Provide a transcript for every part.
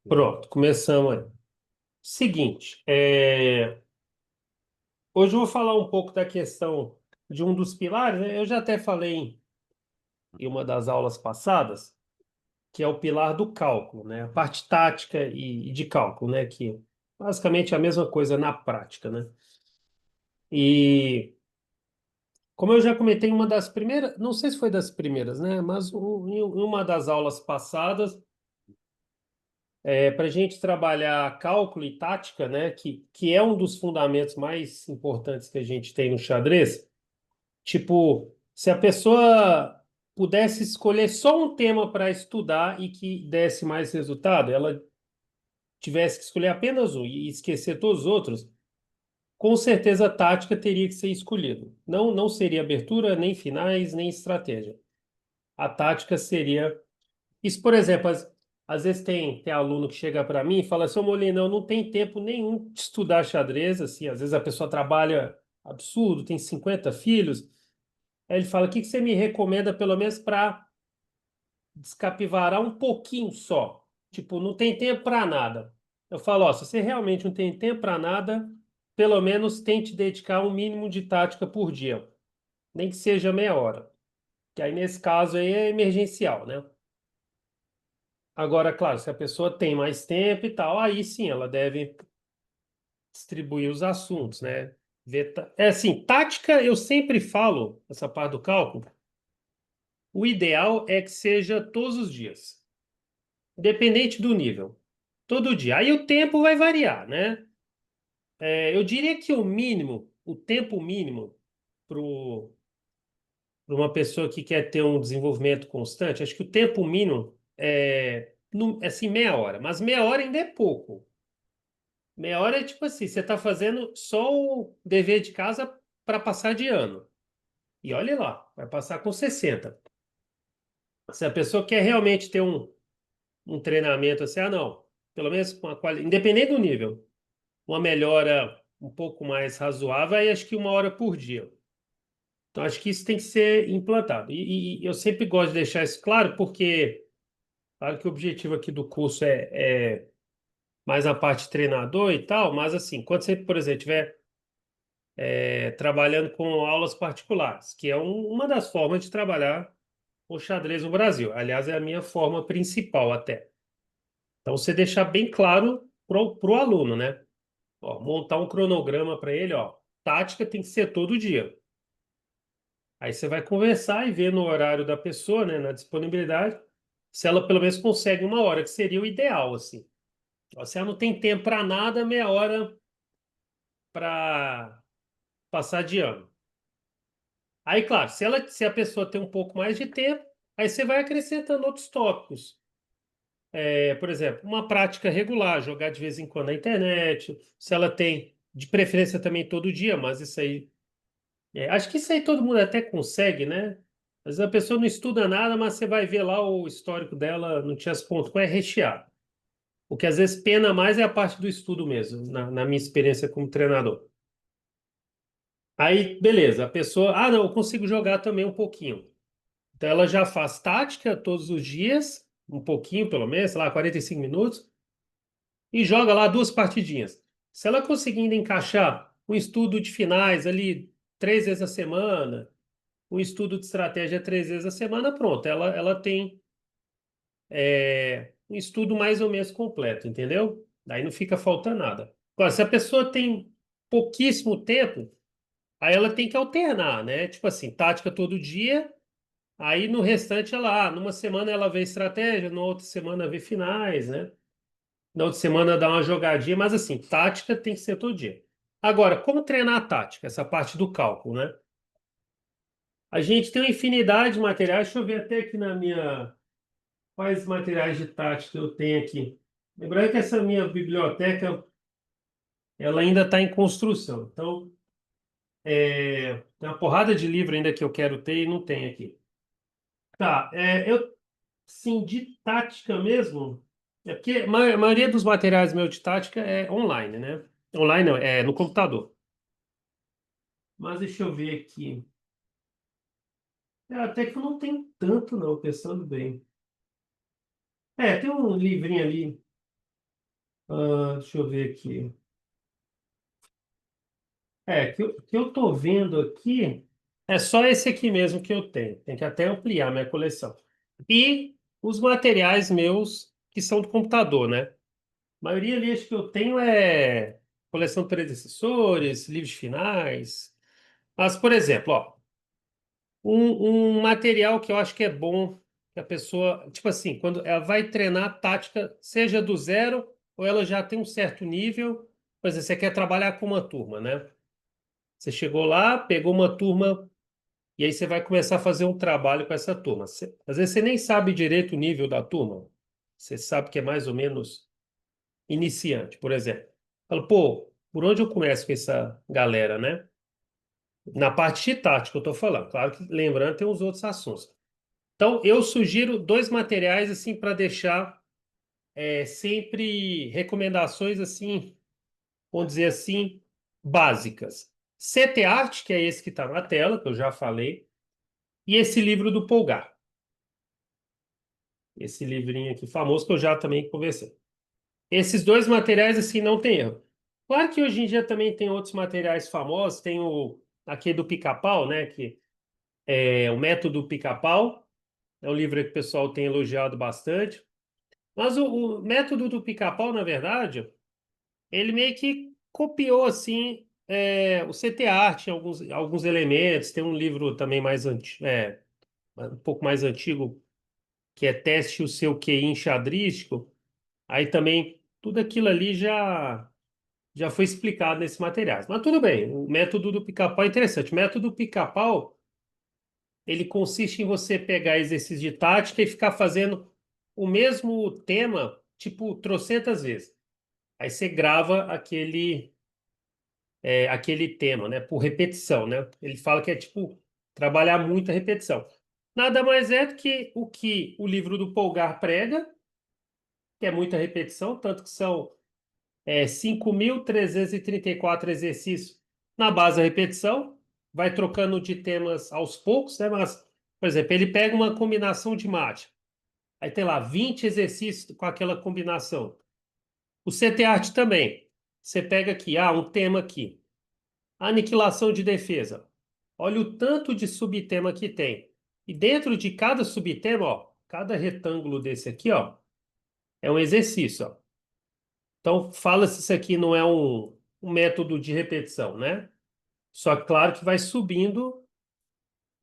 Pronto, começamos aí. Seguinte, hoje eu vou falar um pouco da questão de um dos pilares, né? Eu já até falei em uma das aulas passadas, que é o pilar do cálculo, né? A parte tática e de cálculo, né? Que basicamente é a mesma coisa na prática, né? E como eu já comentei em uma das primeiras, não sei se foi das primeiras, né? Mas em uma das aulas passadas, para a gente trabalhar cálculo e tática, né, que é um dos fundamentos mais importantes que a gente tem no xadrez, tipo, se a pessoa pudesse escolher só um tema para estudar e que desse mais resultado, ela tivesse que escolher apenas um e esquecer todos os outros, com certeza a tática teria que ser escolhido. Não seria abertura, nem finais, nem estratégia. A tática seria isso, por exemplo, às vezes tem aluno que chega para mim e fala assim, ô Molina, eu não tenho tempo nenhum de estudar xadrez, assim, às vezes a pessoa trabalha absurdo, tem 50 filhos, aí ele fala, o que que você me recomenda, pelo menos para descapivarar um pouquinho só? Tipo, não tem tempo para nada. Eu falo, ó, se você realmente não tem tempo para nada, pelo menos tente dedicar um mínimo de tática por dia, nem que seja meia hora. Que aí, nesse caso aí, é emergencial, né? Agora, claro, se a pessoa tem mais tempo e tal, aí sim ela deve distribuir os assuntos, né? É assim, tática, eu sempre falo, essa parte do cálculo, o ideal é que seja todos os dias, independente do nível. Todo dia. Aí o tempo vai variar, né? Eu diria que o mínimo, o tempo mínimo para uma pessoa que quer ter um desenvolvimento constante, acho que o tempo mínimo é assim, meia hora, mas meia hora ainda é pouco. Meia hora é tipo assim, você está fazendo só o dever de casa para passar de ano. E olhe lá, vai passar com 60. Se a pessoa quer realmente ter um treinamento assim, não, pelo menos com a qualidade, independente do nível, uma melhora um pouco mais razoável, aí acho que uma hora por dia. Então acho que isso tem que ser implantado. E eu sempre gosto de deixar isso claro, porque claro que o objetivo aqui do curso é mais a parte treinador e tal, mas assim, quando você, por exemplo, tiver trabalhando com aulas particulares, que é uma das formas de trabalhar o xadrez no Brasil. Aliás, é a minha forma principal até. Então, você deixar bem claro pro aluno, né? Ó, montar um cronograma para ele, ó. Tática tem que ser todo dia. Aí você vai conversar e ver no horário da pessoa, né, na disponibilidade, se ela pelo menos consegue uma hora, que seria o ideal, assim. Ó, se ela não tem tempo para nada, meia hora para passar de ano. Aí, claro, se a pessoa tem um pouco mais de tempo, aí você vai acrescentando outros tópicos. Por exemplo, uma prática regular, jogar de vez em quando na internet. Se ela tem, de preferência também todo dia, mas isso aí. Acho que isso aí todo mundo até consegue, né? Às vezes a pessoa não estuda nada, mas você vai ver lá o histórico dela no chess.com é recheado. O que às vezes pena mais é a parte do estudo mesmo, na minha experiência como treinador. Aí, beleza, a pessoa, não, eu consigo jogar também um pouquinho. Então ela já faz tática todos os dias, um pouquinho pelo menos, sei lá, 45 minutos, e joga lá duas partidinhas. Se ela conseguindo encaixar um estudo de finais ali 3 vezes a semana, um estudo de estratégia 3 vezes a semana, pronto, ela tem um estudo mais ou menos completo, entendeu? Daí não fica faltando nada. Agora, se a pessoa tem pouquíssimo tempo, aí ela tem que alternar, né? Tipo assim, tática todo dia. Aí no restante numa semana ela vê estratégia, na outra semana vê finais, né? Na outra semana dá uma jogadinha, mas assim, tática tem que ser todo dia. Agora, como treinar a tática? Essa parte do cálculo, né? A gente tem uma infinidade de materiais. Deixa eu ver até aqui na minha. Quais materiais de tática eu tenho aqui. Lembrando que essa minha biblioteca, ela ainda está em construção. Então, tem uma porrada de livro ainda que eu quero ter e não tem aqui. Tá, sim, de tática mesmo, é porque a maioria dos materiais meu de tática é online, né? Online não, é no computador. Mas deixa eu ver aqui. Até que eu não tenho tanto, não, pensando bem. Tem um livrinho ali. Deixa eu ver aqui. Que eu tô vendo aqui é só esse aqui mesmo que eu tenho. Tem que até ampliar minha coleção. E os materiais meus que são do computador, né? A maioria ali acho que eu tenho é coleção de predecessores, livros finais. Mas, por exemplo, ó, um material que eu acho que é bom que a pessoa, tipo assim, quando ela vai treinar tática, seja do zero ou ela já tem um certo nível, por exemplo, você quer trabalhar com uma turma, né? Você chegou lá, pegou uma turma e aí você vai começar a fazer um trabalho com essa turma. Às vezes você nem sabe direito o nível da turma. Você sabe que é mais ou menos iniciante, por exemplo. Fala, pô, por onde eu começo com essa galera, né? Na parte de tática eu estou falando. Claro que, lembrando, tem uns outros assuntos. Então, eu sugiro dois materiais, assim, para deixar sempre recomendações, assim, vamos dizer assim, básicas. CT Art, que é esse que está na tela, que eu já falei, e esse livro do Polgar. Esse livrinho aqui famoso que eu já também conversei. Esses dois materiais, assim, não tem erro. Claro que hoje em dia também tem outros materiais famosos, tem o aquele do Pica-Pau, né? Que é o Método Pica-Pau. É um livro que o pessoal tem elogiado bastante. Mas o método do Pica-Pau, na verdade, ele meio que copiou, assim, o CT Art, em alguns elementos. Tem um livro também um pouco mais antigo, que é Teste o Seu QI Enxadrístico. Aí também, tudo aquilo ali já foi explicado nesses materiais. Mas tudo bem, o método do pica-pau é interessante. O método do pica-pau, ele consiste em você pegar exercícios de tática e ficar fazendo o mesmo tema, tipo, trocentas vezes. Aí você grava aquele tema, né, por repetição, né? Ele fala que é, tipo, trabalhar muita repetição. Nada mais é do que o livro do Polgar prega, que é muita repetição, tanto que são 5.334 exercícios na base da repetição, vai trocando de temas aos poucos, né? Mas, por exemplo, ele pega uma combinação de mate, aí tem lá 20 exercícios com aquela combinação. O CT Art também. Você pega aqui, um tema aqui, aniquilação de defesa. Olha o tanto de subtema que tem. E dentro de cada subtema, ó, cada retângulo desse aqui, ó, é um exercício, ó. Então, fala se isso aqui não é um método de repetição, né? Só que, claro, que vai subindo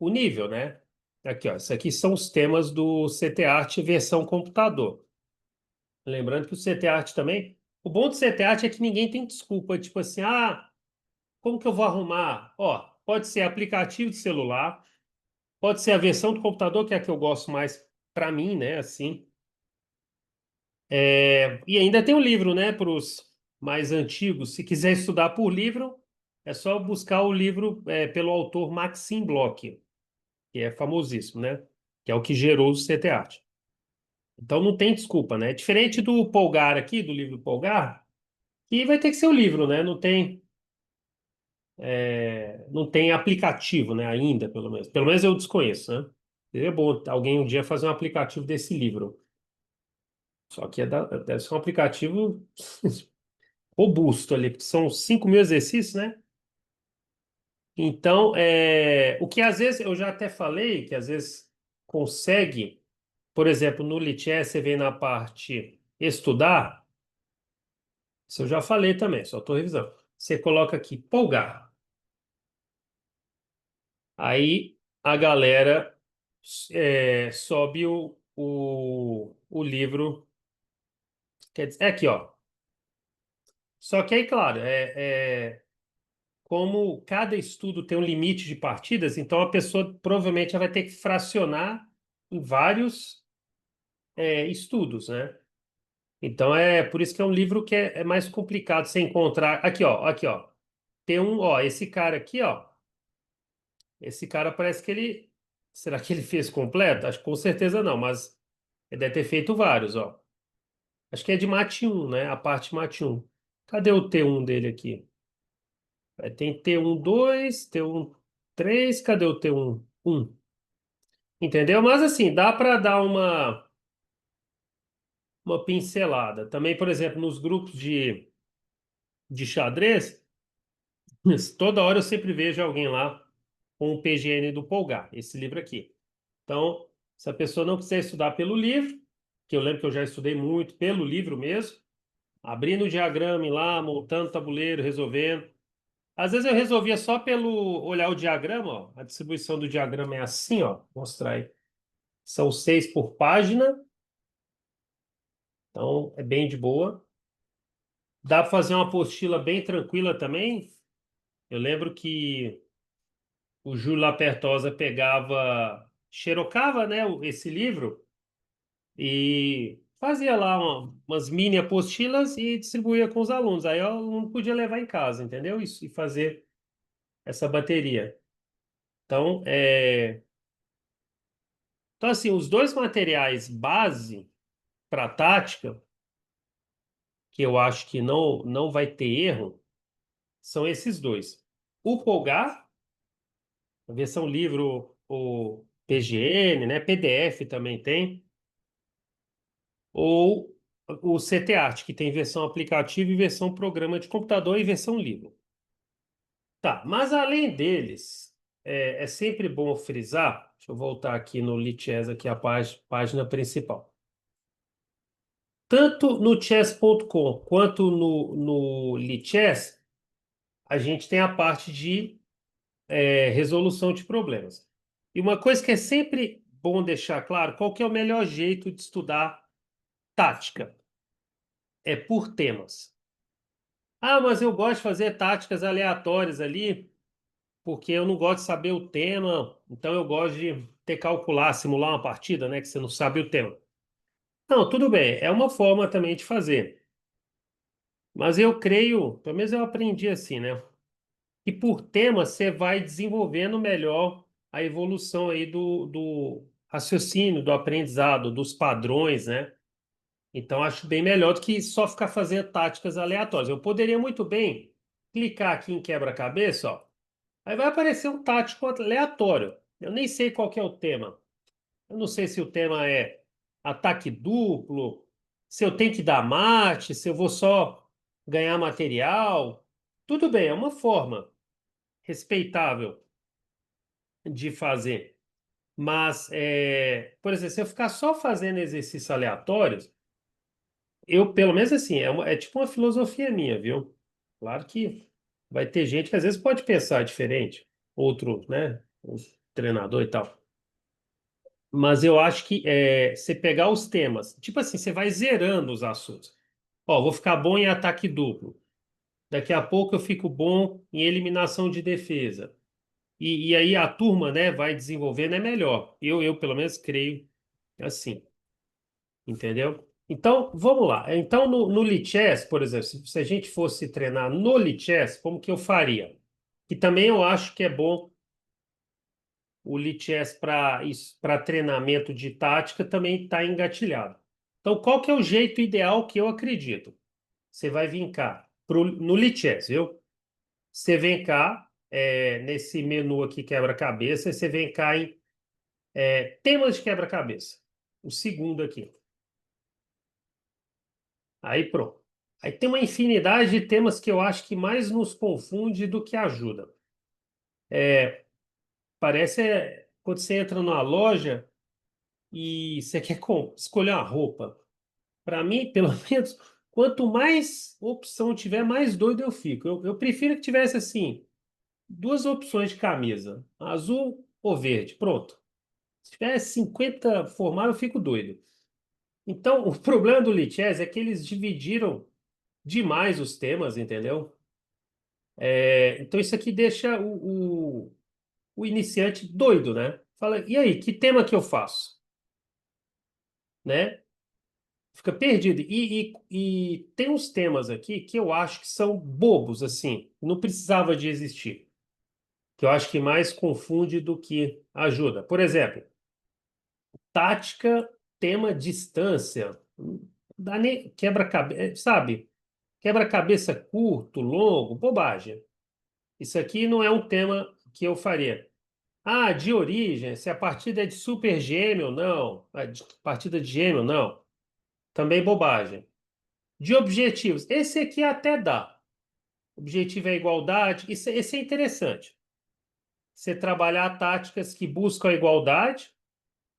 o nível, né? Aqui, ó, isso aqui são os temas do CT Art versão computador. Lembrando que o CT Art também. O bom do CT Art é que ninguém tem desculpa, tipo assim, como que eu vou arrumar? Ó, pode ser aplicativo de celular, pode ser a versão do computador, que é a que eu gosto mais para mim, né? Assim. E ainda tem um livro, né, para os mais antigos. Se quiser estudar por livro, é só buscar o livro pelo autor Maxim Bloch, que é famosíssimo, né? Que é o que gerou o CT Art. Então não tem desculpa, né? Diferente do Polgar aqui, do livro Polgar, que vai ter que ser o livro, né? Não tem aplicativo, né? Ainda, pelo menos. Pelo menos eu desconheço, né? Seria bom alguém um dia fazer um aplicativo desse livro. Só que deve ser um aplicativo robusto ali, porque são 5.000 exercícios, né? Então, o que às vezes eu já até falei, que às vezes consegue, por exemplo, no Lichess, você vem na parte estudar, isso eu já falei também, só estou revisando. Você coloca aqui polgar. Aí a galera sobe o livro. Quer dizer, é aqui, ó. Só que aí, claro, como cada estudo tem um limite de partidas, então a pessoa provavelmente ela vai ter que fracionar em vários estudos, né? Então é por isso que é um livro que é mais complicado você encontrar. Aqui, ó, aqui, ó. Tem esse cara aqui, ó. Esse cara parece que ele. Será que ele fez completo? Acho que com certeza não, mas ele deve ter feito vários, ó. Acho que é de Mate 1, né? A parte Mate 1. Cadê o T1 dele aqui? Tem T1 2, T1 3, cadê o T1 1? Entendeu? Mas assim, dá para dar uma pincelada. Também, por exemplo, nos grupos de xadrez, toda hora eu sempre vejo alguém lá com o PGN do Polgar, esse livro aqui. Então, se a pessoa não quiser estudar pelo livro, que eu lembro que eu já estudei muito pelo livro mesmo, abrindo o diagrama, ir lá, montando o tabuleiro, resolvendo. Às vezes eu resolvia só pelo olhar o diagrama, ó. A distribuição do diagrama é assim, ó. Vou mostrar aí. São 6 por página, então é bem de boa. Dá para fazer uma apostila bem tranquila também. Eu lembro que o Júlio Lapertosa pegava, xerocava, né, esse livro e fazia lá umas mini apostilas e distribuía com os alunos. Aí o aluno podia levar em casa, entendeu? Isso, e fazer essa bateria. Então, então, assim, os dois materiais base para tática, que eu acho que não vai ter erro, são esses dois. O Polgar, a versão livro, o PGN, né? PDF também tem, ou o CTArt, que tem versão aplicativo e versão programa de computador e versão livro. Tá, mas além deles, é sempre bom frisar, deixa eu voltar aqui no Lichess, aqui a página principal. Tanto no chess.com quanto no Lichess, a gente tem a parte de resolução de problemas. E uma coisa que é sempre bom deixar claro, qual que é o melhor jeito de estudar tática? É por temas. Ah, mas eu gosto de fazer táticas aleatórias ali, porque eu não gosto de saber o tema, então eu gosto de ter calcular, simular uma partida, né, que você não sabe o tema. Não, tudo bem, é uma forma também de fazer. Mas eu creio, pelo menos eu aprendi assim, né? E por tema você vai desenvolvendo melhor a evolução aí do raciocínio, do aprendizado, dos padrões, né? Então acho bem melhor do que só ficar fazendo táticas aleatórias. Eu poderia muito bem clicar aqui em quebra-cabeça, ó. Aí vai aparecer um tático aleatório. Eu nem sei qual que é o tema. Eu não sei se o tema é ataque duplo, se eu tenho que dar mate, se eu vou só ganhar material. Tudo bem, é uma forma respeitável de fazer. Mas, por exemplo, se eu ficar só fazendo exercícios aleatórios, eu, pelo menos assim, é tipo uma filosofia minha, viu? Claro que vai ter gente que às vezes pode pensar diferente, outro, né? Um treinador e tal. Mas eu acho que você pegar os temas, tipo assim, você vai zerando os assuntos. Ó, vou ficar bom em ataque duplo. Daqui a pouco eu fico bom em eliminação de defesa. E aí a turma, né, vai desenvolvendo, é melhor. Eu pelo menos creio assim, entendeu? Então, vamos lá. Então, no Lichess, por exemplo, se a gente fosse treinar no Lichess, como que eu faria? Que também eu acho que é bom o Lichess para treinamento de tática também está engatilhado. Então, qual que é o jeito ideal que eu acredito? Você vai vir cá no Lichess, viu? Você vem cá, nesse menu aqui quebra-cabeça, você vem cá em temas de quebra-cabeça. O segundo aqui. Aí pronto. Aí tem uma infinidade de temas que eu acho que mais nos confunde do que ajuda. Parece quando você entra numa loja e você quer escolher uma roupa. Para mim, pelo menos, quanto mais opção tiver, mais doido eu fico. Eu prefiro que tivesse assim, duas opções de camisa, azul ou verde. Pronto. Se tiver 50 formatos, eu fico doido. Então, o problema do Lichess é que eles dividiram demais os temas, entendeu? Então, isso aqui deixa o iniciante doido, né? Fala, e aí, que tema que eu faço? Né? Fica perdido. E tem uns temas aqui que eu acho que são bobos, assim, não precisava de existir. Que eu acho que mais confunde do que ajuda. Por exemplo, tática, tema, distância. Dá nem quebra-cabeça, sabe? Quebra-cabeça curto, longo, bobagem. Isso aqui não é um tema que eu faria. Ah, de origem, se a partida é de super gêmeo, não. A partida de gêmeo, não. também bobagem. De objetivos, esse aqui até dá. Objetivo é igualdade, esse é interessante. Você trabalhar táticas que buscam a igualdade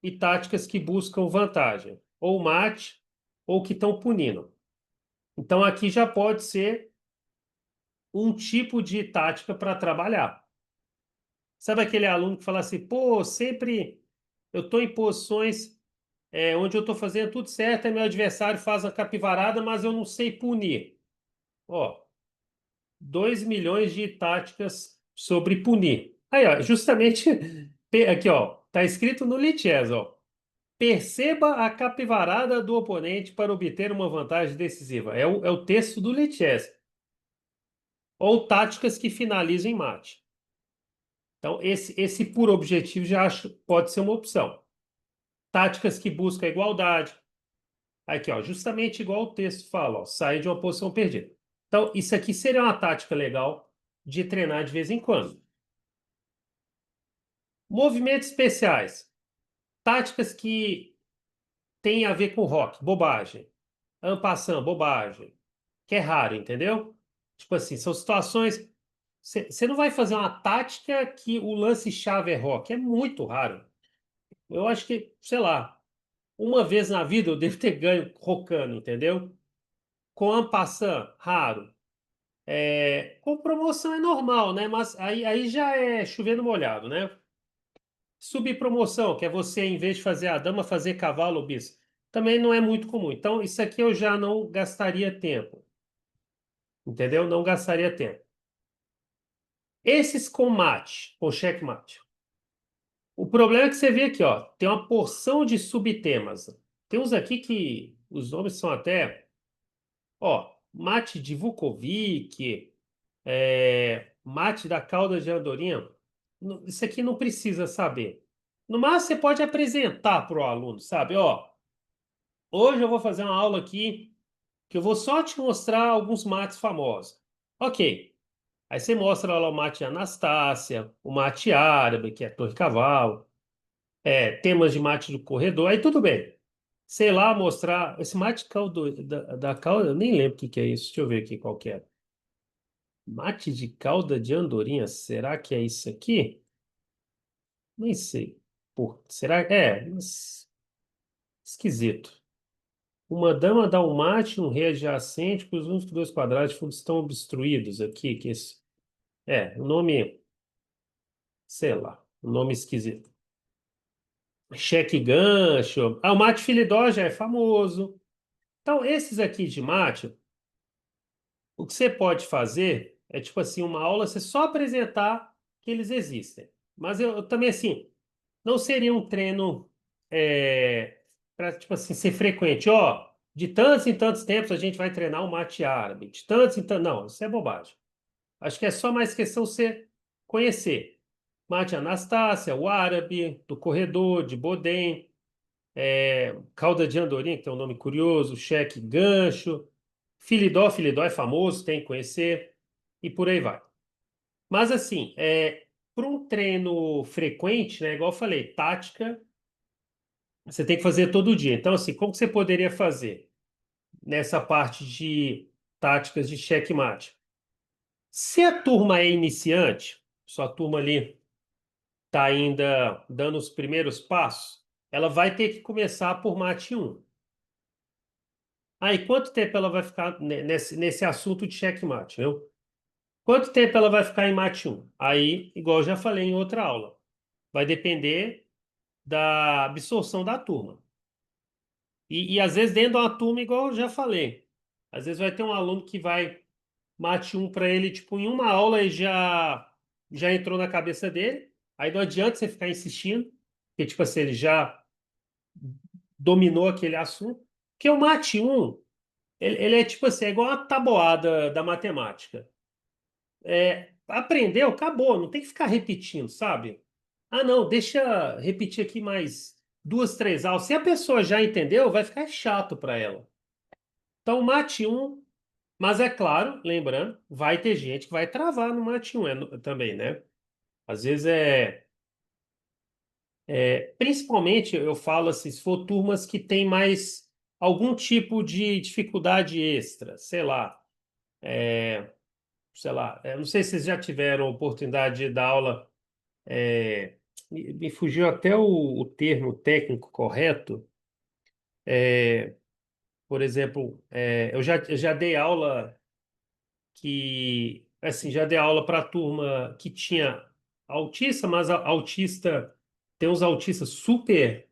e táticas que buscam vantagem, ou mate, ou que estão punindo. Então aqui já pode ser um tipo de tática para trabalhar. Sabe aquele aluno que fala assim, pô, sempre eu estou em posições onde eu estou fazendo tudo certo, e meu adversário faz a capivarada, mas eu não sei punir. Ó, 2 milhões de táticas sobre punir. Aí, ó, justamente aqui, ó, tá escrito no Lichess, ó. Perceba a capivarada do oponente para obter uma vantagem decisiva. É o texto do Lichess. Ou táticas que finalizam em mate. Então, esse por objetivo já acho pode ser uma opção. Táticas que buscam a igualdade. Aqui, ó, justamente igual o texto fala, ó, sair de uma posição perdida. Então, isso aqui seria uma tática legal de treinar de vez em quando. Movimentos especiais. Táticas que têm a ver com rock, bobagem. En passant, bobagem. Que é raro, entendeu? Tipo assim, são situações. Você não vai fazer uma tática que o lance-chave é rock. É muito raro. Eu acho que, sei lá, uma vez na vida eu devo ter ganho rocando, entendeu? Com en passant, raro. Com promoção é normal, né? Mas aí já é chovendo molhado, né? Subpromoção, que é você, em vez de fazer a dama, fazer cavalo ou bis. Também não é muito comum. Então, isso aqui eu já não gastaria tempo. Entendeu? Não gastaria tempo. Esses com mate, ou checkmate. O problema é que você vê aqui, ó, tem uma porção de subtemas. Tem uns aqui que os nomes são até, ó, mate de Vukovic, mate da cauda de andorinha. Isso aqui não precisa saber. No máximo, você pode apresentar para o aluno, sabe? Ó, hoje eu vou fazer uma aula aqui que eu vou só te mostrar alguns mates famosos. Ok. Aí você mostra lá o mate Anastácia, o mate árabe, que é Torre Cavalo, temas de mate do corredor, aí tudo bem. Sei lá, mostrar. Esse mate da cauda, eu nem lembro o que que é isso. Deixa eu ver aqui qual que é. Mate de cauda de andorinha, será que é isso aqui? Nem sei. Pô, será? Esquisito. Uma dama dá um mate, um rei adjacente, os únicos dois quadrados de fundo estão obstruídos aqui. O nome, sei lá, um nome esquisito. Cheque gancho. Ah, o mate filidó já é famoso. Então, esses aqui de mate, o que você pode fazer é tipo assim, uma aula, você só apresentar que eles existem. Mas eu também, assim, não seria um treino para, tipo assim, ser frequente. Ó, de tantos em tantos tempos a gente vai treinar o mate árabe. De tantos em tantos. Não, isso é bobagem. Acho que é só mais questão você conhecer. Mate Anastácia, o árabe, do corredor, de Bodem, cauda de andorinha, que tem um nome curioso, cheque gancho. Filidó é famoso, tem que conhecer. E por aí vai. Mas assim, para um treino frequente, né, igual eu falei, tática. Você tem que fazer todo dia. Então, assim, como que você poderia fazer nessa parte de táticas de checkmate? Se a turma é iniciante, sua turma ali está ainda dando os primeiros passos, ela vai ter que começar por mate um. Aí, quanto tempo ela vai ficar nesse assunto de checkmate, viu? Quanto tempo ela vai ficar em mate um? Aí, igual eu já falei em outra aula, vai depender da absorção da turma. E às vezes dentro de uma turma, igual eu já falei, às vezes vai ter um aluno que vai mate um para ele, tipo, em uma aula e já entrou na cabeça dele. Aí não adianta você ficar insistindo, porque, tipo assim, ele já dominou aquele assunto. Porque o mate um, ele é tipo assim, é igual a tabuada da matemática. Aprendeu, acabou, não tem que ficar repetindo, sabe? Ah, não, deixa repetir aqui mais duas, três aulas. Se a pessoa já entendeu, vai ficar chato para ela. Então, mate um, mas é claro, lembrando, vai ter gente que vai travar no mate 1 também, né? Às vezes principalmente eu falo assim, se for turmas que tem mais algum tipo de dificuldade extra, sei lá, não sei se vocês já tiveram a oportunidade de dar aula, me fugiu até o termo técnico correto, por exemplo, eu já dei aula que, assim, já dei aula para a turma que tinha autista, mas autista, tem uns autistas super,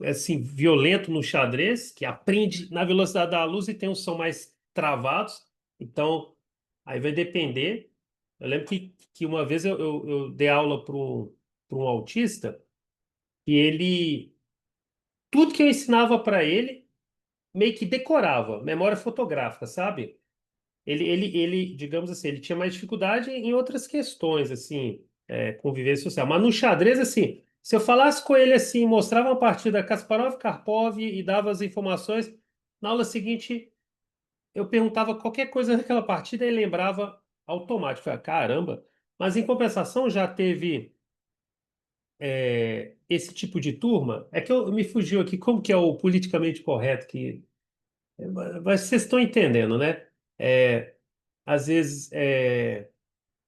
assim, violento no xadrez, que aprende na velocidade da luz e tem uns que são mais travados, então, aí vai depender. Eu lembro que uma vez eu dei aula para um autista e tudo que eu ensinava para ele, meio que decorava, memória fotográfica, sabe? Digamos assim, ele tinha mais dificuldade em outras questões, assim, convivência social. Mas no xadrez, assim, se eu falasse com ele assim, mostrava uma partida Kasparov-Karpov e dava as informações, na aula seguinte eu perguntava qualquer coisa daquela partida e ele lembrava automático. Eu falei, caramba! Mas em compensação já teve esse tipo de turma. É que me fugiu aqui, como que é o politicamente correto que. Mas vocês estão entendendo, né? É, às vezes.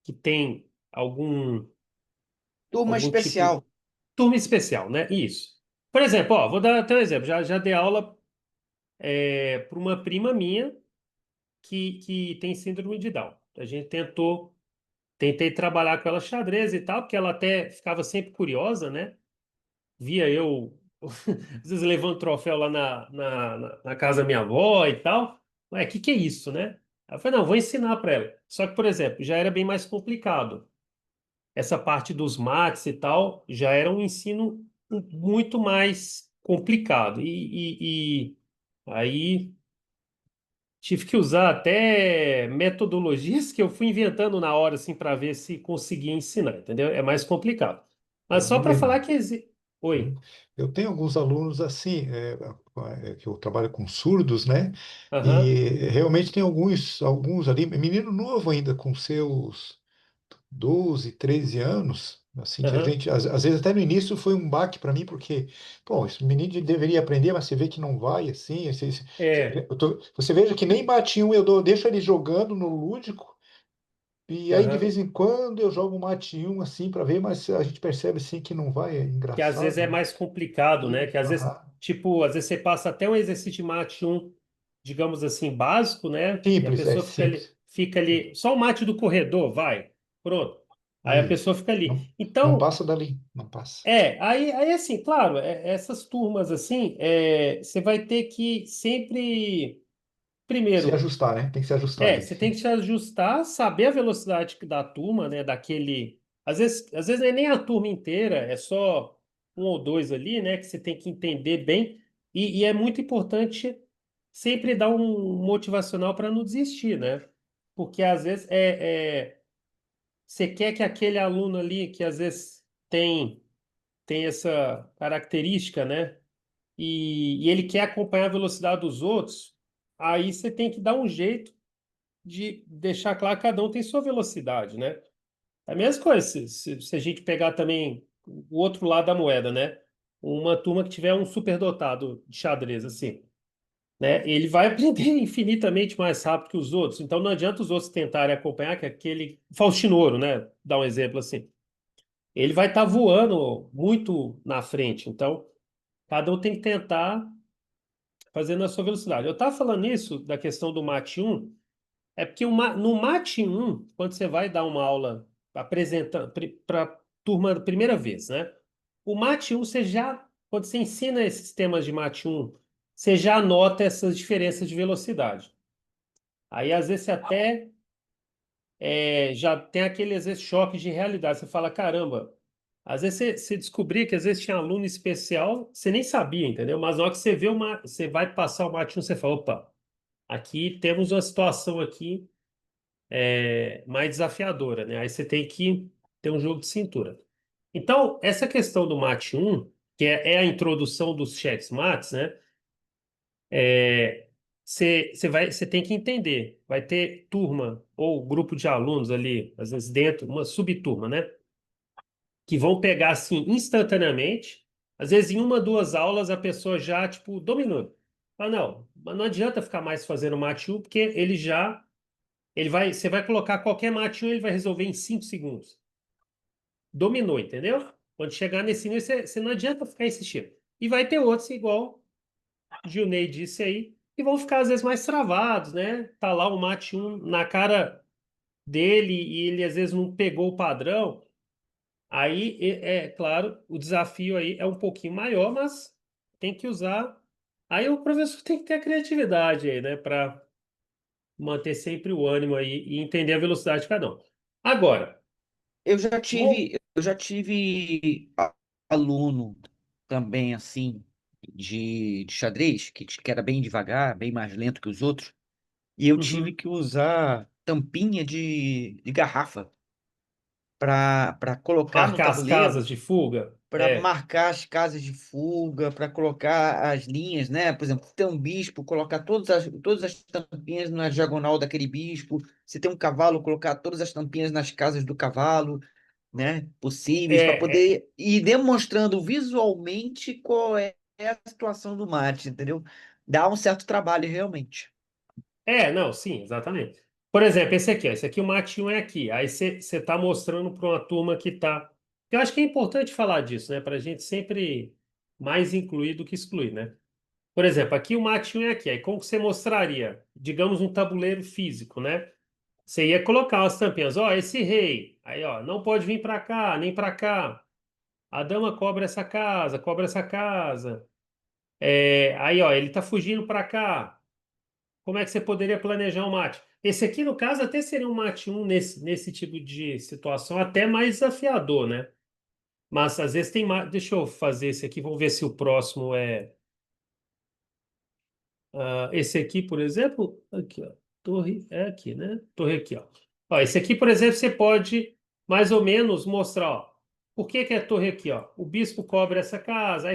Que tem Turma algum tipo. especial. Turma especial, né? Isso. Por exemplo, ó, vou dar até um exemplo. Já dei aula para uma prima minha que tem síndrome de Down. A gente tentei trabalhar com ela xadrez e tal, porque ela até ficava sempre curiosa, né? Via eu, às vezes levando troféu lá na casa da minha avó e tal. Ué, o que é isso, né? Aí eu falei, não, vou ensinar para ela. Só que, por exemplo, já era bem mais complicado. Essa parte dos mates e tal já era um ensino muito mais complicado. E aí tive que usar até metodologias que eu fui inventando na hora, assim, para ver se conseguia ensinar, entendeu? É mais complicado. Mas Eu só me para falar lembro. que existe. Uhum. Oi. Eu tenho alguns alunos assim, que eu trabalho com surdos, né? Aham, E realmente tem alguns ali, menino novo ainda, com seus 12, 13 anos, assim, que a aham. gente, às vezes até no início foi um baque para mim, porque, pô, esse menino deveria aprender, mas você vê que não vai, assim, É. você veja que nem mate um deixo ele jogando no lúdico, e aí de Aham. vez em quando eu jogo um mate um, assim, para ver, mas a gente percebe, assim, que não vai, é Que às vezes engraçado, é né? mais complicado, né? Que Isso, às vezes, aham. tipo, às vezes você passa até um exercício de mate um, digamos assim, básico, né? E a Simples, é pessoa simples. fica ali, só o mate do corredor, vai, pronto. Aí a pessoa Isso. fica ali. Não, não Então, passa dali, não passa. aí assim, claro, essas turmas assim, você vai ter que sempre, Se primeiro, ajustar, né? Tem que se ajustar ali. você tem que se ajustar, saber a velocidade da turma, né? Daquele. Às vezes não é nem a turma inteira, é só um ou dois ali, né? Que você tem que entender bem. E é muito importante sempre dar um motivacional para não desistir, né? Porque às vezes você quer que aquele aluno ali, que às vezes tem essa característica, né? E ele quer acompanhar a velocidade dos outros, aí você tem que dar um jeito de deixar claro que cada um tem sua velocidade, né? É a mesma coisa, se a gente pegar também o outro lado da moeda, né? Uma turma que tiver um superdotado de xadrez, assim, né? Ele vai aprender infinitamente mais rápido que os outros. Então não adianta os outros tentarem acompanhar que aquele Faustino, né? Dá um exemplo assim. Ele vai estar voando muito na frente. Então, cada um tem que tentar fazer na sua velocidade. Eu estava falando isso da questão do mate 1. É porque no Mate 1, quando você vai dar uma aula apresentando para a turma da primeira vez, né? O Mate 1, quando você ensina esses temas de Mate 1, você já nota essas diferenças de velocidade. Aí, às vezes, você até já tem aquele, às vezes, choque de realidade. Você fala, caramba, às vezes você descobria que às vezes tinha aluno especial, você nem sabia, entendeu? Mas na hora que você vai passar o Mate 1, você fala, opa, aqui temos uma situação aqui mais desafiadora, né? Aí você tem que ter um jogo de cintura. Então, essa questão do mate 1, que é a introdução dos cheques mates, né? Você tem que entender. Vai ter turma ou grupo de alunos ali, às vezes dentro, uma subturma, né? Que vão pegar assim instantaneamente. Às vezes, em uma, duas aulas, a pessoa já, tipo, dominou. Ah, não, mas não adianta ficar mais fazendo mate 1, porque você vai colocar qualquer mate 1, ele vai resolver em 5 segundos. Dominou, entendeu? Quando chegar nesse nível, você não adianta ficar insistindo. E vai ter outros, igual o Gilney disse aí, que vão ficar às vezes mais travados, né? Tá lá o mate 1 na cara dele e ele às vezes não pegou o padrão. Aí, é claro, o desafio aí é um pouquinho maior, mas tem que usar. Aí o professor tem que ter a criatividade aí, né? Para manter sempre o ânimo aí e entender a velocidade de cada um. Agora, vou... Eu já tive aluno também assim de xadrez, que era bem devagar, bem mais lento que os outros, e eu tive Uhum. que usar tampinha de garrafa para colocar no Marcar as tabuleiro, casas de fuga. para marcar as casas de fuga, para colocar as linhas, né? Por exemplo, se tem um bispo, colocar todas as tampinhas na diagonal daquele bispo. Se tem um cavalo, colocar todas as tampinhas nas casas do cavalo, né? Possíveis, para É, poder ir demonstrando visualmente qual é a situação do mate, entendeu? Dá um certo trabalho, realmente. não, sim, exatamente. Por exemplo, esse aqui, ó, esse aqui o mate 1 é aqui. Aí você está mostrando para uma turma que está. Eu acho que é importante falar disso, né? Para a gente sempre mais incluir do que excluir, né? Por exemplo, aqui o mate 1 é aqui. Aí como que você mostraria? Digamos um tabuleiro físico, né? Você ia colocar as tampinhas. Ó, esse rei. Aí, ó, não pode vir para cá, nem para cá. A dama cobra essa casa, cobra essa casa. Aí, ó, ele tá fugindo para cá. Como é que você poderia planejar um mate? Esse aqui, no caso, até seria um mate 1 nesse tipo de situação, até mais desafiador, né? Mas às vezes tem mais. Deixa eu fazer esse aqui, vamos ver se o próximo é. Esse aqui, por exemplo, aqui, ó. Torre é aqui, né? Torre aqui, ó. Ó, esse aqui, por exemplo, você pode mais ou menos mostrar, ó. Por que que é torre aqui, ó? O bispo cobre essa casa.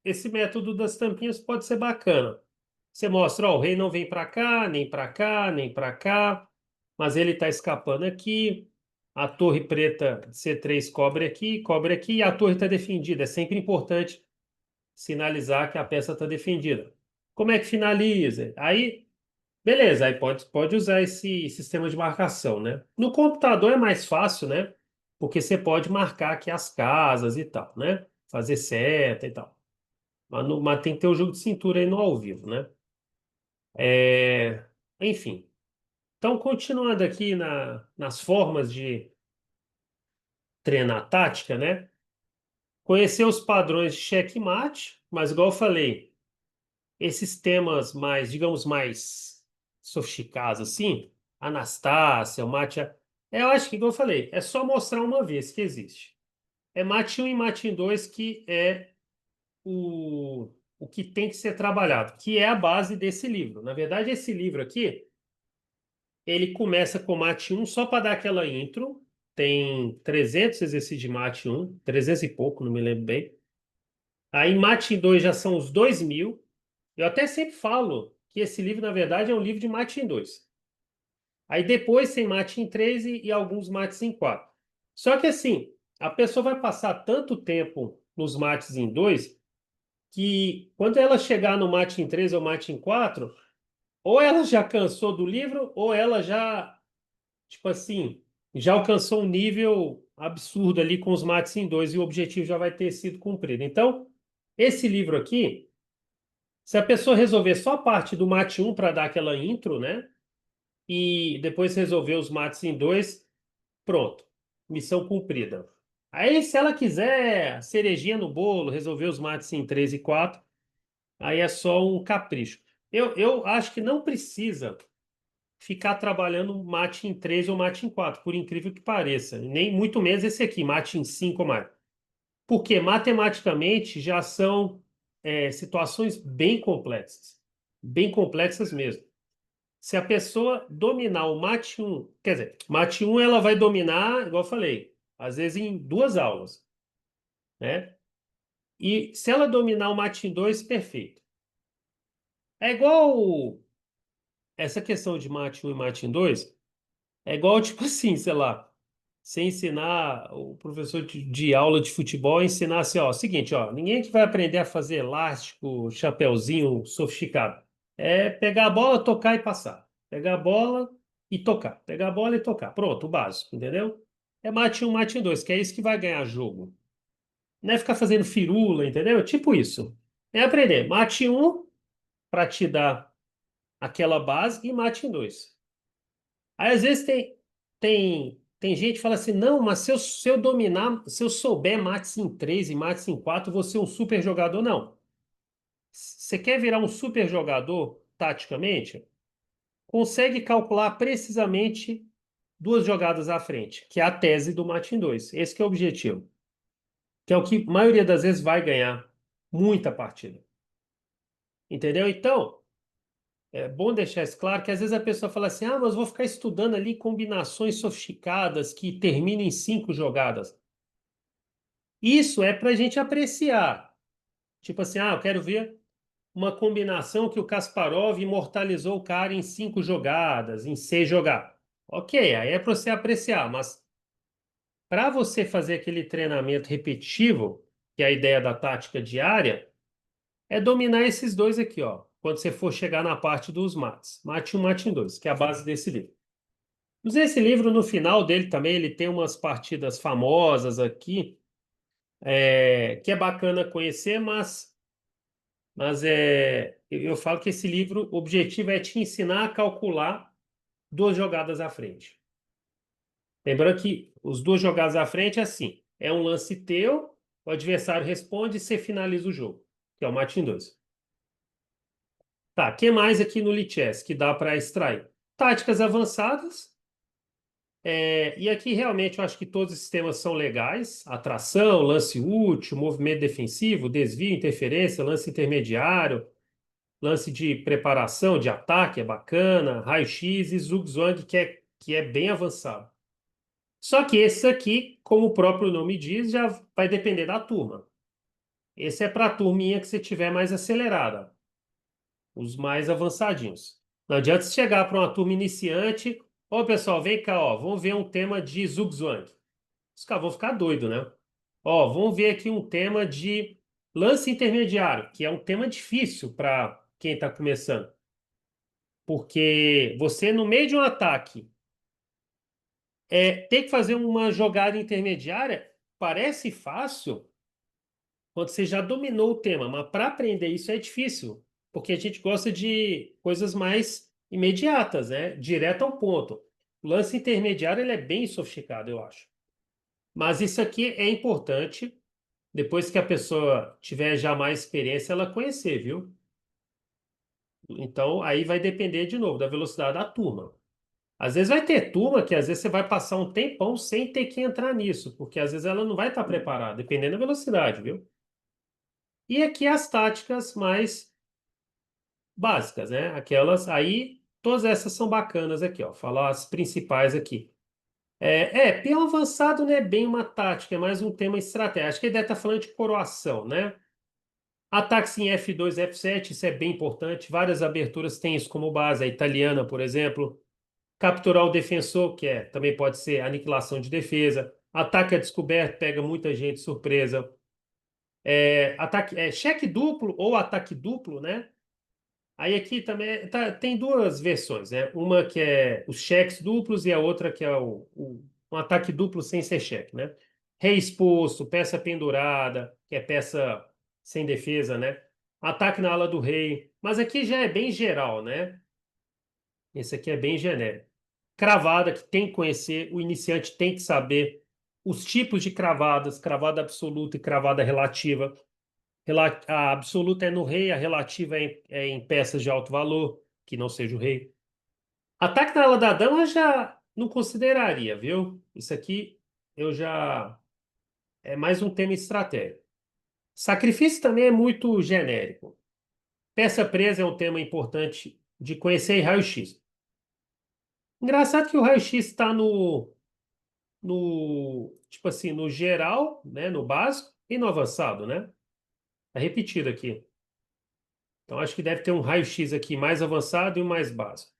Esse método das tampinhas pode ser bacana. Você mostra, ó, o rei não vem para cá, nem para cá, nem para cá, mas ele está escapando aqui. A torre preta C3 cobre aqui, e a torre está defendida. É sempre importante sinalizar que a peça está defendida. Como é que finaliza? Aí, beleza, aí pode usar esse sistema de marcação, né? No computador é mais fácil, né? Porque você pode marcar aqui as casas e tal, né? Fazer seta e tal. Mas tem que ter o jogo de cintura aí no ao vivo, né? É, Enfim. Então, continuando aqui nas formas de treinar tática, né? Conhecer os padrões de checkmate, mas igual eu falei, esses temas mais, digamos, mais sofisticados, assim, Anastácia, o mate. Eu acho que, igual eu falei, é só mostrar uma vez que existe. É mate 1 e mate 2 que é o que tem que ser trabalhado, que é a base desse livro. Na verdade, esse livro aqui, ele começa com mate 1 só para dar aquela intro. Tem 300 exercícios de mate 1, 300 e pouco, não me lembro bem. Aí mate 2 já são os 2.000. Eu até sempre falo que esse livro, na verdade, é um livro de mate em 2. Aí depois tem mate em 3 e alguns mates em 4. Só que assim, a pessoa vai passar tanto tempo nos mates em 2 que quando ela chegar no mate em 3 ou mate em 4, ou ela já cansou do livro, ou ela já, tipo assim, já alcançou um nível absurdo ali com os mates em 2 e o objetivo já vai ter sido cumprido. Então, esse livro aqui, se a pessoa resolver só a parte do mate 1 para dar aquela intro, né? E depois resolver os mates em 2, pronto. Missão cumprida. Aí, se ela quiser cerejinha no bolo, resolver os mates em 3 e 4, aí é só um capricho. Eu acho que não precisa ficar trabalhando mate em 3 ou mate em 4, por incrível que pareça. Nem muito menos esse aqui, mate em 5 ou mais. Porque matematicamente já são situações bem complexas mesmo. Se a pessoa dominar o mate 1, quer dizer, mate 1 ela vai dominar, igual eu falei, às vezes em 2 aulas, né? E se ela dominar o mate 2, perfeito. É igual essa questão de mate 1 e mate 2, é igual, tipo assim, sei lá, você ensinar o professor de aula de futebol ensinar assim, ó, seguinte, ó, ninguém que vai aprender a fazer elástico, chapeuzinho sofisticado. É pegar a bola, tocar e passar. Pegar a bola e tocar. Pegar a bola e tocar. Pronto, o básico, entendeu? É mate um, mate dois, que é isso que vai ganhar jogo. Não é ficar fazendo firula, entendeu? Tipo isso. É aprender. Mate um para te dar aquela base e mate em dois. Aí às vezes tem gente que fala assim: não, mas se eu dominar, se eu souber mates em três e mates em quatro, vou ser um super jogador. Não. Você quer virar um super jogador taticamente? Consegue calcular precisamente duas jogadas à frente, que é a tese do mate em dois. Esse que é o objetivo. Que é o que a maioria das vezes vai ganhar muita partida. Entendeu? Então, é bom deixar isso claro que às vezes a pessoa fala assim: ah, mas eu vou ficar estudando ali combinações sofisticadas que terminam em cinco jogadas. Isso é para a gente apreciar. Tipo assim, ah, eu quero ver uma combinação que o Kasparov imortalizou o cara em cinco jogadas, em seis jogadas. Ok, aí é para você apreciar, mas para você fazer aquele treinamento repetitivo, que é a ideia da tática diária, é dominar esses dois aqui, ó. Quando você for chegar na parte dos mates. Mate um, mate em dois, que é a base desse livro. Mas esse livro, no final dele também, ele tem umas partidas famosas aqui, que é bacana conhecer, mas eu falo que esse livro, o objetivo é te ensinar a calcular duas jogadas à frente. Lembrando que os duas jogadas à frente é assim: é um lance teu, o adversário responde e você finaliza o jogo, que é o mate em dois. Tá, o que mais aqui no Lichess que dá para extrair? Táticas avançadas. E aqui realmente eu acho que todos esses temas são legais: atração, lance útil, movimento defensivo, desvio, interferência, lance intermediário, lance de preparação, de ataque, é bacana, raio-x e zug-zwang, que é bem avançado. Só que esse aqui, como o próprio nome diz, já vai depender da turma. Esse é para a turminha que você tiver mais acelerada, os mais avançadinhos. Não adianta você chegar para uma turma iniciante: ô pessoal, vem cá, ó, vamos ver um tema de zug-zwang. Os caras vão ficar doidos, né? Ó, vamos ver aqui um tema de lance intermediário, que é um tema difícil para quem está começando. Porque você, no meio de um ataque, ter que fazer uma jogada intermediária parece fácil quando você já dominou o tema, mas para aprender isso é difícil, porque a gente gosta de coisas mais imediatas, né? Direto ao ponto. O lance intermediário ele é bem sofisticado, eu acho. Mas isso aqui é importante, depois que a pessoa tiver já mais experiência, ela conhecer, viu? Então, aí vai depender de novo da velocidade da turma. Às vezes vai ter turma que às vezes você vai passar um tempão sem ter que entrar nisso, porque às vezes ela não vai estar preparada, dependendo da velocidade, viu? E aqui as táticas mais básicas, né? Aquelas aí, todas essas são bacanas aqui, ó. Falar as principais aqui. Peão avançado não é bem uma tática, é mais um tema estratégico. Acho que ele deve estar falando de coroação, né? Ataques em F2, F7, isso é bem importante. Várias aberturas têm isso como base. A italiana, por exemplo. Capturar o defensor, que também pode ser aniquilação de defesa. Ataque a descoberto, pega muita gente de surpresa. Cheque duplo ou ataque duplo, né? Aí aqui também tem duas versões, né? Uma que é os cheques duplos e a outra que é um ataque duplo sem ser cheque, né? Rei exposto, peça pendurada, que é peça sem defesa, né? Ataque na ala do rei. Mas aqui já é bem geral, né? Esse aqui é bem genérico. Cravada, que tem que conhecer, o iniciante tem que saber os tipos de cravadas, cravada absoluta e cravada relativa. A absoluta é no rei, a relativa é em peças de alto valor, que não seja o rei. Ataque na ala da dama eu já não consideraria, viu? Isso aqui eu já. É mais um tema estratégico. Sacrifício também é muito genérico. Peça presa é um tema importante de conhecer em raio-x. Engraçado que o raio-x está tipo assim, no geral, né, no básico e no avançado, né? Tá repetido aqui. Então acho que deve ter um raio-x aqui mais avançado e um mais básico.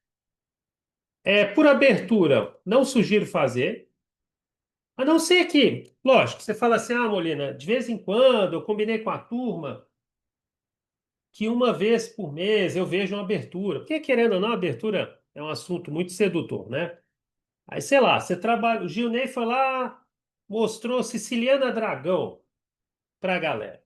Por abertura, não sugiro fazer. A não ser que, lógico, você fala assim: ah, Molina, de vez em quando eu combinei com a turma que uma vez por mês eu vejo uma abertura. Porque, querendo ou não, a abertura é um assunto muito sedutor, né? Aí, sei lá, você trabalha. O Gilney foi lá, mostrou Siciliana Dragão pra galera.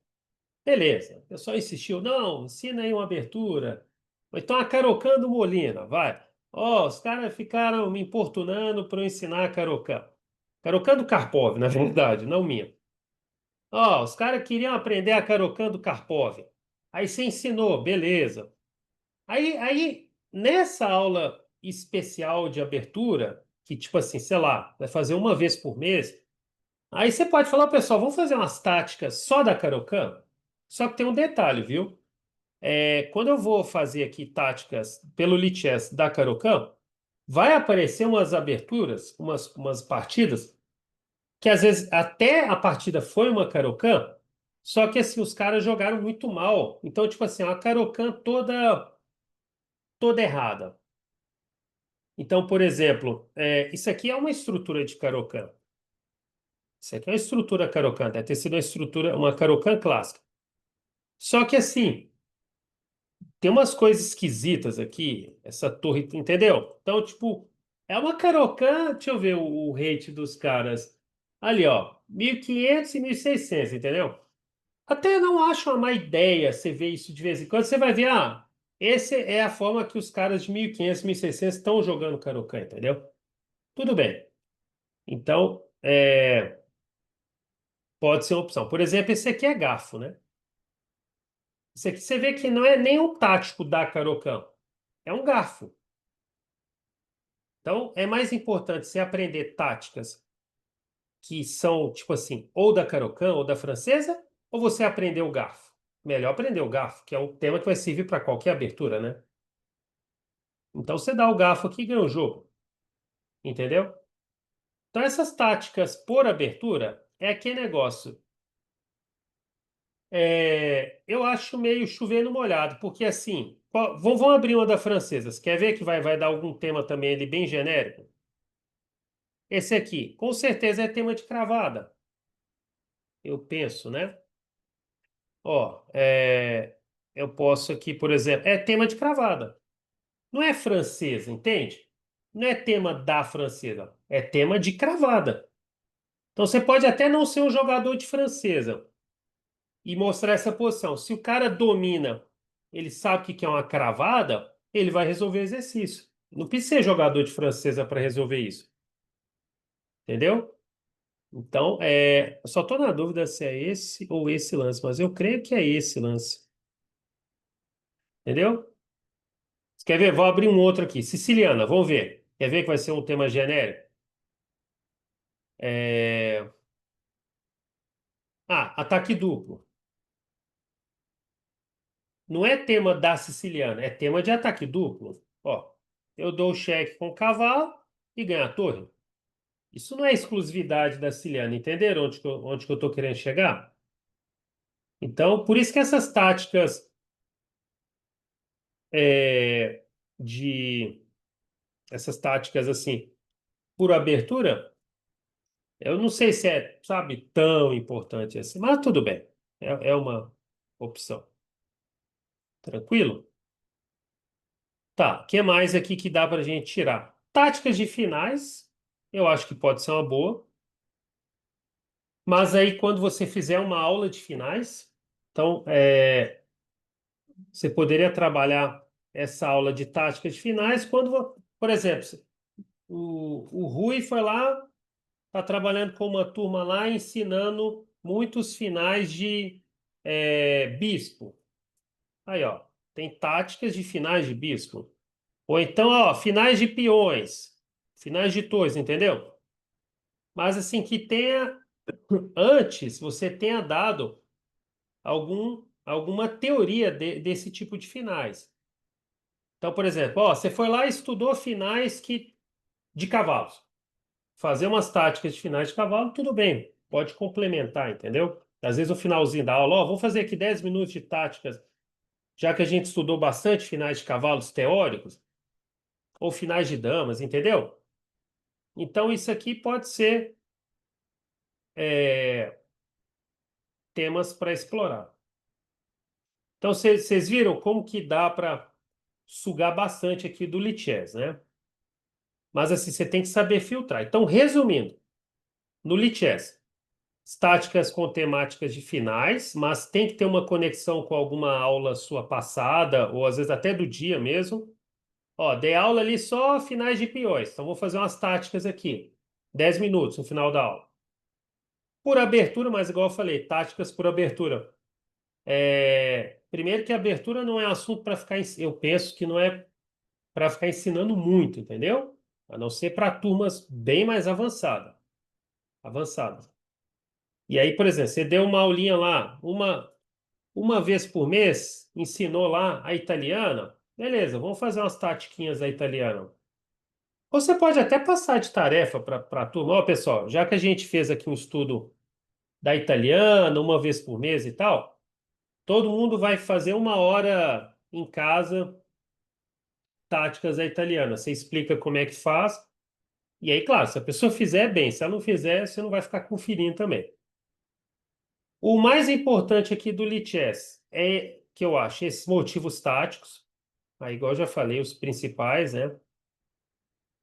Beleza. O pessoal insistiu. Não, ensina aí uma abertura. Ou então a Carocã do Molina, vai. Ó, os caras ficaram me importunando para eu ensinar a Carocã. Carocã do Karpov, na verdade, não minha. Ó, os caras queriam aprender a Carocã do Karpov. Aí você ensinou, beleza. Aí, nessa aula especial de abertura, que tipo assim, sei lá, vai fazer uma vez por mês, aí você pode falar, pessoal, vamos fazer umas táticas só da Caro-Kann? Só que tem um detalhe, viu? Quando eu vou fazer aqui táticas pelo Lichess da Caro-Kann, vai aparecer umas aberturas, umas partidas, que às vezes até a partida foi uma Caro-Kann, só que assim, os caras jogaram muito mal. Então, tipo assim, a Caro-Kann toda errada. Então, por exemplo, isso aqui é uma estrutura de Caro-Kann. Isso aqui é uma estrutura Caro-Kann, deve ter sido uma Caro-Kann clássica. Só que assim, tem umas coisas esquisitas aqui, essa torre, entendeu? Então, tipo, é uma Caro-Kann, deixa eu ver o rate dos caras. Ali, ó, 1500 e 1600, entendeu? Até não acho uma má ideia você ver isso de vez em quando. Você vai ver, essa é a forma que os caras de 1500, 1600 estão jogando Caro-Kann, entendeu? Tudo bem. Então, pode ser uma opção. Por exemplo, esse aqui é garfo, né? Esse aqui você vê que não é nem um tático da Caro-Kann, é um garfo. Então, é mais importante você aprender táticas que são, tipo assim, ou da Caro-Kann ou da francesa, ou você aprender o garfo. Melhor aprender o garfo, que é um tema que vai servir para qualquer abertura, né? Então, você dá o garfo aqui e ganha o jogo, entendeu? Então, essas táticas por abertura é aquele negócio. Eu acho meio chover no molhado, porque assim, vamos abrir uma da francesa. Você quer ver que vai dar algum tema também ali bem genérico? Esse aqui, com certeza é tema de cravada, eu penso, né? Ó, eu posso aqui, por exemplo, é tema de cravada. Não é francesa, entende? Não é tema da francesa, é tema de cravada. Então você pode até não ser um jogador de francesa e mostrar essa posição. Se o cara domina, ele sabe o que que é uma cravada, ele vai resolver o exercício. Não precisa ser jogador de francesa para resolver isso. Entendeu? Então, eu só estou na dúvida se é esse ou esse lance, mas eu creio que é esse lance. Entendeu? Você quer ver? Vou abrir um outro aqui. Siciliana, vamos ver. Quer ver que vai ser um tema genérico? É, ataque duplo. Não é tema da siciliana, é tema de ataque duplo. Ó, eu dou o cheque com o cavalo e ganho a torre. Isso não é exclusividade da siciliana, entenderam onde que eu estou querendo chegar? Então, por isso que essas táticas é, de essas táticas assim, por abertura, eu não sei se é, sabe, tão importante assim, mas tudo bem. É uma opção. Tranquilo? Tá, o que mais aqui que dá para a gente tirar? Táticas de finais, eu acho que pode ser uma boa. Mas aí, quando você fizer uma aula de finais, então, você poderia trabalhar essa aula de táticas de finais quando, por exemplo, o Rui foi lá, está trabalhando com uma turma lá, ensinando muitos finais de bispo. Aí, ó, tem táticas de finais de bispo. Ou então, ó, finais de peões, finais de torres, entendeu? Mas assim, que tenha, antes, você tenha dado alguma teoria desse tipo de finais. Então, por exemplo, ó, você foi lá e estudou finais de cavalos. Fazer umas táticas de finais de cavalo, tudo bem, pode complementar, entendeu? Às vezes, no finalzinho da aula, ó, vou fazer aqui 10 minutos de táticas, já que a gente estudou bastante finais de cavalos teóricos, ou finais de damas, entendeu? Então, isso aqui pode ser é, temas para explorar. Então, vocês viram como que dá para sugar bastante aqui do Lichess, né? Mas assim, você tem que saber filtrar. Então, resumindo, no Lichess, estáticas com temáticas de finais, mas tem que ter uma conexão com alguma aula sua passada, ou às vezes até do dia mesmo. Ó, dei aula ali só finais de peões, então vou fazer umas táticas aqui. 10 minutos no final da aula. Por abertura, mas igual eu falei, táticas por abertura. Primeiro que a abertura não é assunto para ficar, eu penso que não é para ficar ensinando muito, entendeu? A não ser para turmas bem mais avançadas. E aí, por exemplo, você deu uma aulinha lá, uma vez por mês, ensinou lá a italiana, beleza, vamos fazer umas tatiquinhas da italiana. Ou você pode até passar de tarefa para a turma, ó, pessoal, já que a gente fez aqui um estudo da italiana, uma vez por mês e tal, todo mundo vai fazer 1 hora em casa, táticas da italiana. Você explica como é que faz. E aí, claro, se a pessoa fizer bem, se ela não fizer, você não vai ficar conferindo também. O mais importante aqui do Lichess é que eu acho esses motivos táticos, aí igual eu já falei, os principais, né?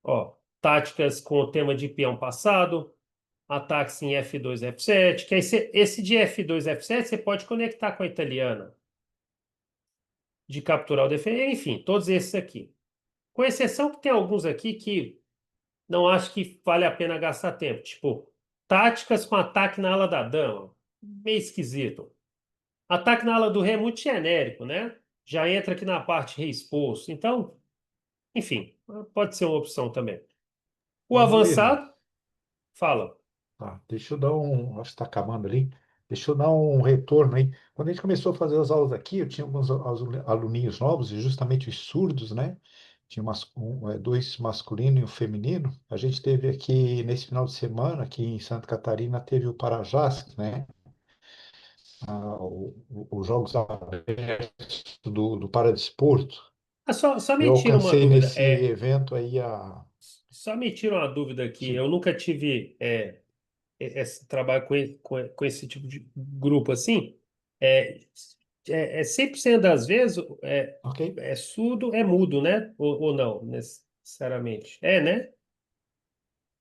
Ó, táticas com o tema de peão passado, ataques em F2, F7, que aí esse de F2, F7 você pode conectar com a italiana, de capturar o defender, enfim, todos esses aqui. Com exceção que tem alguns aqui que não acho que vale a pena gastar tempo, tipo, táticas com ataque na ala da dama, meio esquisito. Ataque na ala do rei é muito genérico, né? Já entra aqui na parte rei exposto. Então, enfim, pode ser uma opção também. O Ô, Will, avançado, fala. tá, deixa eu dar um. Acho que está acabando ali. Deixa eu dar um retorno aí. Quando a gente começou a fazer as aulas aqui, eu tinha alguns aluninhos novos, e justamente os surdos, né? Tinha dois masculino e um feminino. A gente teve aqui, nesse final de semana, aqui em Santa Catarina, teve o Parajás, né? Os Jogos Abertos do Paradesporto. Só me Eu tira uma alcancei dúvida. nesse evento aí Só me tira uma dúvida aqui. sim, Eu nunca tive esse trabalho com esse tipo de grupo assim. É, 100% das vezes ok? é surdo, é mudo, né? Ou não, necessariamente. É, né?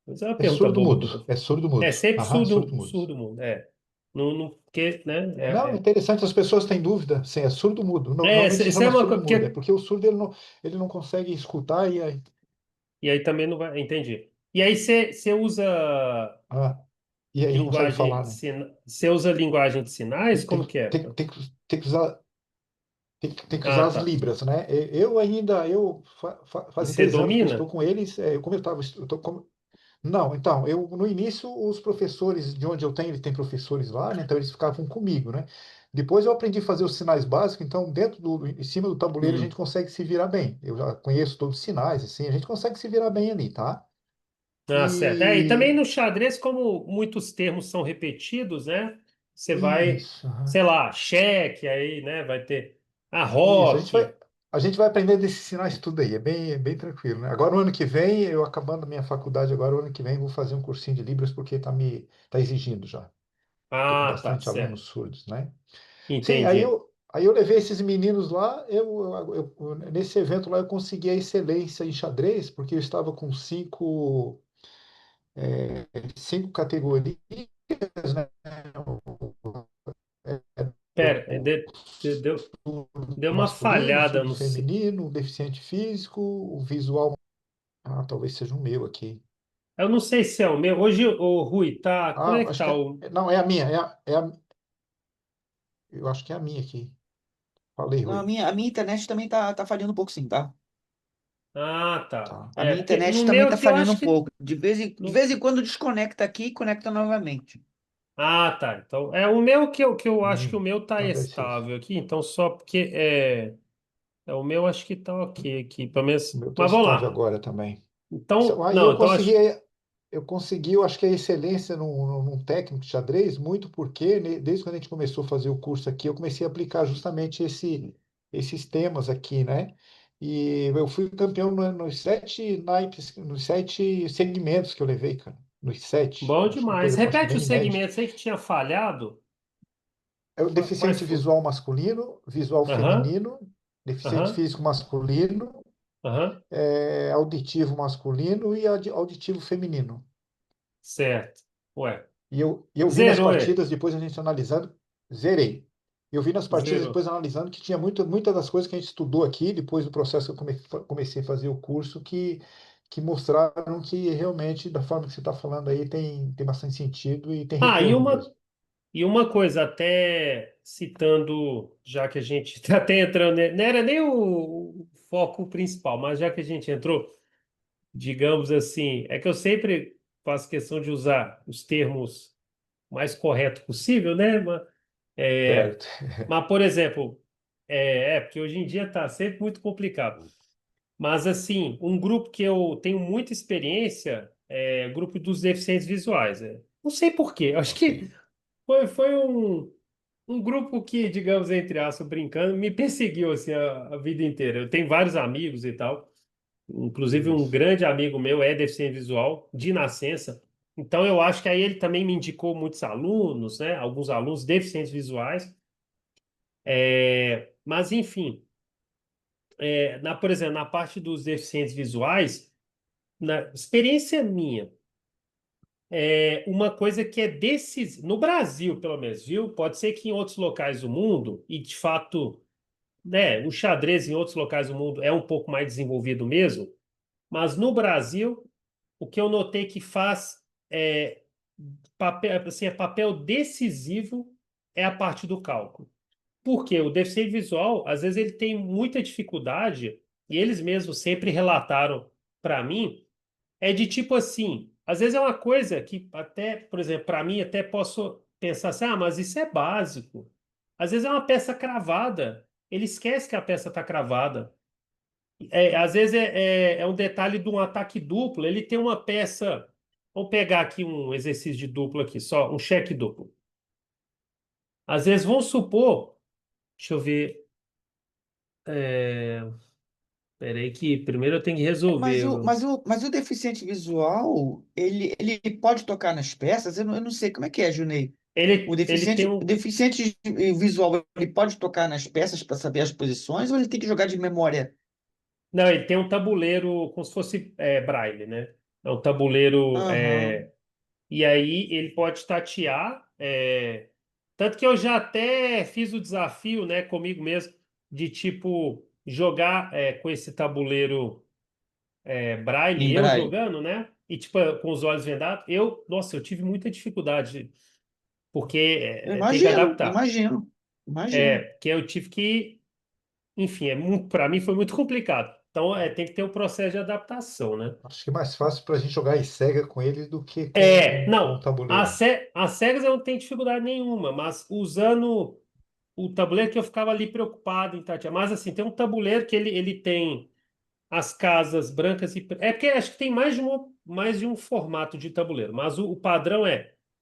Mas é uma pergunta boba que eu tô. É surdo É mudo. sempre Aham, surdo surdo, mudo. surdo mundo. É. Não, não, porque, né? Não, é interessante, as pessoas têm dúvida. Sim, é surdo mudo. Normalmente se Isso é chama uma surdo coisa. mudo. É porque o surdo ele não consegue escutar e aí. E aí também não vai. Entendi. E aí você usa Ah, e aí não consegue linguagem, falar, né? você usa linguagem de sinais? Tem, Como tem, que é? tem, tem que usar. Tem que usar Ah, as tá. libras, né? E Fazem você 3 anos que eu estou domina? com eles. Como eu estava, não, então, no início, os professores de onde eu tenho, ele tem professores lá, né? Então eles ficavam comigo, né? Depois eu aprendi a fazer os sinais básicos, então em cima do tabuleiro a gente Hum. consegue se virar bem. Eu já conheço todos os sinais, assim, a gente consegue se virar bem ali, tá? Ah, certo. E também E no xadrez, como muitos termos são repetidos, né? Você vai, isso, aham. sei lá, cheque, aí, né? Vai ter Isso, roque. a gente vai aprender desses sinais tudo aí, é bem tranquilo, né? Agora, o ano que vem, eu acabando a minha faculdade, agora, o ano que vem, vou fazer um cursinho de Libras, porque tá exigindo já. Estou com Ah, tá, bastante alunos certo. surdos, né? Sim, Entendi. aí eu levei esses meninos lá, nesse evento lá eu consegui a excelência em xadrez, porque eu estava com cinco categorias, né? Pera, deu, deu O uma masculino, o falhada surdo no. feminino, o deficiente físico, o visual. Ah, talvez seja o meu aqui. Eu não sei se é o meu. Hoje, o Rui, tá. Como Ah, é que acho que tá o. não, é a minha, eu acho que é a minha aqui. Falei, Não, Rui. a minha internet também tá falhando um pouco, sim, tá? Ah, tá. Tá. A minha Porque internet no também meu tá aqui eu falhando acho um que. pouco. De no- vez em quando desconecta aqui e conecta novamente. Ah, tá. Então, o meu que eu acho que o meu tá Então deve ser isso. estável aqui, então só porque o meu acho que tá ok aqui, pelo O menos. meu está Mas vamos estável lá. agora também. Então, Aí não, então acho. eu acho que a excelência num técnico de xadrez, muito porque, né, desde quando a gente começou a fazer o curso aqui, eu comecei a aplicar justamente esses temas aqui, né? E eu fui campeão nos 7 naipes, nos 7 segmentos que eu levei, cara. Nos 7. Bom Acho uma demais. coisa, acho que Repete os bem inédito. segmentos aí que tinha falhado. É o mais deficiente fo- visual masculino, visual Aham, feminino, deficiente aham, físico masculino, aham, auditivo masculino e auditivo feminino. certo. Ué, E eu vi nas zerou, é? partidas, depois a gente analisando, zerei. Eu vi nas partidas, Zerou. depois analisando, que tinha muita das coisas que a gente estudou aqui, depois do processo que eu comecei a fazer o curso, que mostraram que realmente, da forma que você está falando aí, tem bastante sentido e tem Ah, retorno mesmo. e uma coisa, até citando, já que a gente está até entrando, não era nem o foco principal, mas já que a gente entrou, digamos assim, é que eu sempre faço questão de usar os termos mais correto possível, né? Certo. Mas, por exemplo, porque hoje em dia está sempre muito complicado. Mas, assim, um grupo que eu tenho muita experiência é o grupo dos deficientes visuais. Não sei por quê, eu acho Ok. que foi um grupo que, digamos, entre aspas, brincando, me perseguiu assim a vida inteira. Eu tenho vários amigos e tal. Inclusive, um Isso. grande amigo meu é deficiente visual de nascença. Então, eu acho que aí ele também me indicou muitos alunos, né? Alguns alunos deficientes visuais. Mas, enfim, por exemplo, na parte dos deficientes visuais, na experiência minha, uma coisa que é desses, no Brasil, pelo menos, viu? Pode ser que em outros locais do mundo, e de fato, né, o xadrez em outros locais do mundo é um pouco mais desenvolvido mesmo, mas no Brasil, o que eu notei que faz papel, assim, é papel decisivo é a parte do cálculo. Porque o deficiente visual, às vezes, ele tem muita dificuldade, e eles mesmos sempre relataram para mim, é de tipo assim, às vezes é uma coisa que até, por exemplo, para mim até posso pensar assim, mas isso é básico. Às vezes é uma peça cravada, ele esquece que a peça está cravada. Às vezes é um detalhe de um ataque duplo, ele tem uma peça, vamos pegar aqui um exercício de duplo aqui, só um cheque duplo. Às vezes vamos supor, deixa eu ver, é, peraí que primeiro eu tenho que Mas resolver. o, mas o, mas o deficiente visual, ele pode tocar nas peças? Eu não sei, como é que é, Junei? O Ele tem deficiente, o um. deficiente visual, ele pode tocar nas peças para saber as posições ou ele tem que jogar de memória? Não, ele tem um tabuleiro como se fosse braille, né? É um tabuleiro. Aham, E aí ele pode tatear. Tanto que eu já até fiz o desafio, né, comigo mesmo, de tipo jogar com esse tabuleiro braille, em eu braille. jogando, né? E tipo, com os olhos vendados, nossa, eu tive muita dificuldade, porque Eu tem que imagino, adaptar. imagino, imagino. Porque eu tive que, enfim, para mim foi muito complicado. Então, tem que ter um processo de adaptação, né? Acho que é mais fácil para a gente jogar em cega com ele do que com o Não, tabuleiro. as cegas eu não tenho dificuldade nenhuma, mas usando o tabuleiro que eu ficava ali preocupado em tatear. Mas assim, tem um tabuleiro que ele tem as casas brancas É porque acho que tem mais de um formato de tabuleiro, mas o padrão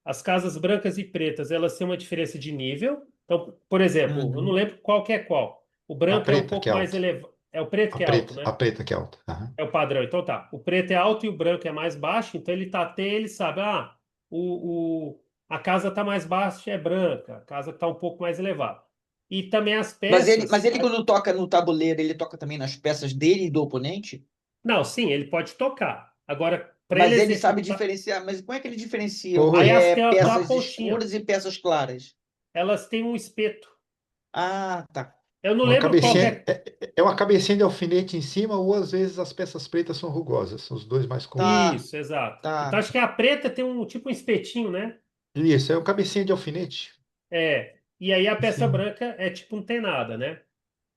as casas brancas e pretas, elas têm uma diferença de nível. Então, por exemplo, eu não Uhum. lembro qual que é qual. O A branco é um preta que pouco é mais alta. elevado. É o preto que é alto, A né? preta que é alta. Aham. É o padrão. Então tá. O preto é alto e o branco é mais baixo. Então ele tateia, ele sabe, a casa tá mais baixa é branca, a casa tá um pouco mais elevada. E também as Mas ele, mas peças. ele quando toca no tabuleiro, ele toca também nas peças dele e do oponente? Não, sim, ele pode tocar. Agora, para ele Mas ele sabe executar. diferenciar. Mas como é que ele diferencia Ô, o que Aí Rui, as é tem uma peças pontinha. escuras e peças claras? Elas têm um espeto. Ah, tá. Eu não uma lembro qual que cabecinha, é. é uma cabecinha de alfinete em cima, ou às vezes as peças pretas são rugosas, são os dois mais comuns. Tá, Isso, exato. Então tá. acho que a preta tem um tipo um espetinho, né? Isso, é uma cabecinha de alfinete E aí a em peça cima. branca é tipo não tem nada, né?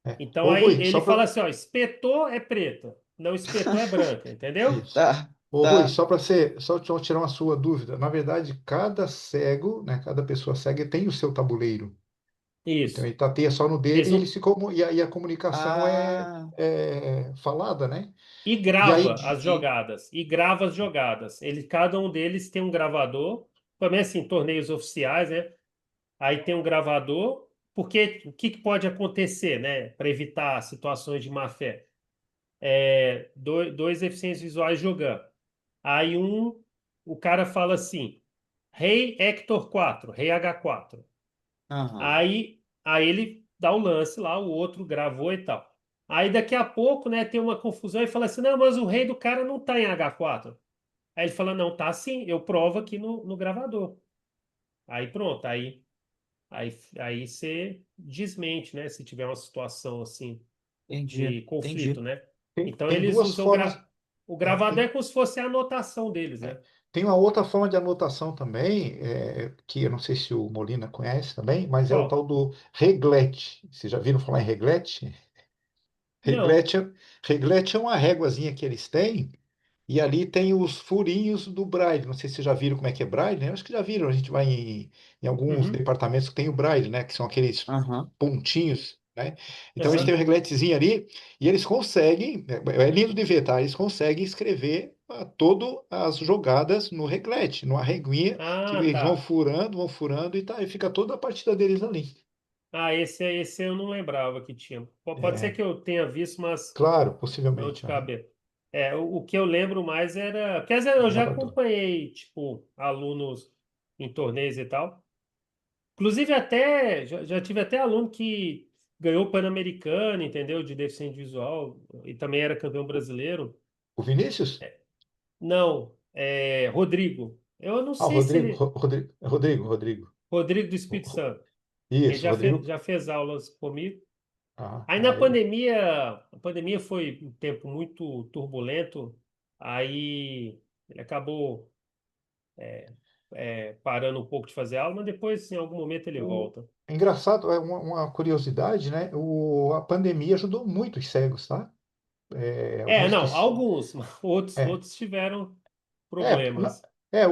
É. Então Ô, aí Rui, ele fala assim, ó, espetou é preta, não espetou é branca, entendeu? isso. Tá, Ô, Rui, tá. só tirar uma sua dúvida. Na verdade, cada cego, né, cada pessoa cega tem o seu tabuleiro. Então Isso. ele tateia só no dele Eles e, ele não- se como, e a comunicação Ah, é falada, né? E E aí, grava as jogadas. E grava as jogadas. Cada um deles tem um gravador. Também assim, torneios oficiais, né? Aí tem um gravador, porque o que pode acontecer, né? Para evitar situações de má fé? Dois deficientes visuais jogando. Aí o cara fala assim: Rei Hector 4, Rei H4. Aham. Aí ele dá o lance lá, o outro gravou e tal. Aí daqui a pouco, né, tem uma confusão e fala assim: não, mas o rei do cara não tá em H4. Aí ele fala: não, tá sim, eu provo aqui no gravador. Aí pronto, aí você desmente, né, se tiver uma situação assim Entendi, de conflito, entendi. né? Tem, Então tem eles duas usam formas. o É, gravador é como se fosse a anotação deles, é, né? tem uma outra forma de anotação também, que eu não sei se o Molina conhece também, mas é o Qual? tal do reglete. Vocês já viram falar em reglete? Não. Reglete, reglete é uma réguazinha que eles têm. E ali tem os furinhos do Braille. Não sei se vocês já viram como é que é Braille, né? Acho que já viram. A gente vai em alguns Uhum. departamentos que tem o Braille, né? Que são aqueles Aham, pontinhos, né? Então eles têm o sim. regletezinho ali e eles conseguem, é lindo de ver, tá? Eles conseguem escrever todas as jogadas no reglete, numa reguinha que Ah, eles tá. vão furando e tá, e fica toda a partida deles ali. Ah, esse eu não lembrava que tinha. Pode ser É, que eu tenha visto, mas claro, não de possivelmente. Aham. cabeça. O que eu lembro mais era. Quer dizer, eu já Gravador. acompanhei, tipo, alunos em torneios e tal. Inclusive, até já tive até aluno que ganhou o Pan-Americano, entendeu? De deficiente visual, e também era campeão brasileiro. O Vinícius? Não, Rodrigo. Eu não Ah, o sei se Rodrigo, ele. Rodrigo. Rodrigo do Espírito Santo. Ele Isso, Rodrigo. já fez aulas comigo. Ah, Aí na ele. pandemia, a pandemia foi um tempo muito turbulento, aí ele acabou parando um pouco de fazer aula, mas depois, em algum momento, ele volta. É engraçado, é uma curiosidade, né? A pandemia ajudou muito os cegos, tá? Alguns que. Não, alguns, mas É, outros tiveram é, na- problemas.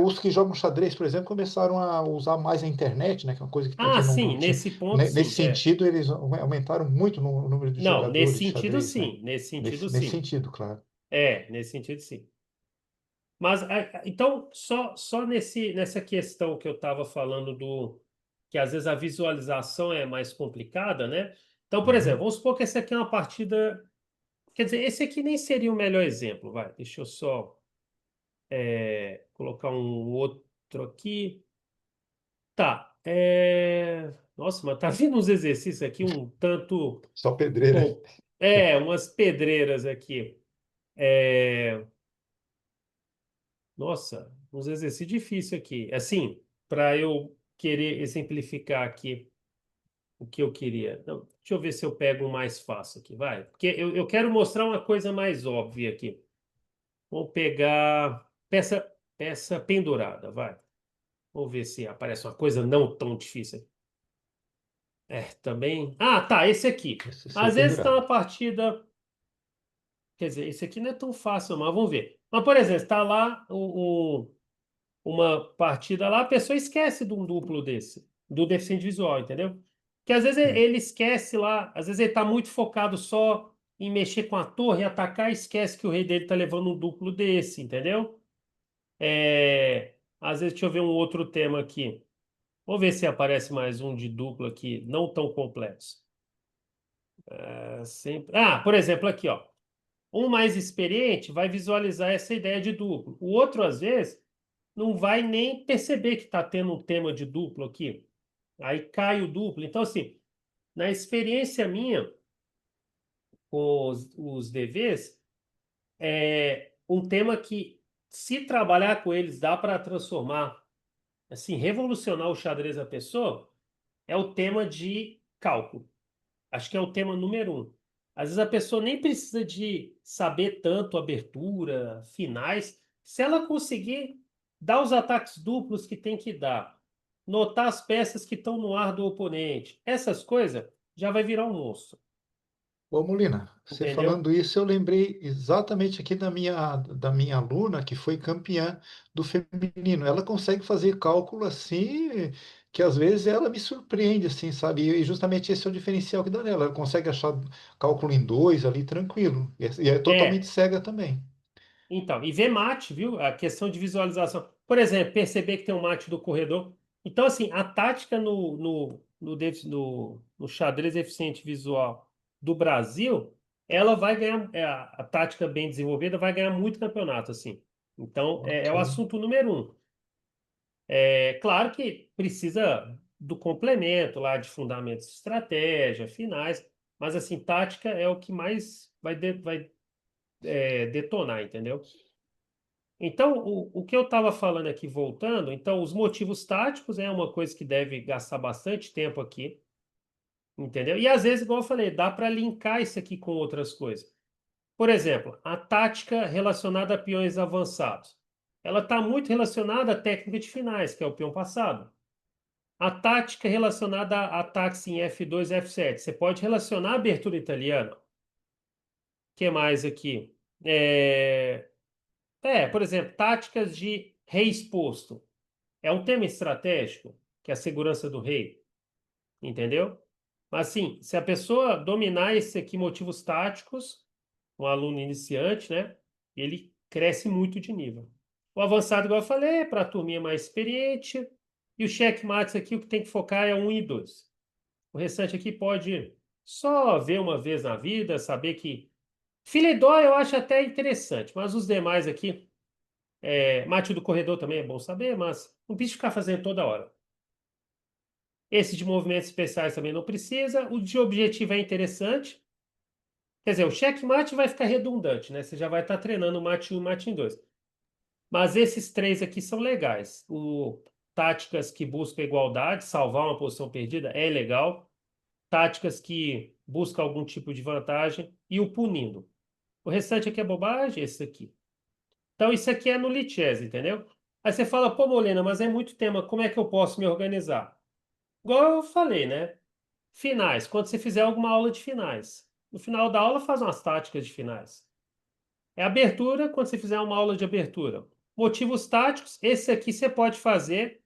os que jogam xadrez, por exemplo, começaram a usar mais a internet, né? Que é uma coisa que a Ah, gente sim, não tinha. nesse ponto, Nesse sim, sentido, eles aumentaram muito no número de Não, nesse jogadores de sentido, xadrez, né? sim, nesse sentido, Nesse sim. sentido, claro. Nesse sentido, sim. Mas, então, só nessa questão que eu estava falando que às vezes a visualização é mais complicada, né? Então, por exemplo, Uhum. vamos supor que essa aqui é uma partida. Quer dizer, esse aqui nem seria o melhor exemplo, vai. Deixa eu só colocar um outro aqui. Tá. Nossa, mas tá vindo uns exercícios aqui um tanto Só pedreira. com umas pedreiras aqui. Nossa, uns exercícios difíceis aqui. Assim, para eu querer exemplificar aqui o que eu queria. Não, deixa eu ver se eu pego um mais fácil aqui, vai. Porque eu quero mostrar uma coisa mais óbvia aqui. Vou pegar peça pendurada, vai. Vamos ver se aparece uma coisa não tão difícil. Também. Ah, tá, esse aqui. Esse ser Às vezes tá pendurado. uma partida. Quer dizer, esse aqui não é tão fácil, mas vamos ver. Mas, por exemplo, está lá uma partida lá, a pessoa esquece de um duplo desse, do deficiente visual, entendeu? Que às vezes Sim. ele esquece lá, às vezes ele está muito focado só em mexer com a torre e atacar, e esquece que o rei dele está levando um duplo desse, entendeu? Às vezes, deixa eu ver um outro tema aqui. Vamos ver se aparece mais um de duplo aqui, não tão complexo. Por exemplo, aqui, ó. Um mais experiente vai visualizar essa ideia de duplo. O outro, às vezes, não vai nem perceber que está tendo um tema de duplo aqui. Aí cai o duplo. Então, assim, na experiência minha com os DVs, um tema que, se trabalhar com eles, dá para transformar, assim, revolucionar o xadrez da pessoa, é o tema de cálculo. Acho que é o tema número um. Às vezes a pessoa nem precisa de saber tanto abertura, finais. Se ela conseguir dar os ataques duplos que tem que dar, notar as peças que estão no ar do oponente, essas coisas, já vai virar um monstro. Ô, Molina, você Entendeu? falando isso, eu lembrei exatamente aqui da minha aluna que foi campeã do feminino. Ela consegue fazer cálculo assim que às vezes ela me surpreende, assim, sabe? E justamente esse é o diferencial que dá nela. Ela consegue achar cálculo em dois ali tranquilo. E é totalmente É, cega também. Então, e ver mate, viu? A questão de visualização. Por exemplo, perceber que tem um mate do corredor. Então, assim, a tática no xadrez eficiente visual do Brasil, ela vai ganhar, a tática bem desenvolvida vai ganhar muito campeonato, assim. Então, Ok. é o assunto número um. É claro que precisa do complemento lá de fundamentos de estratégia, finais, mas assim, tática é o que mais vai detonar, entendeu? Então, o que eu estava falando aqui, voltando, então, os motivos táticos é uma coisa que deve gastar bastante tempo aqui, entendeu? E às vezes, igual eu falei, dá para linkar isso aqui com outras coisas. Por exemplo, a tática relacionada a peões avançados. Ela está muito relacionada à técnica de finais, que é o peão passado. A tática relacionada a ataques em F2 e F7. Você pode relacionar a abertura italiana. O que mais aqui? Por exemplo, táticas de rei exposto. É um tema estratégico, que é a segurança do rei. Entendeu? Mas, assim, se a pessoa dominar esse aqui, motivos táticos, um aluno iniciante, né? Ele cresce muito de nível. O avançado, igual eu falei, é para a turminha mais experiente. E o checkmates aqui, o que tem que focar é 1 e 2. O restante aqui pode só ver uma vez na vida, saber que. Filedó eu acho até interessante, mas os demais aqui, mate do corredor também é bom saber, mas não precisa ficar fazendo toda hora. Esse de movimentos especiais também não precisa. O de objetivo é interessante. Quer dizer, o checkmate vai ficar redundante, né? Você já vai estar treinando mate 1 e mate 2. Mas esses três aqui são legais. O táticas que buscam igualdade, salvar uma posição perdida, é legal. Táticas que buscam algum tipo de vantagem e o punindo. O restante aqui é bobagem, esse aqui. Então, isso aqui é no Lichess, entendeu? Aí você fala, pô, Molina, mas é muito tema, como é que eu posso me organizar? Igual eu falei, né? Finais, quando você fizer alguma aula de finais. No final da aula, faz umas táticas de finais. É abertura, quando você fizer uma aula de abertura. Motivos táticos, esse aqui você pode fazer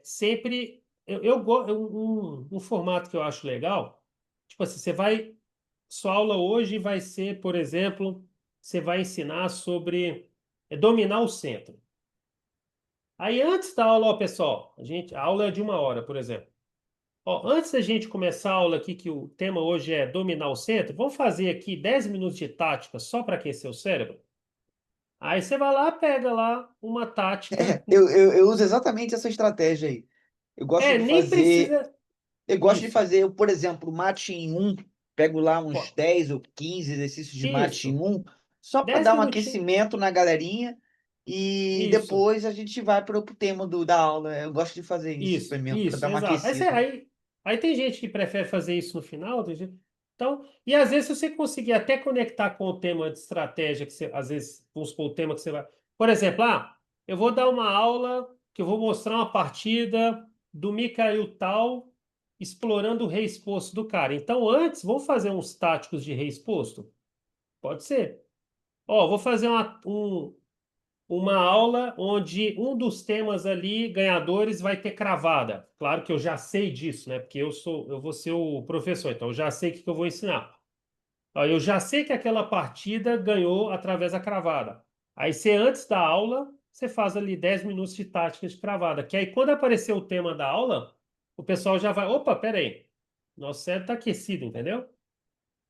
sempre. Um formato que eu acho legal, tipo assim, você vai. Sua aula hoje vai ser, por exemplo, você vai ensinar sobre dominar o centro. Aí antes da aula, ó, pessoal, a aula é de 1 hora, por exemplo. Ó, antes da gente começar a aula aqui, que o tema hoje é dominar o centro, vamos fazer aqui 10 minutos de tática só para aquecer o cérebro? Aí você vai lá, pega lá uma tática. Eu uso exatamente essa estratégia aí. Eu gosto de Nem fazer, precisa. eu gosto de Isso. fazer, por exemplo, mate em um, pego lá uns Ó, 10 ou 15 exercícios de mate em isso. um, só para 10 dar um minutinhos. aquecimento na galerinha e Isso. depois a gente vai para o tema da aula. Eu gosto de fazer isso Isso. primeiro, para Isso. dar uma Exato. aquecida. Aí tem gente que prefere fazer isso no final. Então, e às vezes, se você conseguir até conectar com o tema de estratégia, que você, às vezes, vamos supor, o tema que você vai. Por exemplo, eu vou dar uma aula que eu vou mostrar uma partida do Mikhail Tal explorando o rei exposto do cara. Então, antes, vamos fazer uns táticos de rei exposto? Pode ser. Ó, vou fazer uma aula onde um dos temas ali, ganhadores, vai ter cravada. Claro que eu já sei disso, né? Porque eu vou ser o professor, então eu já sei o que eu vou ensinar. Ó, eu já sei que aquela partida ganhou através da cravada. Aí você, antes da aula, você faz ali 10 minutos de tática de cravada. Que aí, quando aparecer o tema da aula, o pessoal já vai. Opa, peraí. Nosso cérebro está aquecido, entendeu?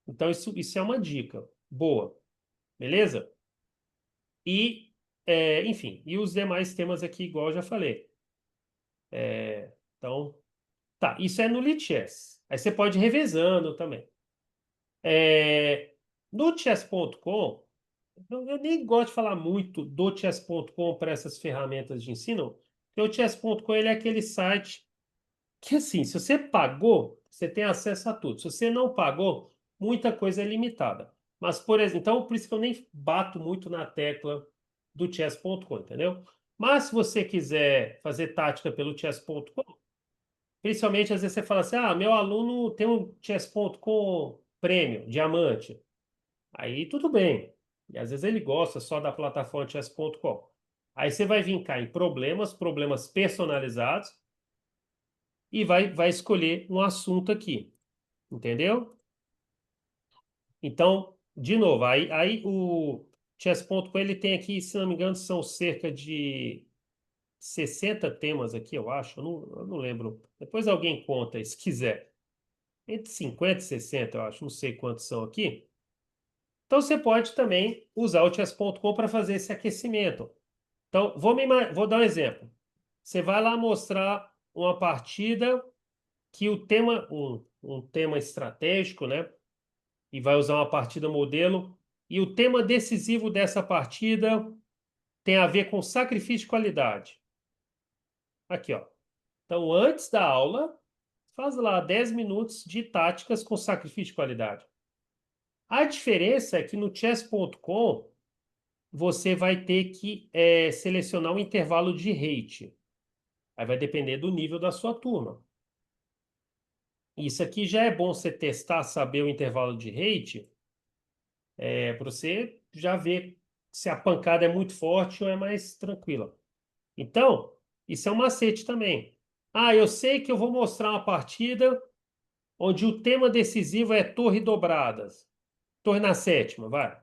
Então, isso é uma dica. Boa. Beleza? E, enfim, e os demais temas aqui, igual eu já falei. Então, tá, isso é no Lichess. Aí você pode ir revezando também. No chess.com, eu nem gosto de falar muito do chess.com para essas ferramentas de ensino, porque o chess.com ele é aquele site que, assim, se você pagou, você tem acesso a tudo. Se você não pagou, muita coisa é limitada. Mas, por exemplo, então, por isso que eu nem bato muito na tecla do chess.com, entendeu? Mas se você quiser fazer tática pelo chess.com, principalmente às vezes você fala assim: meu aluno tem um chess.com prêmio, diamante. Aí tudo bem. E às vezes ele gosta só da plataforma chess.com. Aí você vai vincar em problemas personalizados e vai escolher um assunto aqui, entendeu? Então, de novo, aí o chess.com ele tem aqui, se não me engano, são cerca de 60 temas aqui, eu acho, eu não lembro. Depois alguém conta, se quiser. Entre 50 e 60, eu acho, não sei quantos são aqui. Então você pode também usar o chess.com para fazer esse aquecimento. Então, vou dar um exemplo. Você vai lá mostrar uma partida que o tema, um tema estratégico, né? E vai usar uma partida modelo. E o tema decisivo dessa partida tem a ver com sacrifício de qualidade. Aqui, ó. Então, antes da aula, faz lá 10 minutos de táticas com sacrifício de qualidade. A diferença é que no chess.com você vai ter que selecionar um intervalo de rate. Aí vai depender do nível da sua turma. Isso aqui já é bom você testar, saber o intervalo de rate, para você já ver se a pancada é muito forte ou é mais tranquila. Então, isso é um macete também. Ah, eu sei que eu vou mostrar uma partida onde o tema decisivo é torre dobradas. Torre na sétima, vai.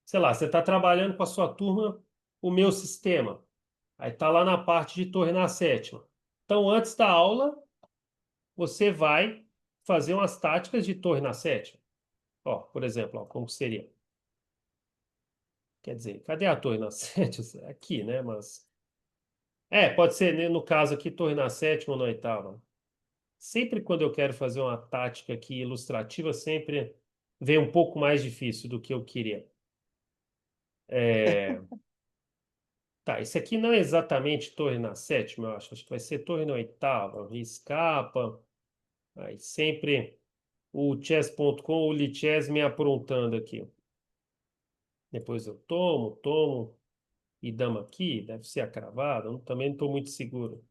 Sei lá, você está trabalhando com a sua turma o meu sistema. Aí está lá na parte de torre na sétima. Então, antes da aula, você vai fazer umas táticas de torre na sétima. Ó, por exemplo, ó, como seria? Quer dizer, cadê a torre na sétima? Aqui, né? Mas. Pode ser, né, no caso aqui, torre na sétima ou na oitava. Sempre quando eu quero fazer uma tática aqui ilustrativa, sempre vem um pouco mais difícil do que eu queria. É, Tá, esse aqui não é exatamente torre na sétima, eu acho. Acho que vai ser torre na oitava. Escapa. Aí sempre o chess.com, o Lichess me aprontando aqui. Depois eu tomo. E dama aqui, deve ser a cravada. Também não estou muito seguro.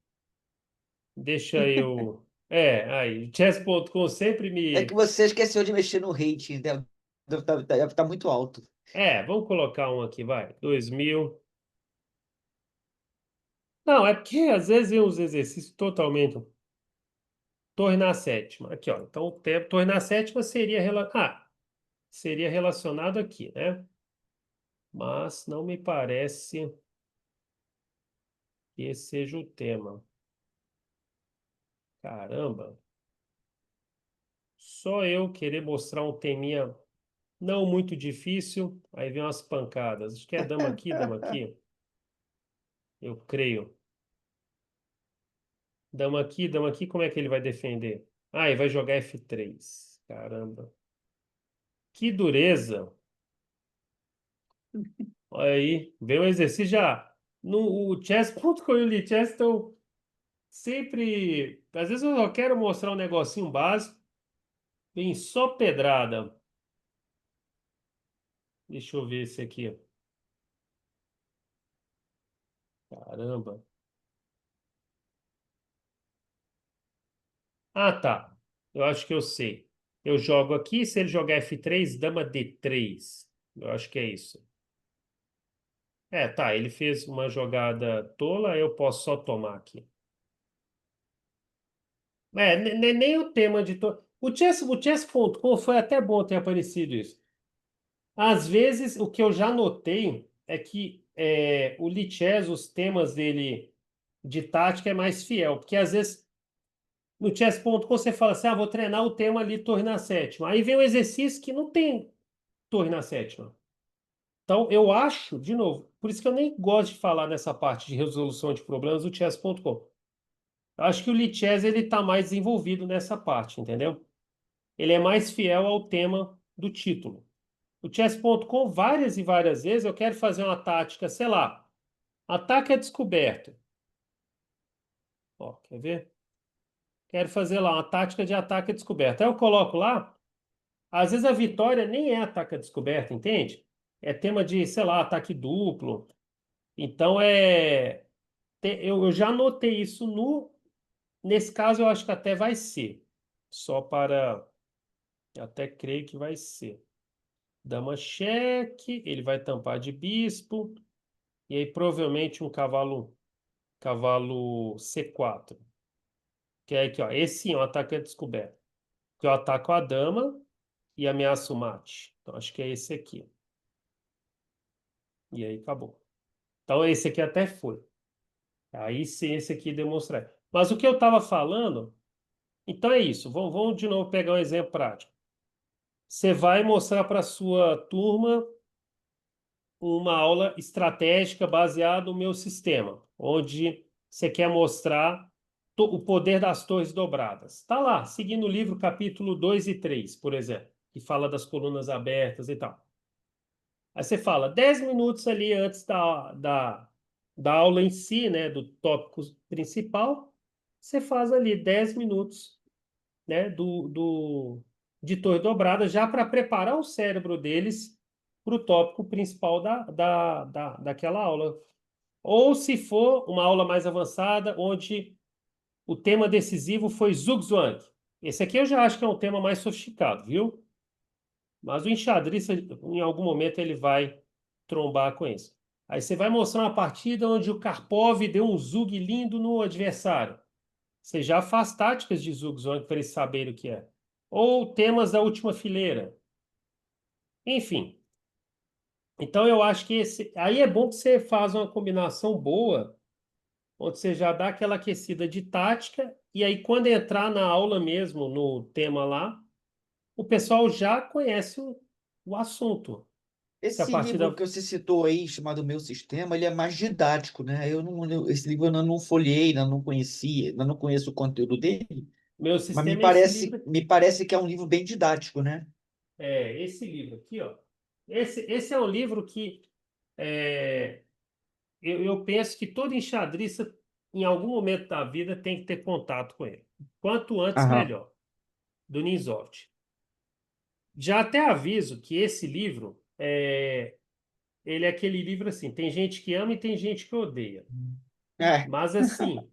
Deixa eu. Aí, chess.com sempre É que me. você esqueceu de mexer no rating, deve estar muito alto. Vamos colocar um aqui, vai. 2000. Não, é porque às vezes vem uns exercícios totalmente. Torre na sétima. Aqui, ó. Então, torre na sétima seria relacionado aqui, né? Mas não me parece que esse seja o tema. Caramba. Só eu querer mostrar um teminha não muito difícil, aí vem umas pancadas. Acho que é dama aqui. Eu creio. Dama aqui, como é que ele vai defender? Ah, ele vai jogar F3. Caramba. Que dureza. Olha aí, vem o exercício já. No, o chess.com e o Lichess estão sempre. Às vezes eu só quero mostrar um negocinho básico, vem só pedrada. Deixa eu ver esse aqui. Caramba. Ah, tá. Eu acho que eu sei. Eu jogo aqui, se ele jogar F3, dama D3. Eu acho que é isso. Tá. Ele fez uma jogada tola, eu posso só tomar aqui. Nem o tema de. O chess.com foi até bom ter aparecido isso. Às vezes, o que eu já notei é que o Lichess, os temas dele de tática é mais fiel, porque às vezes no chess.com você fala assim, vou treinar o tema ali torre na sétima. Aí vem um exercício que não tem torre na sétima. Então, eu acho, de novo, por isso que eu nem gosto de falar nessa parte de resolução de problemas do chess.com. Eu acho que o Lichess ele está mais desenvolvido nessa parte, entendeu? Ele é mais fiel ao tema do título. O chess.com, várias e várias vezes, eu quero fazer uma tática, sei lá, ataque a descoberto. Ó, quer ver? Quero fazer lá uma tática de ataque a descoberto. Aí eu coloco lá, às vezes a vitória nem é ataque a descoberto, entende? É tema de, sei lá, ataque duplo. Então eu já anotei isso no. Nesse caso, eu acho que até vai ser. Só para. Até creio que vai ser. Dama cheque, ele vai tampar de bispo. E aí, provavelmente, um cavalo C4. Que é aqui, ó. Esse sim é um ataque a descoberta. Que eu ataco a dama e ameaço o mate. Então, acho que é esse aqui. E aí, acabou. Então, esse aqui até foi. Aí sim, esse aqui demonstrar. Mas o que eu estava falando. Então, é isso. Vamos de novo pegar um exemplo prático. Você vai mostrar para a sua turma uma aula estratégica baseada no meu sistema. onde você quer mostrar o poder das torres dobradas. Está lá, seguindo o livro, capítulo 2 e 3, por exemplo, que fala das colunas abertas e tal. Aí você fala 10 minutos ali antes da aula em si, né, do tópico principal, você faz ali 10 minutos, né, de torre dobrada, já para preparar o cérebro deles para o tópico principal daquela aula. Ou se for uma aula mais avançada, onde o tema decisivo foi Zugzwang. Esse aqui eu já acho que é um tema mais sofisticado, viu? Mas o enxadrista, em algum momento, ele vai trombar com isso. Aí você vai mostrar uma partida onde o Karpov deu um zug lindo no adversário. Você já faz táticas de Zugzwang para eles saberem o que é. Ou temas da última fileira. Enfim. Então eu acho que esse. Aí é bom que você faz uma combinação boa, onde você já dá aquela aquecida de tática, e aí quando entrar na aula mesmo, no tema lá, o pessoal já conhece o assunto. Se a Esse livro partida. que você citou aí, chamado Meu Sistema, ele é mais didático, né? Esse livro eu ainda não folhei, ainda não conhecia, ainda não conheço o conteúdo dele, Meu mas sistema é esse livro. me parece que é um livro bem didático, né? É, esse livro aqui, ó. Esse é um livro que é, eu penso que todo enxadrista, em algum momento da vida, tem que ter contato com ele. Quanto antes, Aham. melhor. Do Ninzoft. Já até aviso que esse livro, ele é aquele livro assim, tem gente que ama e tem gente que odeia. É, Mas assim,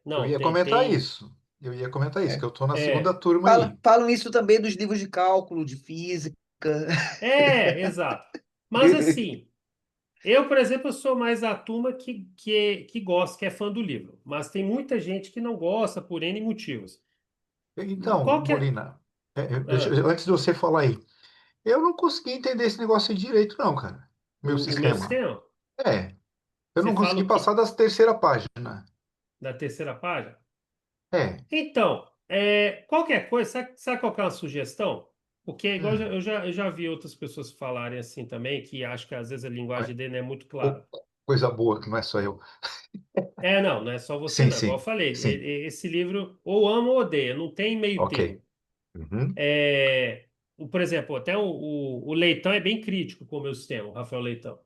Eu não, ia comentar tem, isso. Eu ia comentar isso, que é. eu estou na segunda é, turma aí. Falam isso também dos livros de cálculo, de física. exato. Mas assim, eu, por exemplo, eu sou mais a turma que gosta, que é fã do livro. Mas tem muita gente que não gosta por N motivos. Então, Qual que é? Molina, Ah, antes de você falar aí, eu não consegui entender esse negócio aí direito, não, cara. Meu o meu sistema. sistema? É, eu Você não fala consegui o passar quê? das terceira página. Da terceira página? É. Então, qualquer coisa, sabe qual que é uma sugestão? Porque igual Hum, eu já vi outras pessoas falarem assim também, que acho que às vezes a linguagem é, dele não é muito co- clara. coisa boa, que não é só eu. Não, não é só você Sim, não. Igual eu sim, falei, sim. esse livro ou ama ou odeia, não tem meio Ok. termo. Uhum, Por exemplo, até o Leitão é bem crítico com o meu sistema, o Rafael Leitão.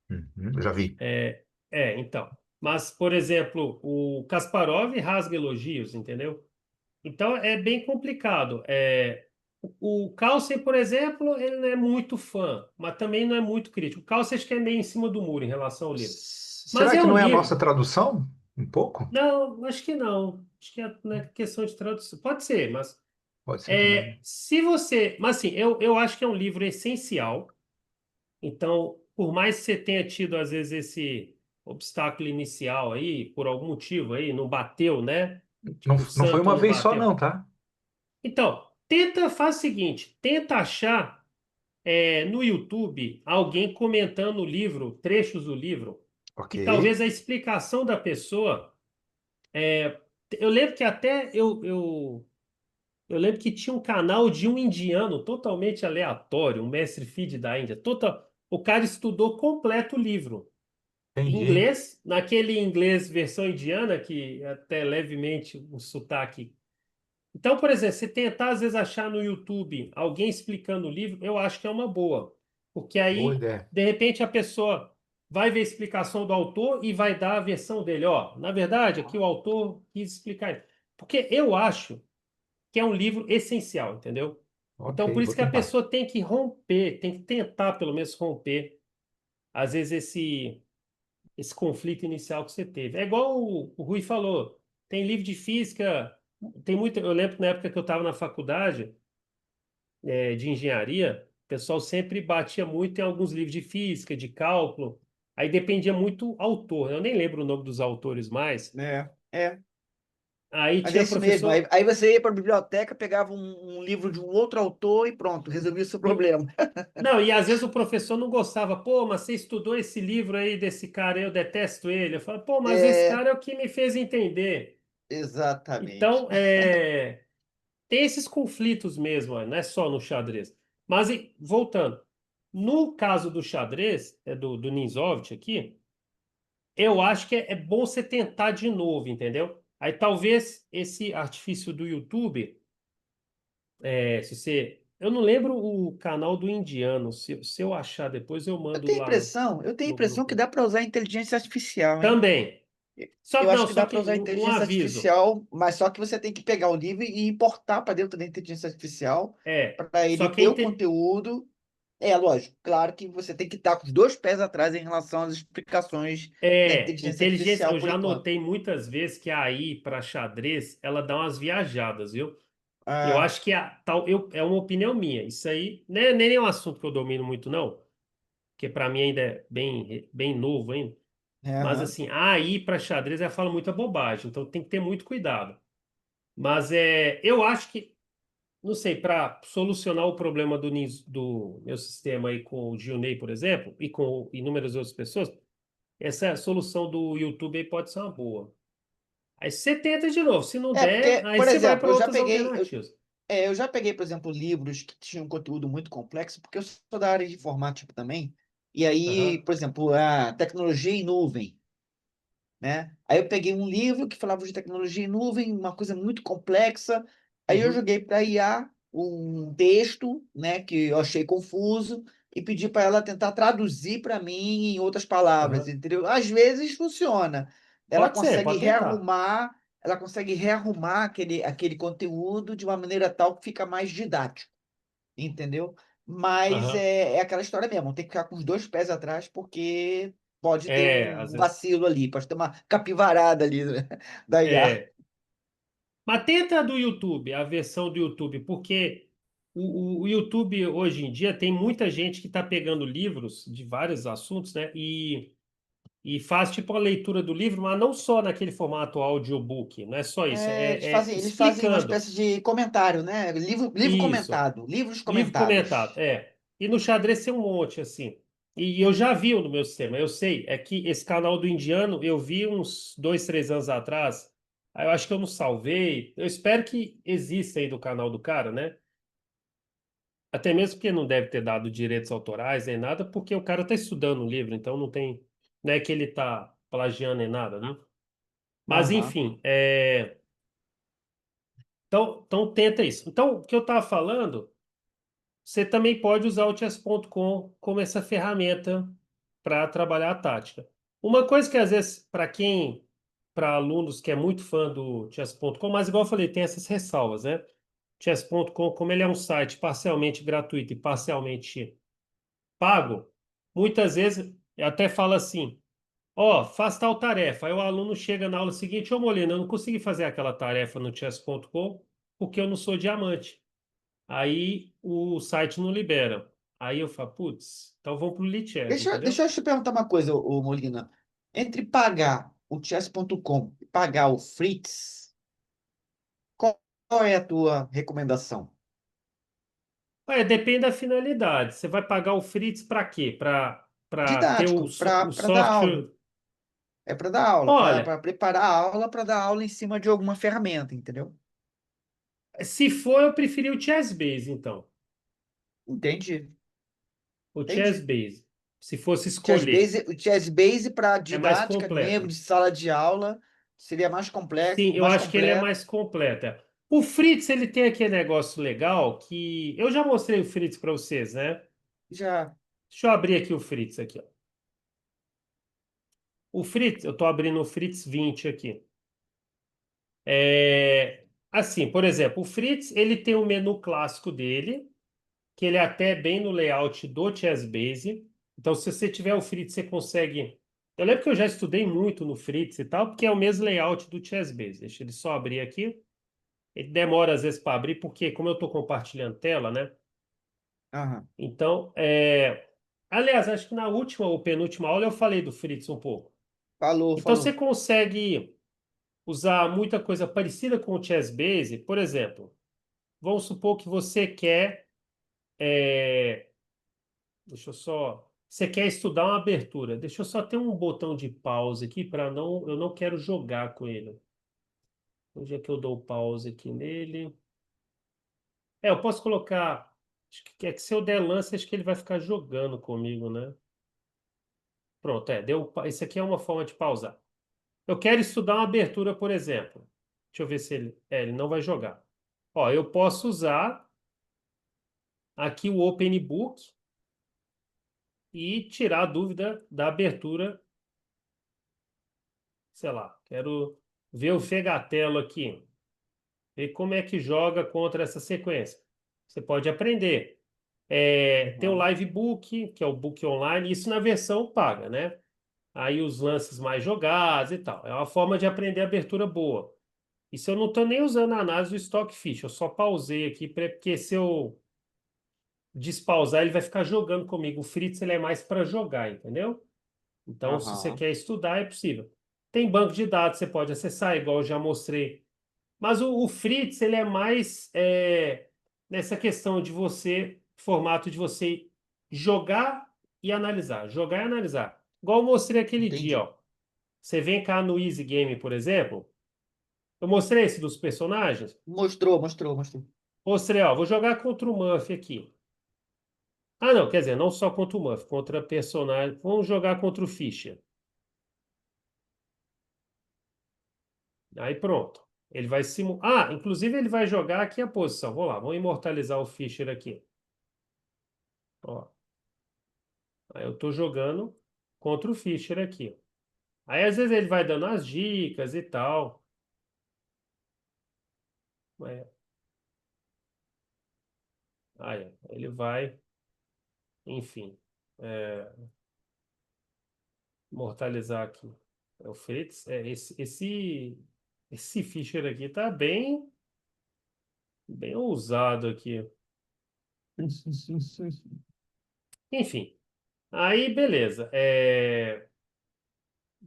eu já vi. Então. Mas, por exemplo, o Kasparov rasga elogios, entendeu? Então é bem complicado. O Carlsen, por exemplo, ele não é muito fã, mas também não é muito crítico. O Carlsen acho que é meio em cima do muro em relação ao livro. Mas Será é que um não é a nossa livro. tradução? Um pouco? Não, acho que não. Acho que não é questão de tradução. Pode ser, mas Pode ser também. se você. Mas assim, eu acho que é um livro essencial. Então, por mais que você tenha tido, às vezes, esse obstáculo inicial aí, por algum motivo aí, não bateu, né? Não, Tipo, o não foi santo uma não vez só, bateu. não, tá? Então, faz o seguinte, tenta achar no YouTube alguém comentando o livro, trechos do livro, Ok. que talvez a explicação da pessoa. Eu lembro que até eu lembro que tinha um canal de um indiano totalmente aleatório, um mestre feed da Índia. O cara estudou completo o livro. Em Entendi. inglês, naquele inglês versão indiana, que é até levemente o sotaque. Então, por exemplo, você tentar às vezes achar no YouTube alguém explicando o livro, eu acho que é uma boa. Porque Boa aí, ideia. de repente, a pessoa vai ver a explicação do autor e vai dar a versão dele. Ó, na verdade, aqui o autor quis explicar isso. Porque eu acho que é um livro essencial, entendeu? Ok, Então, por isso vou que a tentar. pessoa tem que romper, tem que tentar, pelo menos, romper, às vezes, esse conflito inicial que você teve. É igual o Rui falou, tem livro de física, tem muito. Eu lembro que na época que eu estava na faculdade de engenharia, o pessoal sempre batia muito em alguns livros de física, de cálculo. Aí dependia muito do autor, né? Eu nem lembro o nome dos autores mais. É. Aí Mas é tinha isso mesmo. professor. Aí você ia para a biblioteca, pegava um livro de um outro autor e pronto, resolvia o seu problema. Não, e às vezes o professor não gostava. Pô, mas você estudou esse livro aí desse cara, eu detesto ele. Eu falo, pô, mas esse É, cara é o que me fez entender. exatamente. Então, tem esses conflitos mesmo, ó, não é só no xadrez. Mas, voltando, no caso do xadrez, do Ninzovich aqui, eu acho que é bom você tentar de novo, entendeu? Aí talvez esse artifício do YouTube, se você. Eu não lembro o canal do indiano. Se eu achar depois, eu mando lá Eu tenho a no impressão que grupo. dá para usar inteligência artificial, hein? Também. Eu acho Não, que só dá para que usar um inteligência aviso. artificial, mas só que você tem que pegar o livro e importar para dentro da inteligência artificial para Só ele que a ter o conteúdo. É, lógico, claro que você tem que estar com os dois pés atrás em relação às explicações da inteligência inteligência, artificial eu por já enquanto. notei muitas vezes que a AI para xadrez, ela dá umas viajadas, viu? Eu Ah, acho que é uma opinião minha. Isso aí né, nem é um assunto que eu domino muito, não, porque para mim ainda é bem novo ainda. Mas aham. assim, a AI para xadrez ela fala muita bobagem, então tem que ter muito cuidado. Mas eu acho que, não sei, para solucionar o problema do meu sistema aí com o Gilney, por exemplo, e com inúmeras outras pessoas, essa solução do YouTube aí pode ser uma boa. Aí você tenta de novo. Se não É, der, porque, aí por você vai exemplo, para outras alternativas. eu já peguei, por exemplo, livros que tinham um conteúdo muito complexo, porque eu sou da área de informática também. E aí, Aham, por exemplo, a tecnologia em nuvem, né? Aí eu peguei um livro que falava de tecnologia em nuvem, uma coisa muito complexa. Aí eu uhum, joguei para a IA um texto, né, que eu achei confuso e pedi para ela tentar traduzir para mim em outras palavras, aham. entendeu? Às vezes funciona. Ela Pode ser, consegue pode tentar. rearrumar, ela consegue rearrumar aquele conteúdo de uma maneira tal que fica mais didático, entendeu? Mas Aham. é aquela história mesmo, tem que ficar com os dois pés atrás, porque pode ter Às um vezes. vacilo ali, pode ter uma capivarada ali, né, da IA. É. Mas tenta a do YouTube, a versão do YouTube, porque o YouTube hoje em dia tem muita gente que está pegando livros de vários assuntos, né? E faz tipo a leitura do livro, mas não só naquele formato audiobook, não é só isso, É, é eles fazem uma explicando. espécie de comentário, né? Livro Isso. comentado, livros Livro comentado, comentados. E no xadrez tem um monte, assim. E eu já vi no meu sistema, eu sei, é que esse canal do indiano eu vi uns 2, 3 anos atrás. Aí eu acho que eu não salvei. Eu espero que exista aí do canal do cara, né? Até mesmo porque não deve ter dado direitos autorais nem nada, porque o cara tá estudando o livro, então não tem. Não é que ele tá plagiando nem nada, né? Mas Aham. enfim, então tenta isso. Então, o que eu tava falando. Você também pode usar o chess.com como essa ferramenta para trabalhar a tática. Uma coisa que às vezes, para alunos que é muito fã do chess.com, mas igual eu falei, tem essas ressalvas, né? Chess.com, como ele é um site parcialmente gratuito e parcialmente pago, muitas vezes eu até falo assim: ó, faz tal tarefa. Aí o aluno chega na aula seguinte: ô Molina, eu não consegui fazer aquela tarefa no chess.com porque eu não sou diamante. Aí o site não libera. Aí eu falo, putz, então vamos pro Lichess, Deixa entendeu? eu te perguntar uma coisa, Molina. Entre pagar o chess.com e pagar o Fritz, qual é a tua recomendação? Depende da finalidade. Você vai pagar o Fritz para quê? Para ter Didático, o para dar aula. software. É para dar aula, Olha, para preparar a aula, para dar aula em cima de alguma ferramenta, entendeu? se for, eu preferi o Chessbase, então. Entendi, O entendi. Chessbase. Se fosse escolher. O ChessBase para É mais didática mesmo, completo. de sala de aula, seria mais complexo, Sim, eu mais acho que ele é completo. mais completo. O Fritz, ele tem aquele negócio legal que... Eu já mostrei o Fritz para vocês, né? Já. Deixa eu abrir aqui o Fritz aqui, ó. O Fritz, eu estou abrindo o Fritz 20 aqui. Assim, por exemplo, o Fritz, ele tem o menu clássico dele, que ele é até bem no layout do Chessbase. Então, se você tiver o Fritz, você consegue. Eu lembro que eu já estudei muito no Fritz e tal, porque é o mesmo layout do Chessbase. Deixa ele só abrir aqui. Ele demora às vezes para abrir, porque como eu estou compartilhando tela, né? Aham. Então, aliás, acho que na última ou penúltima aula eu falei do Fritz um pouco. Falou, Então, você falou. consegue usar muita coisa parecida com o Chessbase. Por exemplo, vamos supor que você quer, é, deixa eu só, você quer estudar uma abertura. Deixa eu só ter um botão de pause aqui para não, eu não quero jogar com ele. Onde é que eu dou pause aqui nele? Eu posso colocar, acho que se eu der lance, acho que ele vai ficar jogando comigo, né? Pronto, isso aqui é uma forma de pausar. Eu quero estudar uma abertura, por exemplo. Deixa eu ver se ele não vai jogar. Ó, eu posso usar aqui o OpenBook e tirar a dúvida da abertura. Sei lá, quero ver o Fegatelo aqui. Ver como é que joga contra essa sequência. Você pode aprender. Tem o Aham. Livebook, que é o book online, isso na versão paga, né? Aí os lances mais jogados e tal. É uma forma de aprender abertura boa. Isso eu não estou nem usando a análise do Stockfish, eu só pausei aqui, porque se eu despausar, ele vai ficar jogando comigo. O Fritz ele é mais para jogar, entendeu? Então, se você Aham. quer estudar, é possível. Tem banco de dados, você pode acessar, igual eu já mostrei. Mas o Fritz, ele é mais nessa questão de formato de você jogar e analisar. Jogar e analisar. Igual eu mostrei aquele dia, Entendi. ó. Você vem cá no Easy Game, por exemplo. Eu mostrei esse dos personagens. Mostrou, mostrou, mostrou. Mostrei, ó. Vou jogar contra o Murphy aqui. Ah, não, quer dizer, não só contra o Murphy, contra personagem. Vamos jogar contra o Fischer. Aí pronto. Ele vai simular. Ah, inclusive ele vai jogar aqui a posição. Vamos lá, vamos imortalizar o Fischer aqui. Ó. Aí eu tô jogando contra o Fischer aqui. Aí às vezes ele vai dando as dicas e tal. É, aí ele vai, enfim, é, imortalizar aqui. É o Fritz. Esse Fischer aqui tá bem ousado aqui. Enfim, aí beleza.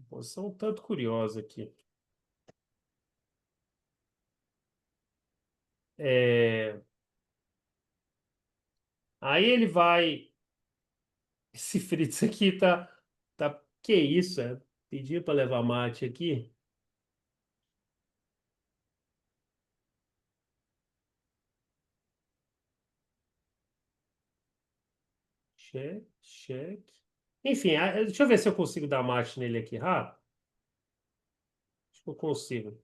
Posição um tanto curiosa aqui. É, aí ele vai. Esse Fritz aqui tá. Que isso? Pedir para levar mate aqui. Check, check. Enfim, deixa eu ver se eu consigo dar mate nele aqui rápido. Acho que eu consigo.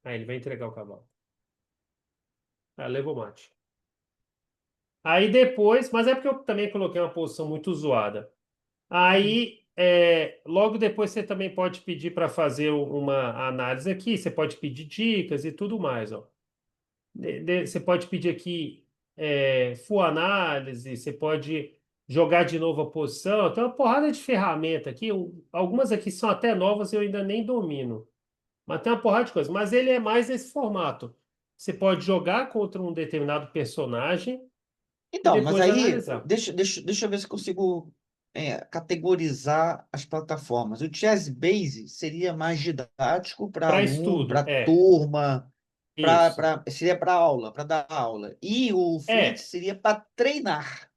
Aí ele vai entregar o cavalo. Ah, levou mate. Aí depois, mas é porque eu também coloquei uma posição muito zoada. Aí, logo depois, você também pode pedir para fazer uma análise aqui. Você pode pedir dicas e tudo mais, ó. Você pode pedir aqui full análise, você pode jogar de novo a posição. Tem uma porrada de ferramenta aqui. Algumas aqui são até novas, eu ainda nem domino. Mas tem uma porrada de coisa. Mas ele é mais nesse formato. Você pode jogar contra um determinado personagem e Então, mas depois aí, analisar. deixa eu ver se consigo categorizar as plataformas. O ChessBase seria mais didático para Para aluno, estudo, para turma, isso. seria para aula, para dar aula. E o Fritz É, seria para treinar,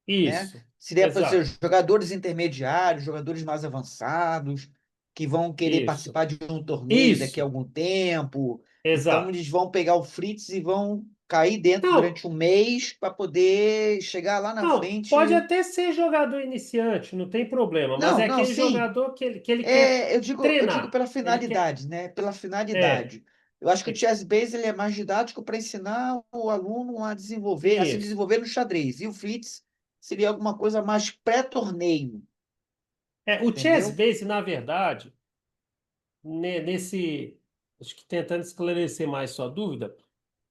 né? isso. Seria para ser Exato. jogadores intermediários, jogadores mais avançados, que vão querer Isso. participar de um torneio daqui a Isso. algum tempo. Então, Exato. eles vão pegar o Fritz e vão cair dentro Não, durante um mês para poder chegar lá na não, pode frente. até ser jogador iniciante, não tem problema, mas Não, é não, aquele sim. jogador que ele quer Eu digo treinar. pela Ele quer. finalidade, né? Pela É, finalidade. Eu acho que o é, chess-base ele é mais didático para ensinar o aluno a se isso. desenvolver no xadrez. E o Fritz seria alguma coisa mais pré-torneio, O chess entendeu? base, na verdade, nesse. Acho que tentando esclarecer mais sua dúvida,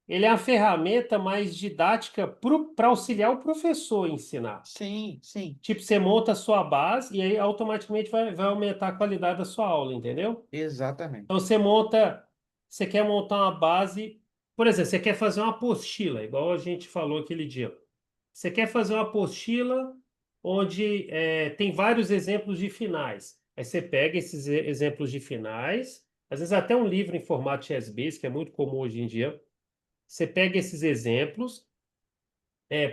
ele é a ferramenta mais didática para auxiliar o professor a ensinar. Sim, sim, Tipo, você monta a sua base e aí automaticamente vai aumentar a qualidade da sua aula, entendeu? Então exatamente. você quer montar uma base, por exemplo, você quer fazer uma apostila, igual a gente falou aquele dia. Você quer fazer uma apostila onde tem vários exemplos de finais. Aí você pega esses exemplos de finais, às vezes até um livro em formato CSBase, que é muito comum hoje em dia. Você pega esses exemplos,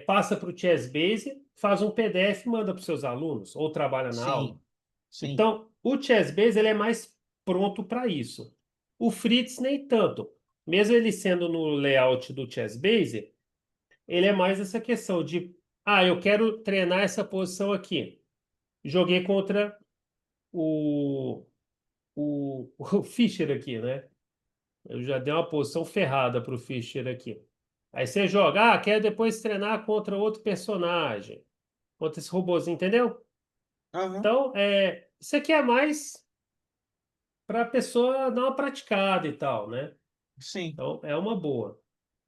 passa para o ChessBase, faz um PDF e manda para os seus alunos, ou trabalha na aula. Sim, sim. Então, o Chessbase ele é mais pronto para isso. O Fritz nem tanto. Mesmo ele sendo no layout do Chessbase, ele é mais essa questão de Ah, eu quero treinar essa posição aqui. Joguei contra o, o Fischer aqui, né? Eu já dei uma posição ferrada pro Fischer aqui. Aí você joga, quer depois treinar contra outro personagem, contra esse robozinho, entendeu? Aham, Então, isso aqui é mais para a pessoa dar uma praticada e tal, né? sim, Então, é uma boa.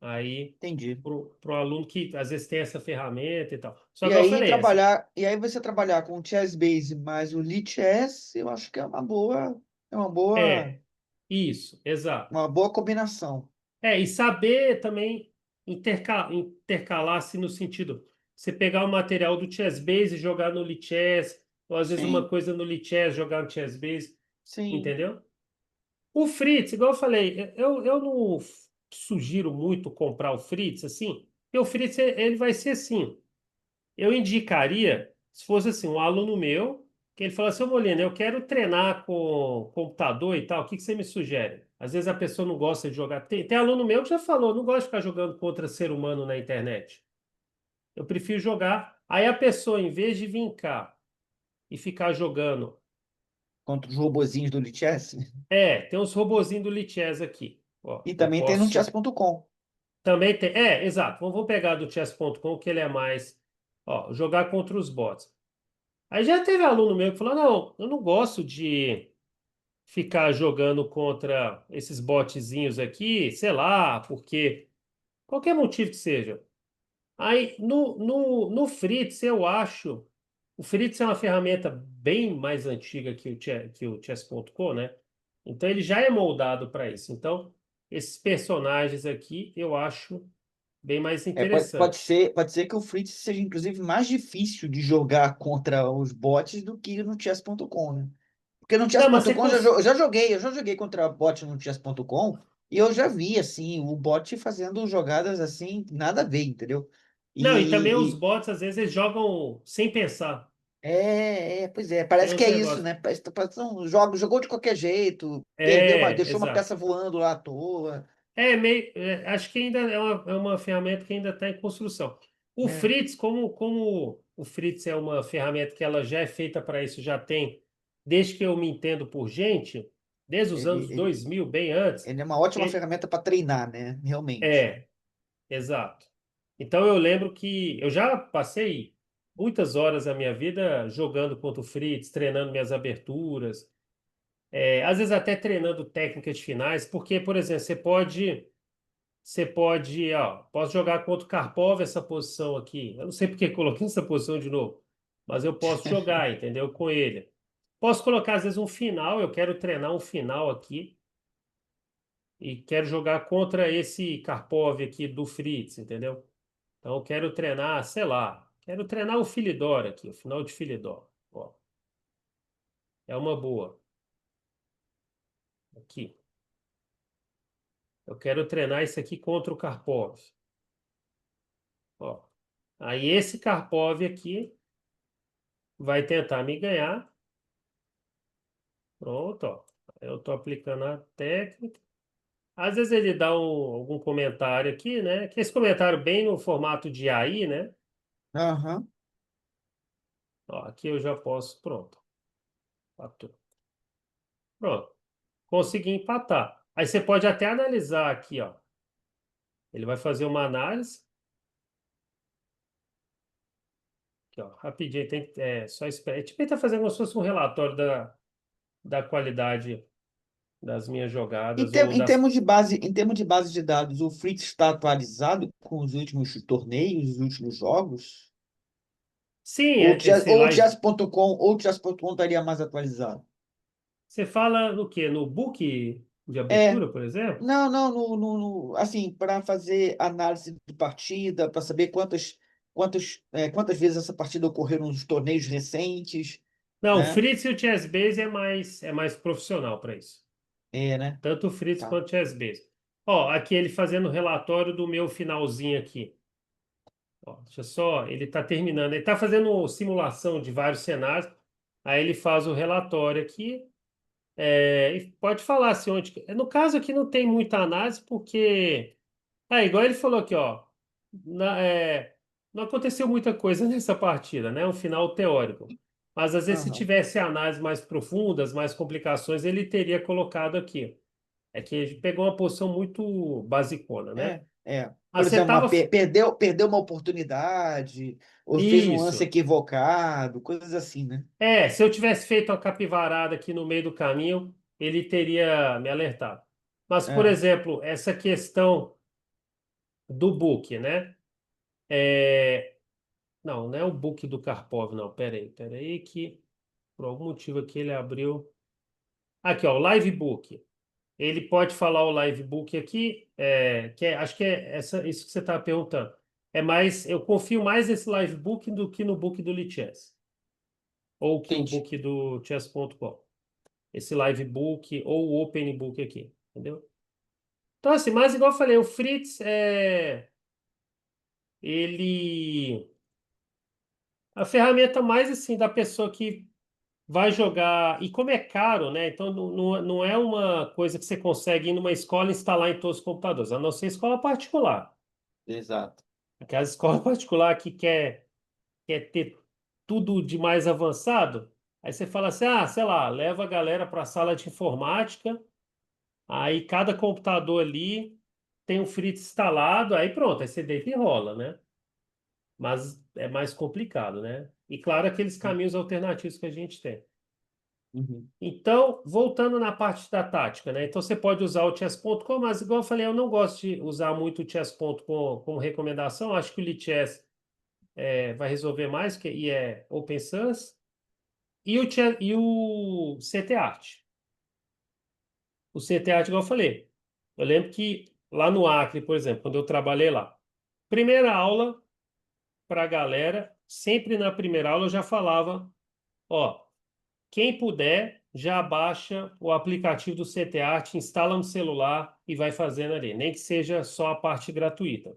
Aí, entendi. pro aluno que às vezes tem essa ferramenta e tal. Só E que eu aí falei, e aí você trabalhar com o Chessbase mais o Lichess, eu acho que é é, isso, exato. uma boa combinação. E saber também intercalar assim no sentido, você pegar o material do Chessbase e jogar no Lichess, ou às vezes uma Sim, coisa no Lichess, jogar no Chessbase, sim. entendeu? O Fritz, igual eu falei, eu não sugiro muito comprar o Fritz, assim, porque o Fritz, ele vai ser assim, eu indicaria, se fosse assim, um aluno meu, que ele fala assim, ô Molina, eu quero treinar com computador e tal, o que que você me sugere? Às vezes a pessoa não gosta de jogar. Tem aluno meu que já falou, não gosta de ficar jogando contra ser humano na internet. Eu prefiro jogar. Aí a pessoa, em vez de vir cá e ficar jogando, Contra os robozinhos do Lichess. tem uns robozinhos do Lichess aqui. Ó, E eu também tem no posso. chess.com. Também tem. Exato. Vamos pegar do chess.com, que ele é mais. Ó, jogar contra os bots. Aí já teve aluno meu que falou: não, eu não gosto de ficar jogando contra esses botzinhos aqui, sei lá, porque qualquer motivo que seja. Aí no Fritz, eu acho. O Fritz é uma ferramenta bem mais antiga que o chess.com, né? Então ele já é moldado para isso. Então, esses personagens aqui eu acho bem mais interessante. Pode ser que o Fritz seja, inclusive, mais difícil de jogar contra os bots do que no chess.com, né? Porque no Não, mas você chess.com eu já joguei contra bot no chess.com e eu já vi, assim, o bot fazendo jogadas assim, nada a ver, entendeu? Não, e também os E, bots, às vezes, eles jogam sem pensar. pois é, Tem parece que uns é isso, negócios. né? Parece jogou de qualquer jeito, deixou uma Exato. peça voando lá à toa, Acho que ainda é uma ferramenta que ainda está em construção. O né? Fritz, como o Fritz é uma ferramenta que ela já é feita para isso, já tem, desde que eu me entendo por gente, desde os Ele, anos ele, 2000, bem antes, ele é uma ótima ele, ferramenta para treinar, né? Realmente. é, exato. Então eu lembro que eu já passei muitas horas da minha vida jogando contra o Fritz, treinando minhas aberturas, às vezes até treinando técnicas finais, porque, por exemplo, posso jogar contra o Karpov essa posição aqui. Eu não sei porque coloquei essa posição de novo, mas eu posso jogar, entendeu? Com ele. Posso colocar, às vezes, um final, eu quero treinar um final aqui e quero jogar contra esse Karpov aqui do Fritz, entendeu? Então, eu quero treinar, sei lá, quero treinar o Philidor aqui, o final de Philidor. Ó, é uma boa. Aqui. Eu quero treinar isso aqui contra o Karpov. Ó. Aí esse Karpov aqui vai tentar me ganhar. Pronto, ó. Eu estou aplicando a técnica. Às vezes ele dá algum comentário aqui, né? Que esse comentário bem no formato de AI, né? Aham. Ó, aqui eu já posso. Pronto. Empatou. Pronto. Consegui empatar. Aí você pode até analisar aqui, ó. Ele vai fazer uma análise. Aqui, ó, rapidinho. Só esperar. Tipo, ele está fazendo como se fosse um relatório da qualidade das minhas jogadas ou das. Em termos de base de dados, o Fritz está atualizado com os últimos torneios, os últimos jogos? Sim, esse Ou lá. o chess.com estaria mais atualizado? Você fala no quê? No book de É, abertura, por exemplo? não, não, assim, para fazer análise de partida, para saber quantas vezes essa partida ocorreu nos torneios recentes, Não, o né? Fritz e o Chessbase é mais profissional para isso. É, né? Tanto o Fritz Tá. quanto o Chessbase. Ó, aqui ele fazendo o relatório do meu finalzinho aqui. Ó, deixa só, ele está terminando. Ele está fazendo simulação de vários cenários. Aí ele faz o relatório aqui. E pode falar assim onde. No caso aqui não tem muita análise, porque. Igual ele falou aqui, ó. não aconteceu muita coisa nessa partida, né? Um final teórico. Mas às vezes, se Aham. tivesse análises mais profundas, mais complicações, ele teria colocado aqui. É que ele pegou uma posição muito basicona, né? É. Por Mas você exemplo, estava. perdeu uma oportunidade, ou fez um lance Isso. equivocado, coisas assim, né? É, se eu tivesse feito uma capivarada aqui no meio do caminho, ele teria me alertado. Mas, por É, exemplo, essa questão do book, né? É, não, não é o book do Karpov, não. Pera aí, que por algum motivo aqui ele abriu. Aqui, ó, o live book. Ele pode falar o live book aqui, acho que é isso que você está perguntando. É mais, eu confio mais nesse live book do que no book do Lichess, ou que o entendi. book do chess.com. Esse live book ou o open book aqui, entendeu? Então, assim, mas igual eu falei, o Fritz ele, a ferramenta mais assim da pessoa que vai jogar, e como é caro, né? Então não é uma coisa que você consegue ir numa escola e instalar em todos os computadores, a não ser escola particular. Exato. Aquela escola particular que quer ter tudo de mais avançado, aí você fala assim, ah, sei lá, leva a galera para a sala de informática, aí cada computador ali tem um Fritz instalado, aí pronto, aí você deita e rola, né? Mas é mais complicado, né? E claro, aqueles caminhos alternativos que a gente tem. Uhum. Então, voltando na parte da tática, né? Então você pode usar o chess.com, mas igual eu falei, eu não gosto de usar muito o chess.com como recomendação. Acho que o Lichess vai resolver mais, e é open source. E o CT Art. O CT Art, igual eu falei. Eu lembro que lá no Acre, por exemplo, quando eu trabalhei lá, primeira aula para a galera, sempre na primeira aula eu já falava, ó, quem puder, já baixa o aplicativo do CT Art, instala no celular e vai fazendo ali, nem que seja só a parte gratuita.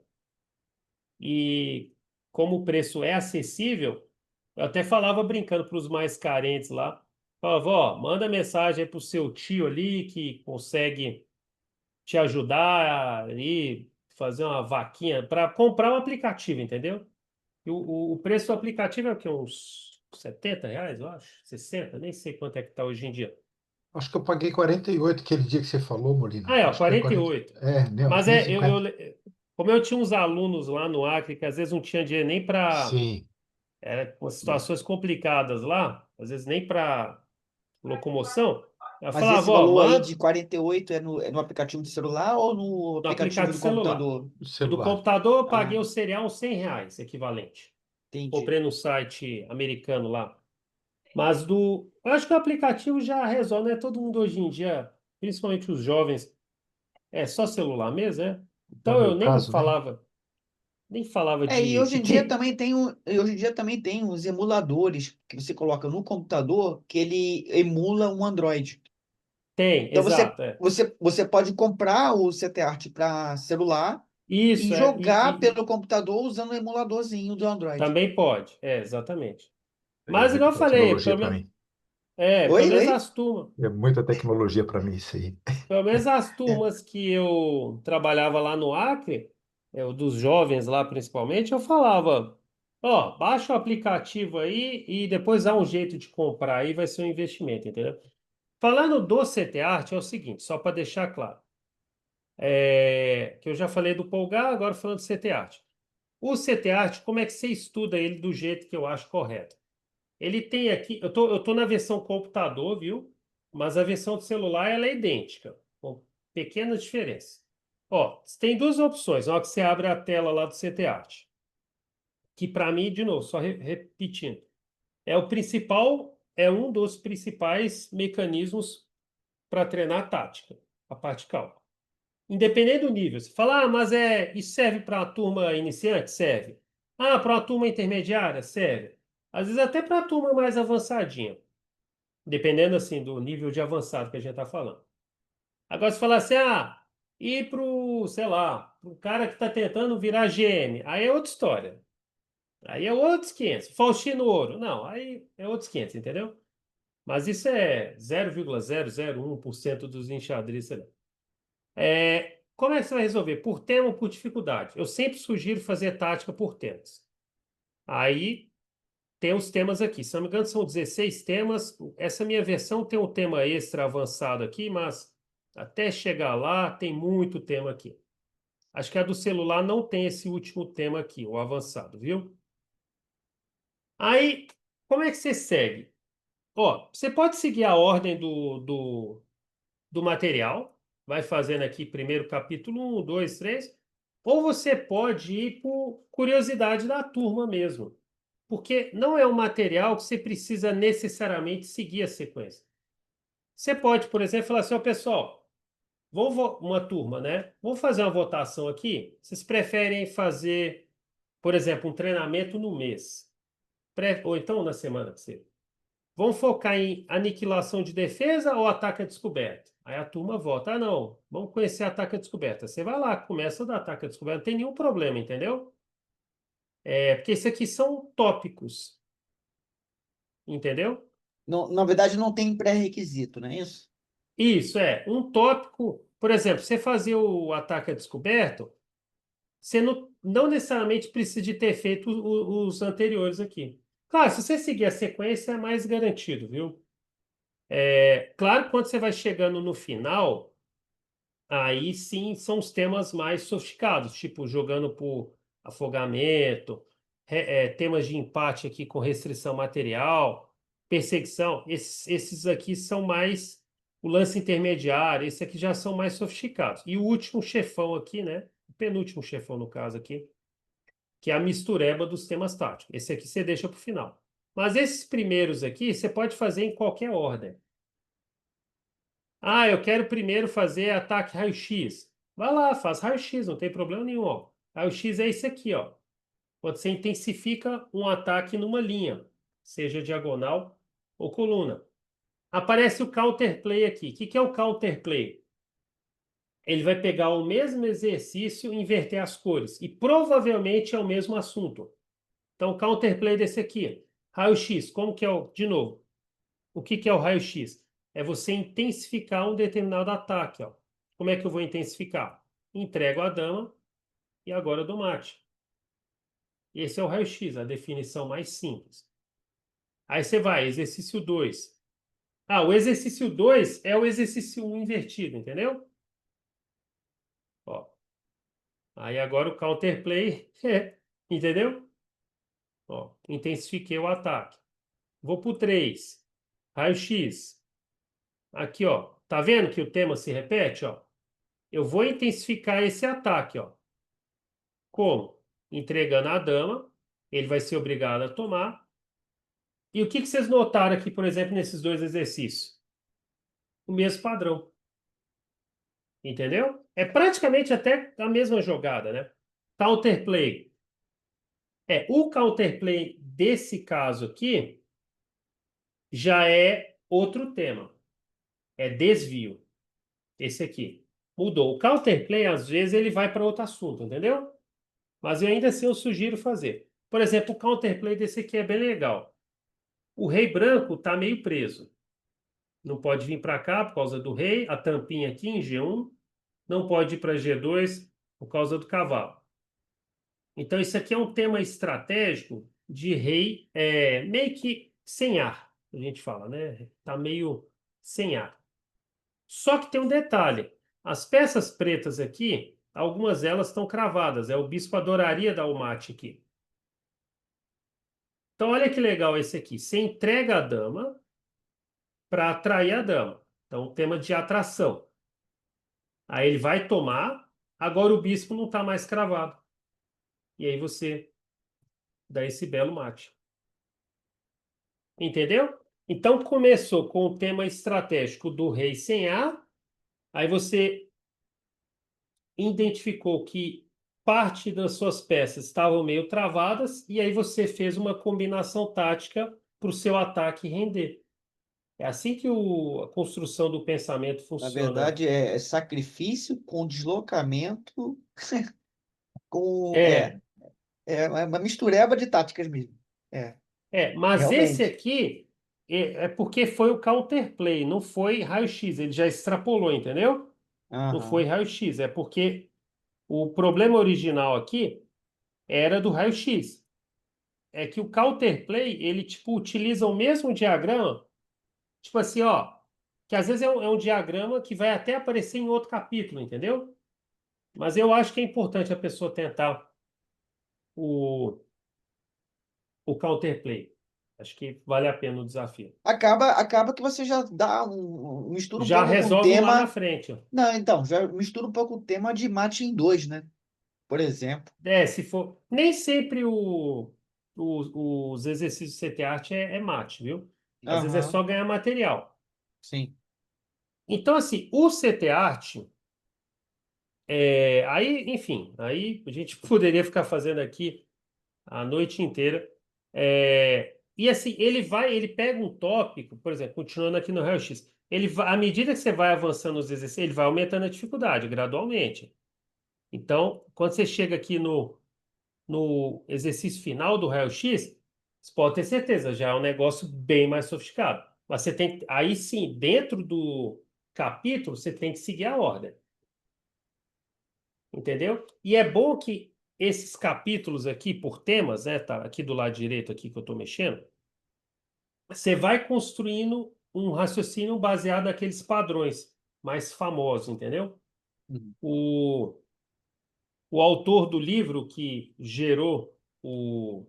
E como o preço é acessível, eu até falava brincando para os mais carentes lá, falava, ó, manda mensagem aí pro seu tio ali que consegue te ajudar ali, fazer uma vaquinha para comprar um aplicativo, entendeu? E o preço do aplicativo é o quê? Uns R$ 70, eu acho? 60? Nem sei quanto é que tá hoje em dia. Acho que eu paguei 48 aquele dia que você falou, Molina. Ah, é, ó, Acho que foi 48. não, Mas foi 50. como eu tinha uns alunos lá no Acre que às vezes não tinha dinheiro nem para. Sim. Era com situações complicadas lá, às vezes nem para locomoção. Eu Mas esse falava, ó, valor aí manda de 48 é no aplicativo do celular ou no no aplicativo aplicativo do celular. computador? O do Celular. computador eu paguei Ah, o cereal uns R$ 100 equivalente. entendi. Comprei no site americano lá. Mas eu acho que o aplicativo já resolve, né? Todo mundo hoje em dia, principalmente os jovens, é só celular mesmo, né? É o Então eu meu caso, né? nem falava E de hoje que em dia tem. também tem os emuladores que você coloca no computador que ele emula um Android. Tem, Então você, exato, é. você, você pode comprar o CTArt para celular e Isso, jogar pelo computador usando o emuladorzinho do Android. também pode, exatamente. É Mas igual eu muita falei, tecnologia para mim. pelo Oi, menos oi? as turmas, É muita tecnologia para mim isso aí. pelo menos as É. turmas que eu trabalhava lá no Acre, o dos jovens lá principalmente, eu falava, ó, baixa o aplicativo aí e depois dá um jeito de comprar aí, vai ser um investimento, entendeu? Falando do CT Art, é o seguinte, só para deixar claro, que eu já falei do Polgar, agora falando do CT Art. O CT Art, como é que você estuda ele do jeito que eu acho correto? Ele tem aqui, eu tô na versão computador, viu? Mas a versão do celular ela é idêntica, com pequenas diferenças. Ó, tem duas opções, na hora que você abre a tela lá do CT Art, que para mim, de novo, só repetindo, é um dos principais mecanismos para treinar a tática, a parte de cálculo. Independente do nível. Você fala, mas isso serve para uma turma iniciante? Serve. Ah, para uma turma intermediária? Serve. Às vezes até para a turma mais avançadinha, dependendo assim do nível de avançado que a gente está falando. Agora, se falar assim, e pro, sei lá, pro cara que está tentando virar GM, aí é outra história. Aí é outros 500. Faustino Ouro. Não, aí é outros 500, entendeu? Mas isso é 0,001% dos enxadristas. Como é que você vai resolver? Por tema ou por dificuldade? Eu sempre sugiro fazer tática por temas. Aí tem os temas aqui. Se não me engano, são 16 temas. Essa minha versão tem um tema extra avançado aqui, mas até chegar lá tem muito tema aqui. Acho que a do celular não tem esse último tema aqui, o avançado, viu? Aí, como é que você segue? Ó, você pode seguir a ordem do material, vai fazendo aqui primeiro capítulo 1, 2, 3, ou você pode ir por curiosidade da turma mesmo, porque não é um material que você precisa necessariamente seguir a sequência. Você pode, por exemplo, falar assim, ó, pessoal, uma turma, né? Vamos fazer uma votação aqui. Vocês preferem fazer, por exemplo, um treinamento no mês, ou então na semana que seja. Vamos focar em aniquilação de defesa ou ataque à descoberta? Aí a turma vota. Ah, não. Vamos conhecer ataque à descoberta. Você vai lá, começa a ataque à descoberta. Não tem nenhum problema, entendeu? Porque isso aqui são tópicos. Entendeu? Não, na verdade, não tem pré-requisito, não é isso? Isso é. Um tópico. Por exemplo, você fazer o ataque à descoberta, você não necessariamente precisa de ter feito os anteriores aqui. Claro, se você seguir a sequência, é mais garantido, viu? Claro que quando você vai chegando no final. Aí sim são os temas mais sofisticados, tipo jogando por afogamento, temas de empate aqui com restrição material, perseguição. Esses aqui são mais o lance intermediário, esses aqui já são mais sofisticados. E o último chefão aqui, né? O penúltimo chefão, no caso aqui, que é a mistureba dos temas táticos. Esse aqui você deixa para o final. Mas esses primeiros aqui você pode fazer em qualquer ordem. Ah, eu quero primeiro fazer ataque raio-x. Vai lá, faz raio-x, não tem problema nenhum, ó. Raio-x é isso aqui, ó. Quando você intensifica um ataque numa linha, seja diagonal ou coluna. Aparece o counterplay aqui. O que que é o counterplay? Ele vai pegar o mesmo exercício e inverter as cores. E provavelmente é o mesmo assunto. Então, o counterplay desse aqui. Raio-x, como que é o... De novo, o que que é o raio-x? É você intensificar um determinado ataque, ó. Como é que eu vou intensificar? Entrego a dama e agora eu dou mate. Esse é o raio-x, a definição mais simples. Aí você vai, exercício 2. Ah, o exercício 2 é o exercício 1 invertido, entendeu? Ó. Aí agora o counterplay, entendeu? Ó, intensifiquei o ataque. Vou para o 3. Raio-x. Aqui, ó. Tá vendo que o tema se repete, ó? Eu vou intensificar esse ataque, ó. Como? Entregando a dama, ele vai ser obrigado a tomar. E o que que vocês notaram aqui, por exemplo, nesses dois exercícios? O mesmo padrão, entendeu? É praticamente até a mesma jogada, né? Counterplay. O counterplay desse caso aqui já é outro tema. É desvio. Esse aqui. Mudou. O counterplay, às vezes, ele vai para outro assunto, entendeu? Mas eu ainda assim eu sugiro fazer. Por exemplo, o counterplay desse aqui é bem legal. O rei branco está meio preso. Não pode vir para cá por causa do rei, a tampinha aqui em G1. Não pode ir para G2 por causa do cavalo. Então, isso aqui é um tema estratégico de rei meio que sem ar, a gente fala, né? Está meio sem ar. Só que tem um detalhe. As peças pretas aqui, algumas delas estão cravadas. O bispo adoraria dar o mate aqui. Então, olha que legal esse aqui. Você entrega a dama para atrair a dama. Então, tema de atração. Aí ele vai tomar, agora o bispo não está mais cravado. E aí você dá esse belo mate. Entendeu? Então, começou com o tema estratégico do rei sem A, aí você identificou que parte das suas peças estavam meio travadas, e aí você fez uma combinação tática para o seu ataque render. É assim que a construção do pensamento Na funciona. verdade, é sacrifício com deslocamento, com. É, É uma mistureba de táticas mesmo. É, mas esse realmente. aqui é porque foi o counterplay, não foi raio-x, ele já extrapolou, entendeu? Não foi Aham. raio-x, é porque o problema original aqui era do raio-x. é que o counterplay, ele, tipo, utiliza o mesmo diagrama, tipo assim, ó, que às vezes é um diagrama que vai até aparecer em outro capítulo, entendeu? Mas eu acho que é importante a pessoa tentar o, o counterplay. Acho que vale a pena o desafio. Acaba que você já mistura um Já pouco com o resolve lá na tema. frente, ó. Não, então, já mistura um pouco o tema de mate em dois, né? Por exemplo. É, se for. Nem sempre os exercícios CT-Art é mate, viu? Às vezes é Aham, só ganhar material. sim. Então, assim, o CT-Art, aí, enfim, aí a gente poderia ficar fazendo aqui a noite inteira. E assim, ele pega um tópico, por exemplo, continuando aqui no raio-x, à medida que você vai avançando nos exercícios, ele vai aumentando a dificuldade gradualmente. Então, quando você chega aqui no exercício final do raio-x, você pode ter certeza, já é um negócio bem mais sofisticado. Mas você tem que, aí sim, dentro do capítulo, você tem que seguir a ordem, entendeu? E é bom que esses capítulos aqui, por temas, né, tá aqui do lado direito aqui que eu estou mexendo, você vai construindo um raciocínio baseado naqueles padrões mais famosos, entendeu? Uhum. O, o autor do livro que gerou o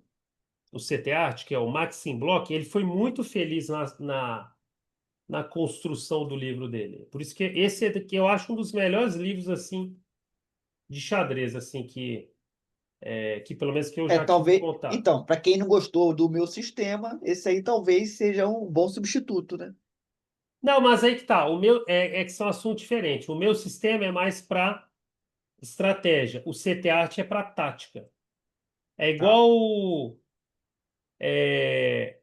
CT-Art, que é o Maxim Bloch, ele foi muito feliz na construção do livro dele. Por isso que esse é que eu acho um dos melhores livros assim de xadrez assim que pelo menos que eu já tive Talvez. contato. Então, para quem não gostou do meu sistema, esse aí talvez seja um bom substituto, né? Não, mas aí que tá. O meu é que são assuntos diferentes. O meu sistema é mais para estratégia. O CT-Art é para tática. É Tá. igual é,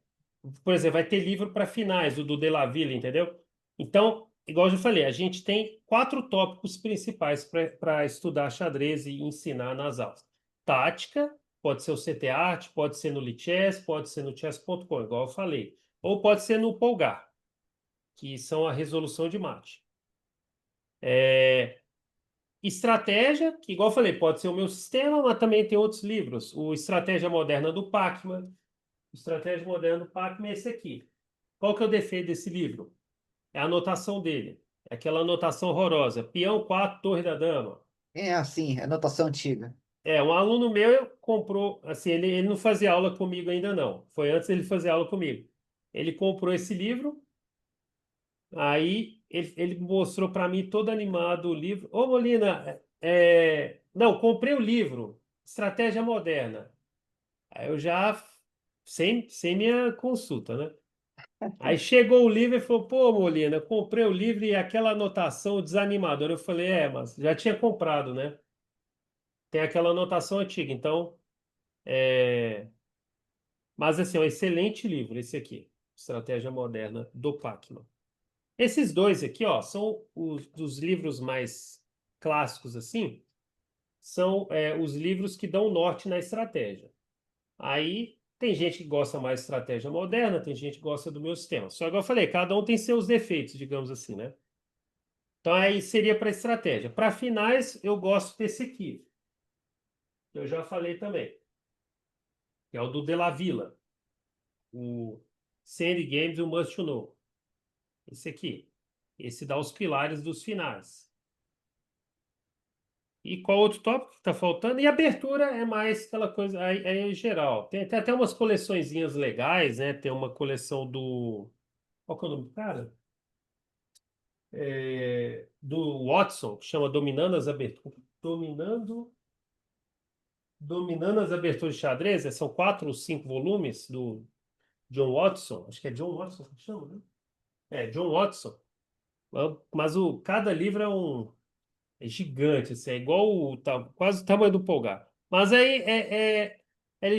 por exemplo, vai ter livro para finais, o do De La Ville, entendeu? Então, igual eu já falei, a gente tem quatro tópicos principais para estudar xadrez e ensinar nas aulas. Tática, pode ser o CT-Art, pode ser no Lichess, pode ser no chess.com, igual eu falei. Ou pode ser no Polgar, que são a resolução de mate. Estratégia, que igual eu falei, pode ser o meu sistema, mas também tem outros livros. O Estratégia Moderna do Pacman. Estratégia Moderna do Pacman é esse aqui. Qual que é o defeito desse livro? É a anotação dele. É aquela anotação horrorosa. Peão 4, torre da dama. É assim, é notação antiga. Um aluno meu comprou, assim, ele não fazia aula comigo ainda não. Foi antes ele fazer aula comigo. Ele comprou esse livro, aí ele mostrou para mim todo animado o livro. Ô, Molina, não, comprei o livro, Estratégia Moderna. Aí eu já, sem minha consulta, né? Aí chegou o livro e falou: Pô, Molina, eu comprei o livro e aquela anotação desanimadora. Eu falei: Mas já tinha comprado, né? Tem aquela anotação antiga. Então, é... mas assim, é um excelente livro esse aqui, Estratégia Moderna do Pacman. Esses dois aqui, ó, são os dos livros mais clássicos, assim, são os livros que dão norte na estratégia. Aí tem gente que gosta mais de estratégia moderna, tem gente que gosta do meu sistema. Só que eu falei, cada um tem seus defeitos, digamos assim, né? Então aí seria para estratégia. Para finais, eu gosto desse aqui. Eu já falei também, que é o do De La Villa, o Sandy Games You Must Know. Esse aqui. Esse dá os pilares dos finais. E qual outro tópico que está faltando? E abertura é mais aquela coisa aí em geral. Tem até umas coleçõezinhas legais, né? Tem uma coleção do. Qual que é o nome do cara? Do Watson, que chama Dominando as Aberturas. Dominando as aberturas de xadrez, são 4 ou 5 volumes do John Watson, acho que é John Watson que chama, né? John Watson. Mas cada livro é gigante, assim, é igual quase o tamanho do Polgar. Mas aí é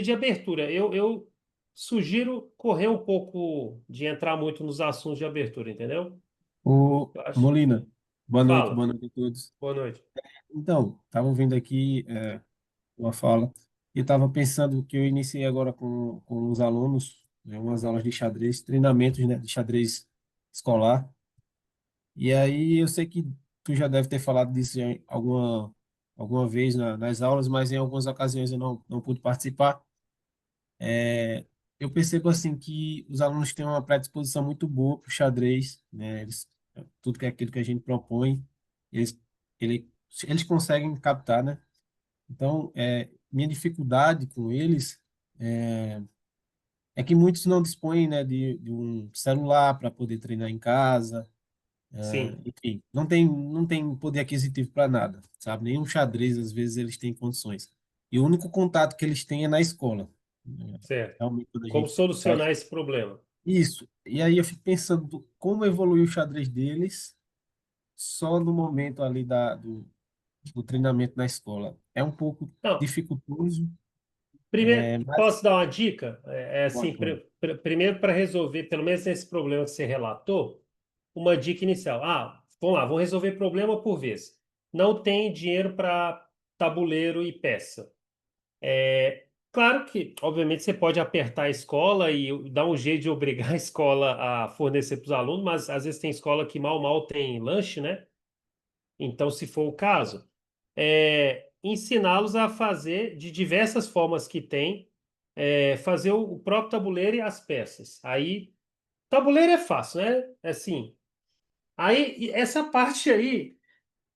de abertura. Eu sugiro correr um pouco de entrar muito nos assuntos de abertura, entendeu? Ô, Eu acho. Molina, Fala. boa noite a todos. Boa noite. Então, estava ouvindo aqui uma fala e estava pensando que eu iniciei agora com os alunos, umas aulas de xadrez, treinamentos, né, de xadrez escolar. E aí eu sei que tu já deve ter falado disso em alguma vez nas aulas, mas em algumas ocasiões eu não pude participar. É, eu percebo assim que os alunos têm uma predisposição muito boa para o xadrez, né? Tudo que é aquilo que a gente propõe, eles, ele, eles conseguem captar, né? Então, minha dificuldade com eles é que muitos não dispõem, né, de um celular para poder treinar em casa, Sim, enfim, não tem poder aquisitivo para nada, sabe? Nem um xadrez, às vezes, eles têm condições. E o único contato que eles têm é na escola. certo. Realmente, quando a Como gente faz solucionar esse problema? isso. E aí eu fico pensando como evoluir o xadrez deles só no momento ali do treinamento na escola. É um pouco Não, dificultoso, primeiro, mas posso dar uma dica? É assim, pode, pode. primeiro para resolver, pelo menos esse problema que você relatou, uma dica inicial. Ah, vamos lá, vou resolver problema por vez. Não tem dinheiro para tabuleiro e peça. Claro que, obviamente, você pode apertar a escola e dar um jeito de obrigar a escola a fornecer para os alunos, mas às vezes tem escola que mal tem lanche, né? Então, se for o caso, ensiná-los a fazer de diversas formas que tem, fazer o próprio tabuleiro e as peças. Aí, tabuleiro é fácil, né? Assim, aí e essa parte aí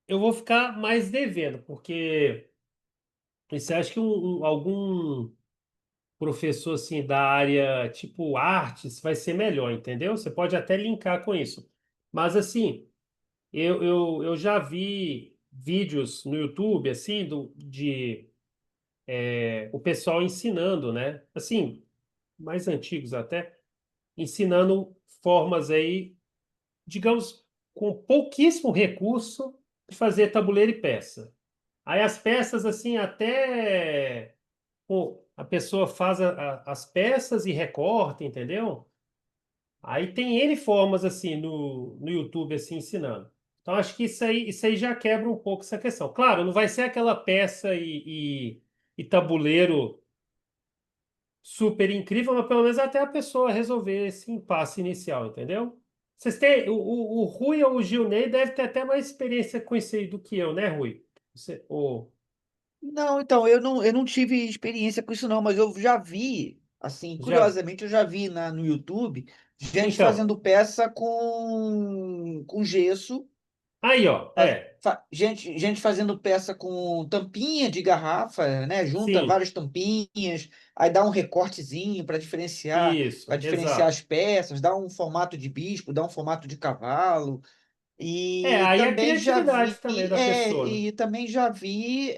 eu vou ficar mais devendo, porque você acha que algum professor assim da área tipo artes vai ser melhor, entendeu? Você pode até linkar com isso. Mas assim, eu já vi vídeos no YouTube assim o pessoal ensinando, né? Assim, mais antigos até, ensinando formas aí, digamos, com pouquíssimo recurso de fazer tabuleiro e peça. Aí as peças assim até pô, a pessoa faz as peças e recorta, entendeu? Aí tem N formas assim no YouTube assim ensinando. Então acho que isso aí já quebra um pouco essa questão. Claro, não vai ser aquela peça e tabuleiro super incrível, mas pelo menos até a pessoa resolver esse impasse inicial, entendeu? Vocês têm, o Rui ou o Gilney deve ter até mais experiência com isso aí do que eu, né, Rui? Não, então, eu não tive experiência com isso não, mas eu já vi, assim, Já. curiosamente, eu já vi no YouTube gente Então, fazendo peça com gesso, aí, ó, gente fazendo peça com tampinha de garrafa, né? Junta sim, várias tampinhas, aí dá um recortezinho para isso, diferenciar exato. as peças, dá um formato de bispo, dá um formato de cavalo. E Aí é a também já criatividade vi, também da pessoa, né? e também já vi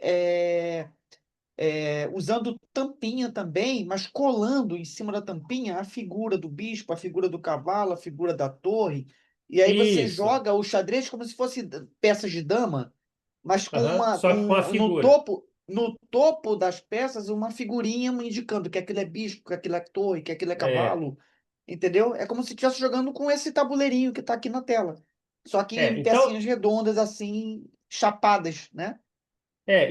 usando tampinha também, mas colando em cima da tampinha a figura do bispo, a figura do cavalo, a figura da torre. E aí você Isso. joga o xadrez como se fosse peças de dama, mas com Aham. uma Só que com a figura. no topo das peças uma figurinha indicando que aquilo é bispo, que aquilo é torre, que aquilo é É, cavalo. Entendeu? É como se estivesse jogando com esse tabuleirinho que está aqui na tela. Só que em então, pecinhas redondas assim, chapadas, né?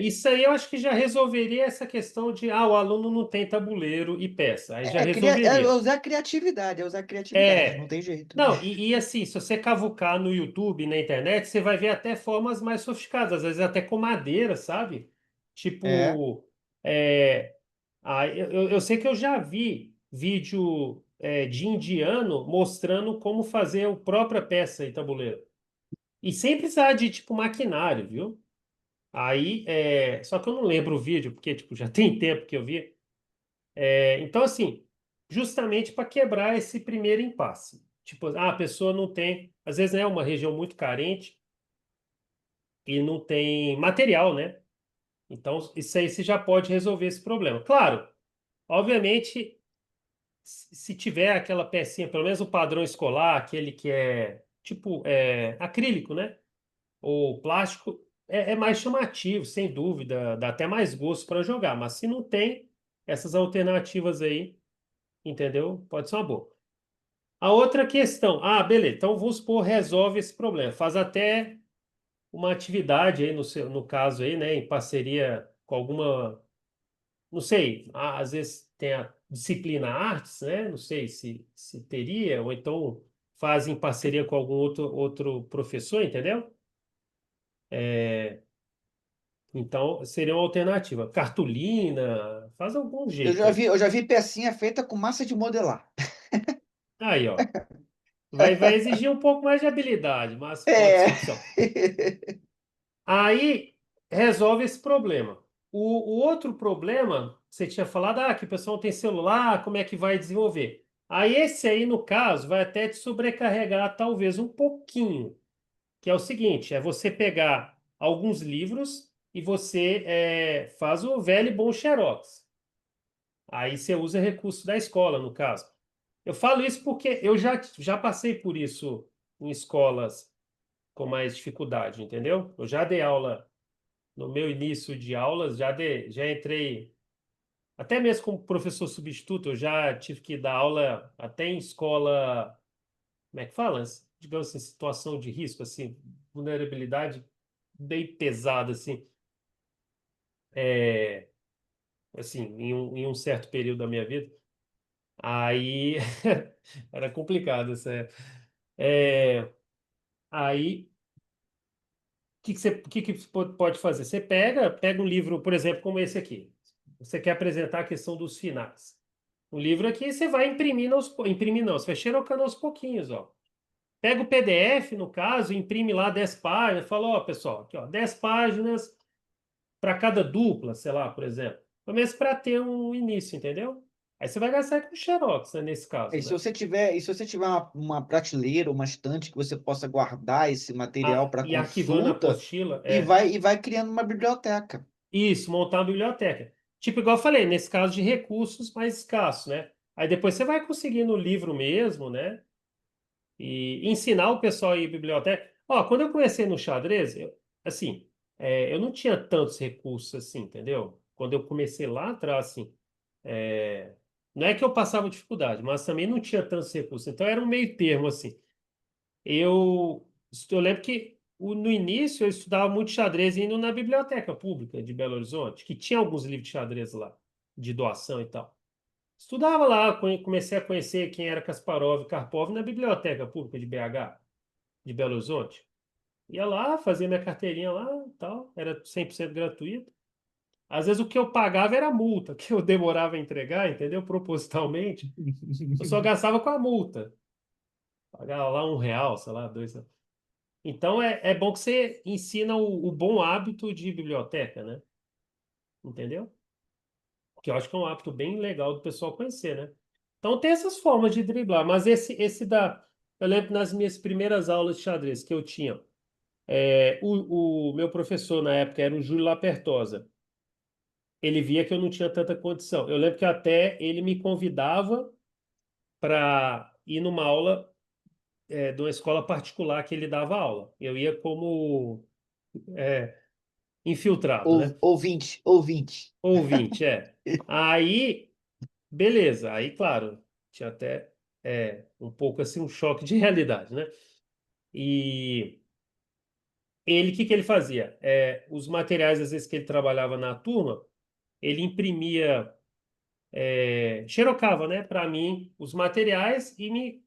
isso aí eu acho que já resolveria essa questão de, o aluno não tem tabuleiro e peça. Aí já É resolveria. usar criatividade, é usar criatividade, não É. tem jeito. Não, e assim, se você cavucar no YouTube, na internet, você vai ver até formas mais sofisticadas, às vezes até com madeira, sabe? É, Tipo, é, eu sei que eu já vi vídeo de indiano mostrando como fazer a própria peça e tabuleiro. E sem precisar de, tipo, maquinário, viu? Aí, só que eu não lembro o vídeo, porque, tipo, já tem tempo que eu vi. Então, assim, justamente para quebrar esse primeiro impasse. Tipo, a pessoa não tem, às vezes, né, uma região muito carente e não tem material, né? Então, isso aí você já pode resolver esse problema. Claro, obviamente, se tiver aquela pecinha, pelo menos o padrão escolar, aquele que é, tipo, acrílico, né? O plástico é mais chamativo, sem dúvida, dá até mais gosto para jogar, mas se não tem essas alternativas aí, entendeu? Pode ser uma boa. A outra questão, beleza, então vamos supor, resolve esse problema, faz até uma atividade aí no caso aí, né, em parceria com alguma, não sei, às vezes tem a disciplina artes, né? Não sei se teria, ou então faz em parceria com algum outro professor, entendeu? Então, seria uma alternativa. Cartolina, Faz algum Eu jeito já aí. vi, eu já vi pecinha feita com massa de modelar. Aí, ó. Vai exigir um pouco mais de habilidade, mas pode ser É. opção. Aí resolve esse problema. O outro problema, você tinha falado, que o pessoal não tem celular, como é que vai desenvolver? Aí esse aí, no caso, vai até te sobrecarregar talvez um pouquinho, que é o seguinte, é você pegar alguns livros e você faz o velho e bom Xerox. Aí você usa recurso da escola, no caso. Eu falo isso porque eu já passei por isso em escolas com mais dificuldade, entendeu? Eu já dei aula no meu início de aulas, já entrei, até mesmo como professor substituto, eu já tive que dar aula até em escola, como é que fala? Digamos assim, situação de risco, assim, vulnerabilidade bem pesada, é, assim, em um certo período da minha vida. Aí era complicado, é, aí o que pode fazer? Você pega um livro, por exemplo, como esse aqui. Você quer apresentar a questão dos finais. O livro aqui você vai imprimindo imprimir não, você vai xerocando aos pouquinhos, ó. Pega o PDF, no caso, imprime lá 10 páginas, fala, ó, pessoal, aqui, ó, 10 páginas para cada dupla, sei lá, por exemplo. Pelo menos para ter um início, entendeu? Aí você vai gastar com Xerox, né, nesse caso, né? E se você tiver uma prateleira, uma estante que você possa guardar esse material para E arquivando a consulta apostila, e vai criando uma biblioteca. isso, montar uma biblioteca. Tipo, igual eu falei, nesse caso de recursos mais escassos, né? Aí depois você vai conseguir no livro mesmo, né? E ensinar o pessoal a ir à biblioteca. Ó, quando eu comecei no xadrez, assim, eu não tinha tantos recursos assim, entendeu? Quando eu comecei lá atrás, assim, é, não é que eu passava dificuldade, mas também não tinha tantos recursos. Então era um meio termo, assim. Eu lembro que no início eu estudava muito xadrez indo na biblioteca pública de Belo Horizonte, que tinha alguns livros de xadrez lá, de doação e tal. Estudava lá, comecei a conhecer quem era Kasparov e Karpov na biblioteca pública de BH, de Belo Horizonte. Ia lá, fazia minha carteirinha lá e tal, era 100% gratuito. Às vezes o que eu pagava era a multa, que eu demorava a entregar, entendeu? Propositalmente. Eu só gastava com a multa. Pagava lá R$ 1, sei lá, R$ 2. Então é bom que você ensina o bom hábito de biblioteca, né? Entendeu? Que eu acho que é um hábito bem legal do pessoal conhecer, né? Então tem essas formas de driblar, mas esse da. Eu lembro nas minhas primeiras aulas de xadrez que eu tinha, o meu professor na época era o Júlio Lapertosa. Ele via que eu não tinha tanta condição. Eu lembro que até ele me convidava para ir numa aula de uma escola particular que ele dava aula. Eu ia como infiltrado, né? Ouvinte, ouvinte. Ouvinte, é. Aí, beleza. Aí, claro, tinha até um pouco assim um choque de realidade, né? E ele, o que que ele fazia? Os materiais, às vezes, que ele trabalhava na turma, ele imprimia, xerocava, né, para mim os materiais e me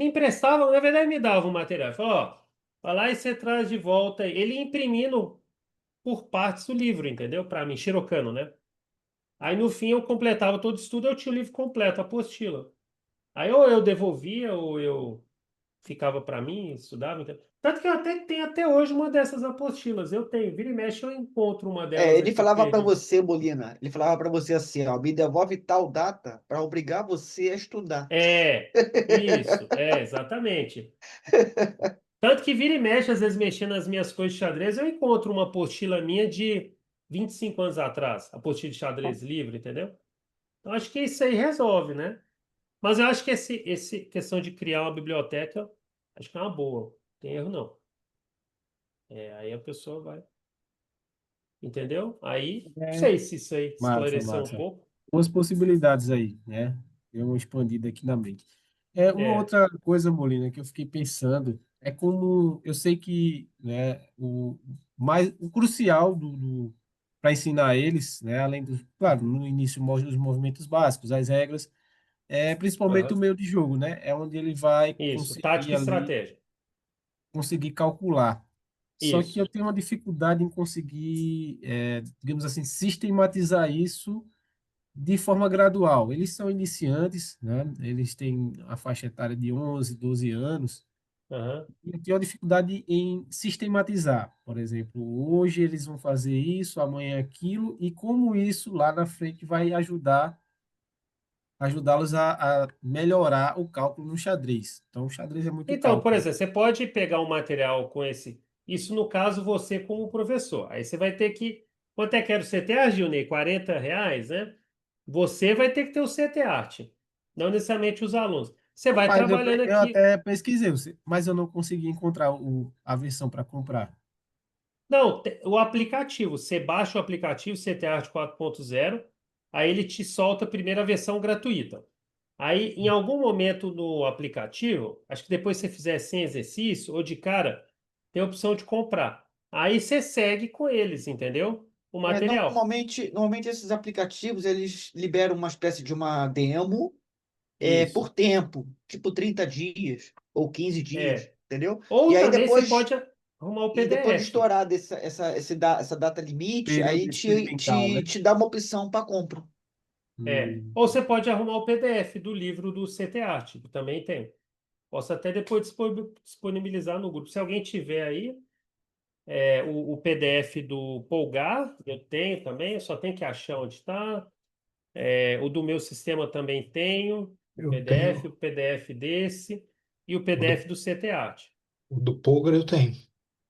emprestava, na verdade, me dava o material. Falou, ó, vai lá e você traz de volta. Ele imprimindo por partes do livro, entendeu? Para mim, xerocando, né? Aí no fim eu completava todo o estudo, eu tinha o livro completo, a apostila. Aí ou eu devolvia ou eu ficava para mim, estudava. Tanto que eu até tenho até hoje uma dessas apostilas. Eu tenho, vira e mexe eu encontro uma delas Ele aqui falava para perdida. você, Molina, ele falava para você assim, ó, me devolve tal data para obrigar você a estudar. Isso, exatamente. Tanto que vira e mexe, às vezes mexendo nas minhas coisas de xadrez, eu encontro uma apostila minha de 25 anos atrás, apostila de xadrez livre, entendeu? Então acho que isso aí resolve, né? Mas eu acho que esse questão de criar uma biblioteca, acho que é uma boa. Não tem erro, não. Aí a pessoa vai. Entendeu? Aí, não É, sei se isso aí massa, esclareceu um massa. pouco. Umas possibilidades aí, né? Deu uma expandida aqui na mente. Uma É, outra coisa, Molina, que eu fiquei pensando é como eu sei que, né, o crucial para ensinar eles, né, além do, claro, no início os movimentos básicos, as regras, é principalmente o aham. meio de jogo, né? É onde ele vai Isso, conseguir tática e ali estratégia. conseguir calcular. Só que Isso. eu tenho uma dificuldade em conseguir, digamos assim, sistematizar isso de forma gradual. Eles são iniciantes, né? Eles têm a faixa etária de 11, 12 anos. Aham. E eu tenho uma dificuldade em sistematizar. Por exemplo, hoje eles vão fazer isso, amanhã aquilo, e como isso lá na frente vai ajudá-los a melhorar o cálculo no xadrez. Então, o xadrez é muito Então, por cálculo. exemplo, você pode pegar um material com esse. Isso no caso você como professor. Aí você vai ter que. Quanto é que era o CT, Gilney? R$ 40, né? Você vai ter que ter o CT Art, não necessariamente os alunos. Você vai Rapaz, trabalhando eu aqui. até pesquisei, mas eu não consegui encontrar a versão para comprar. Não, o aplicativo. Você baixa o aplicativo CT Art 4.0, aí ele te solta a primeira versão gratuita. Aí, em algum momento no aplicativo, acho que depois você fizer sem exercício ou de cara, tem a opção de comprar. Aí você segue com eles, entendeu? O material. Normalmente esses aplicativos eles liberam uma espécie de uma demo Isso. por tempo, tipo 30 dias ou 15 dias, É. entendeu? E Ou aí também você depois pode arrumar o E depois de PDF. estourar essa data limite, Período aí experimental, né? te dá uma opção para compra. É. Hum, Ou você pode arrumar o PDF do livro do CT Art, que também tem. Posso até depois disponibilizar no grupo. Se alguém tiver aí, o PDF do Polgar, eu tenho também, eu só tenho que achar onde está. O do meu sistema também tenho, Eu tenho. o PDF desse e o O do, PDF do CT Art. o do Poker eu tenho.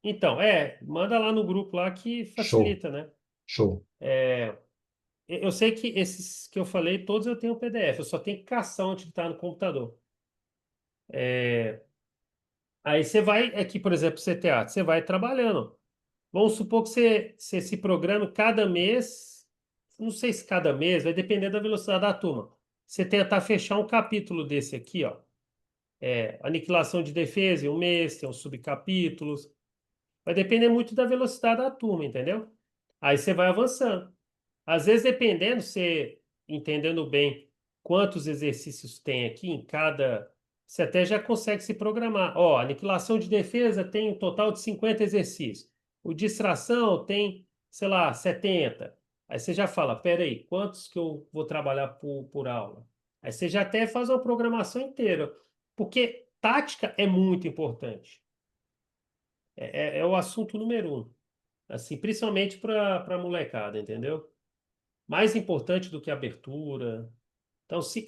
Então, manda lá no grupo lá que Show, facilita, né? show. Eu sei que esses que eu falei, todos eu tenho PDF, eu só tenho que caçar onde está no computador. Aí você vai, aqui, por exemplo, CT Art, você vai trabalhando. Vamos supor que você se programa cada mês, não sei se cada mês, vai depender da velocidade da turma. Você tentar fechar um capítulo desse aqui, ó. Aniquilação de defesa em um mês, tem os subcapítulos. Vai depender muito da velocidade da turma, entendeu? Aí você vai avançando. Às vezes, dependendo, você entendendo bem quantos exercícios tem aqui em cada. Você até já consegue se programar. Ó, aniquilação de defesa tem um total de 50 exercícios. O distração tem, sei lá, 70. Aí você já fala, peraí, quantos que eu vou trabalhar por aula? Aí você já até faz uma programação inteira. Porque tática é muito importante. É o assunto número um. Assim, principalmente para molecada, entendeu? Mais importante do que a abertura. Então, se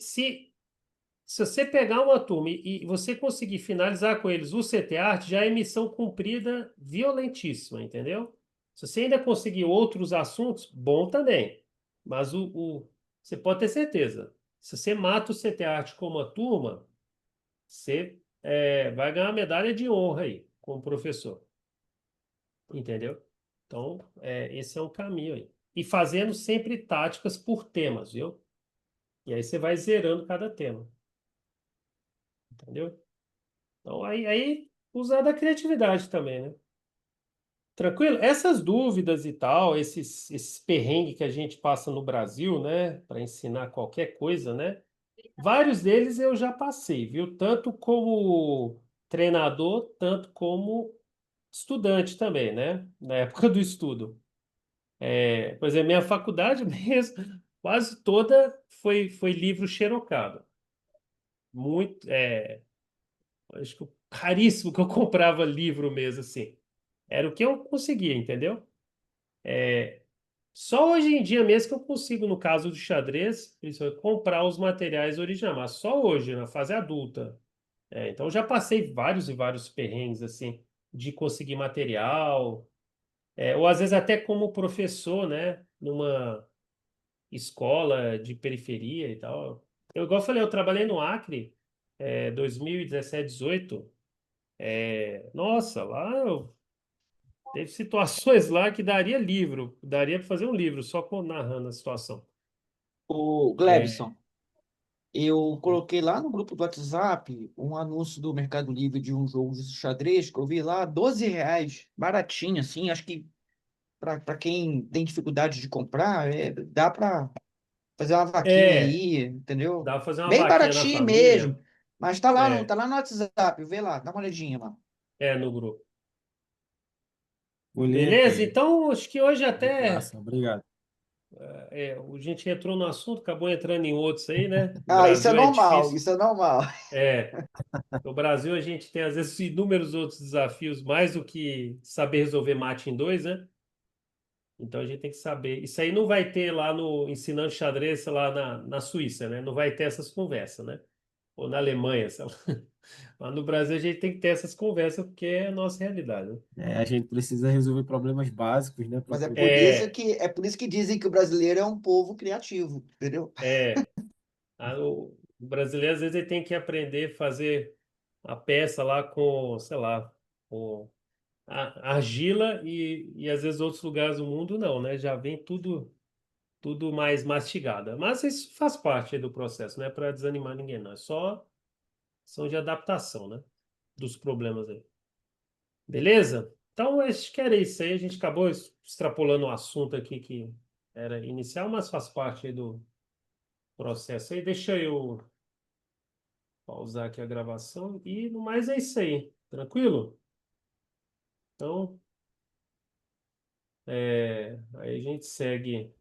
você pegar uma turma e você conseguir finalizar com eles o CT Art, já é missão cumprida violentíssima, entendeu? Se você ainda conseguir outros assuntos, bom também. Mas você pode ter certeza. Se você mata o CT Art como uma turma, você vai ganhar uma medalha de honra aí, como professor. Entendeu? Então, esse é o caminho aí. E fazendo sempre táticas por temas, viu? E aí você vai zerando cada tema, entendeu? Então, aí usar da criatividade também, né? Tranquilo? Essas dúvidas e tal, esses perrengues que a gente passa no Brasil, né? Para ensinar qualquer coisa, né? Vários deles eu já passei, viu? Tanto como treinador, tanto como estudante também, né? Na época do estudo. Por exemplo, minha faculdade mesmo, quase toda foi livro xerocado. Muito, acho que raríssimo que eu comprava livro mesmo, assim. Era o que eu conseguia, entendeu? Só hoje em dia mesmo que eu consigo, no caso do xadrez, principalmente, comprar os materiais originais, mas só hoje, na fase adulta. Então, eu já passei vários e vários perrengues, assim, de conseguir material, ou às vezes até como professor, né? Numa escola de periferia e tal. Igual eu falei, eu trabalhei no Acre, 2017, 18. Nossa, lá teve situações lá que daria livro, daria para fazer um livro só narrando a situação. O É, Glebson, eu coloquei lá no grupo do WhatsApp um anúncio do Mercado Livre de um jogo de xadrez que eu vi lá, R$ 12, baratinho, assim. Acho que para quem tem dificuldade de comprar, dá para fazer uma vaquinha é, aí, entendeu? dá para fazer uma Bem vaquinha na baratinho mesmo. família, Mas é, tá lá no WhatsApp, vê lá, dá uma olhadinha lá. no grupo. olhei Beleza? aqui. Então, acho que hoje Muito até massa, obrigado. A gente entrou no assunto, acabou entrando em outros aí, né? O Ah, isso é Brasil é normal, difícil. isso é normal. É, no Brasil a gente tem, às vezes, inúmeros outros desafios, mais do que saber resolver mate em dois, né? Então a gente tem que saber. Isso aí não vai ter lá no Ensinando Xadrez, sei lá, na Suíça, né? Não vai ter essas conversas, né? Ou na Alemanha, sei lá. Mas no Brasil a gente tem que ter essas conversas, porque é a nossa realidade, né? A gente precisa resolver problemas básicos, né, para Mas poder. é por isso que dizem que o brasileiro é um povo criativo, entendeu? É, o brasileiro às vezes ele tem que aprender a fazer a peça lá com, sei lá, com argila e às vezes outros lugares do mundo não, né? Já vem tudo mais mastigada. Mas isso faz parte aí do processo, não é para desanimar ninguém, não. É só são de adaptação, né? Dos problemas aí. Beleza? Então, acho que era isso aí. A gente acabou extrapolando o assunto aqui que era inicial, mas faz parte aí do processo aí. Deixa eu pausar aqui a gravação e no mais é isso aí. Tranquilo? Então, aí a gente segue.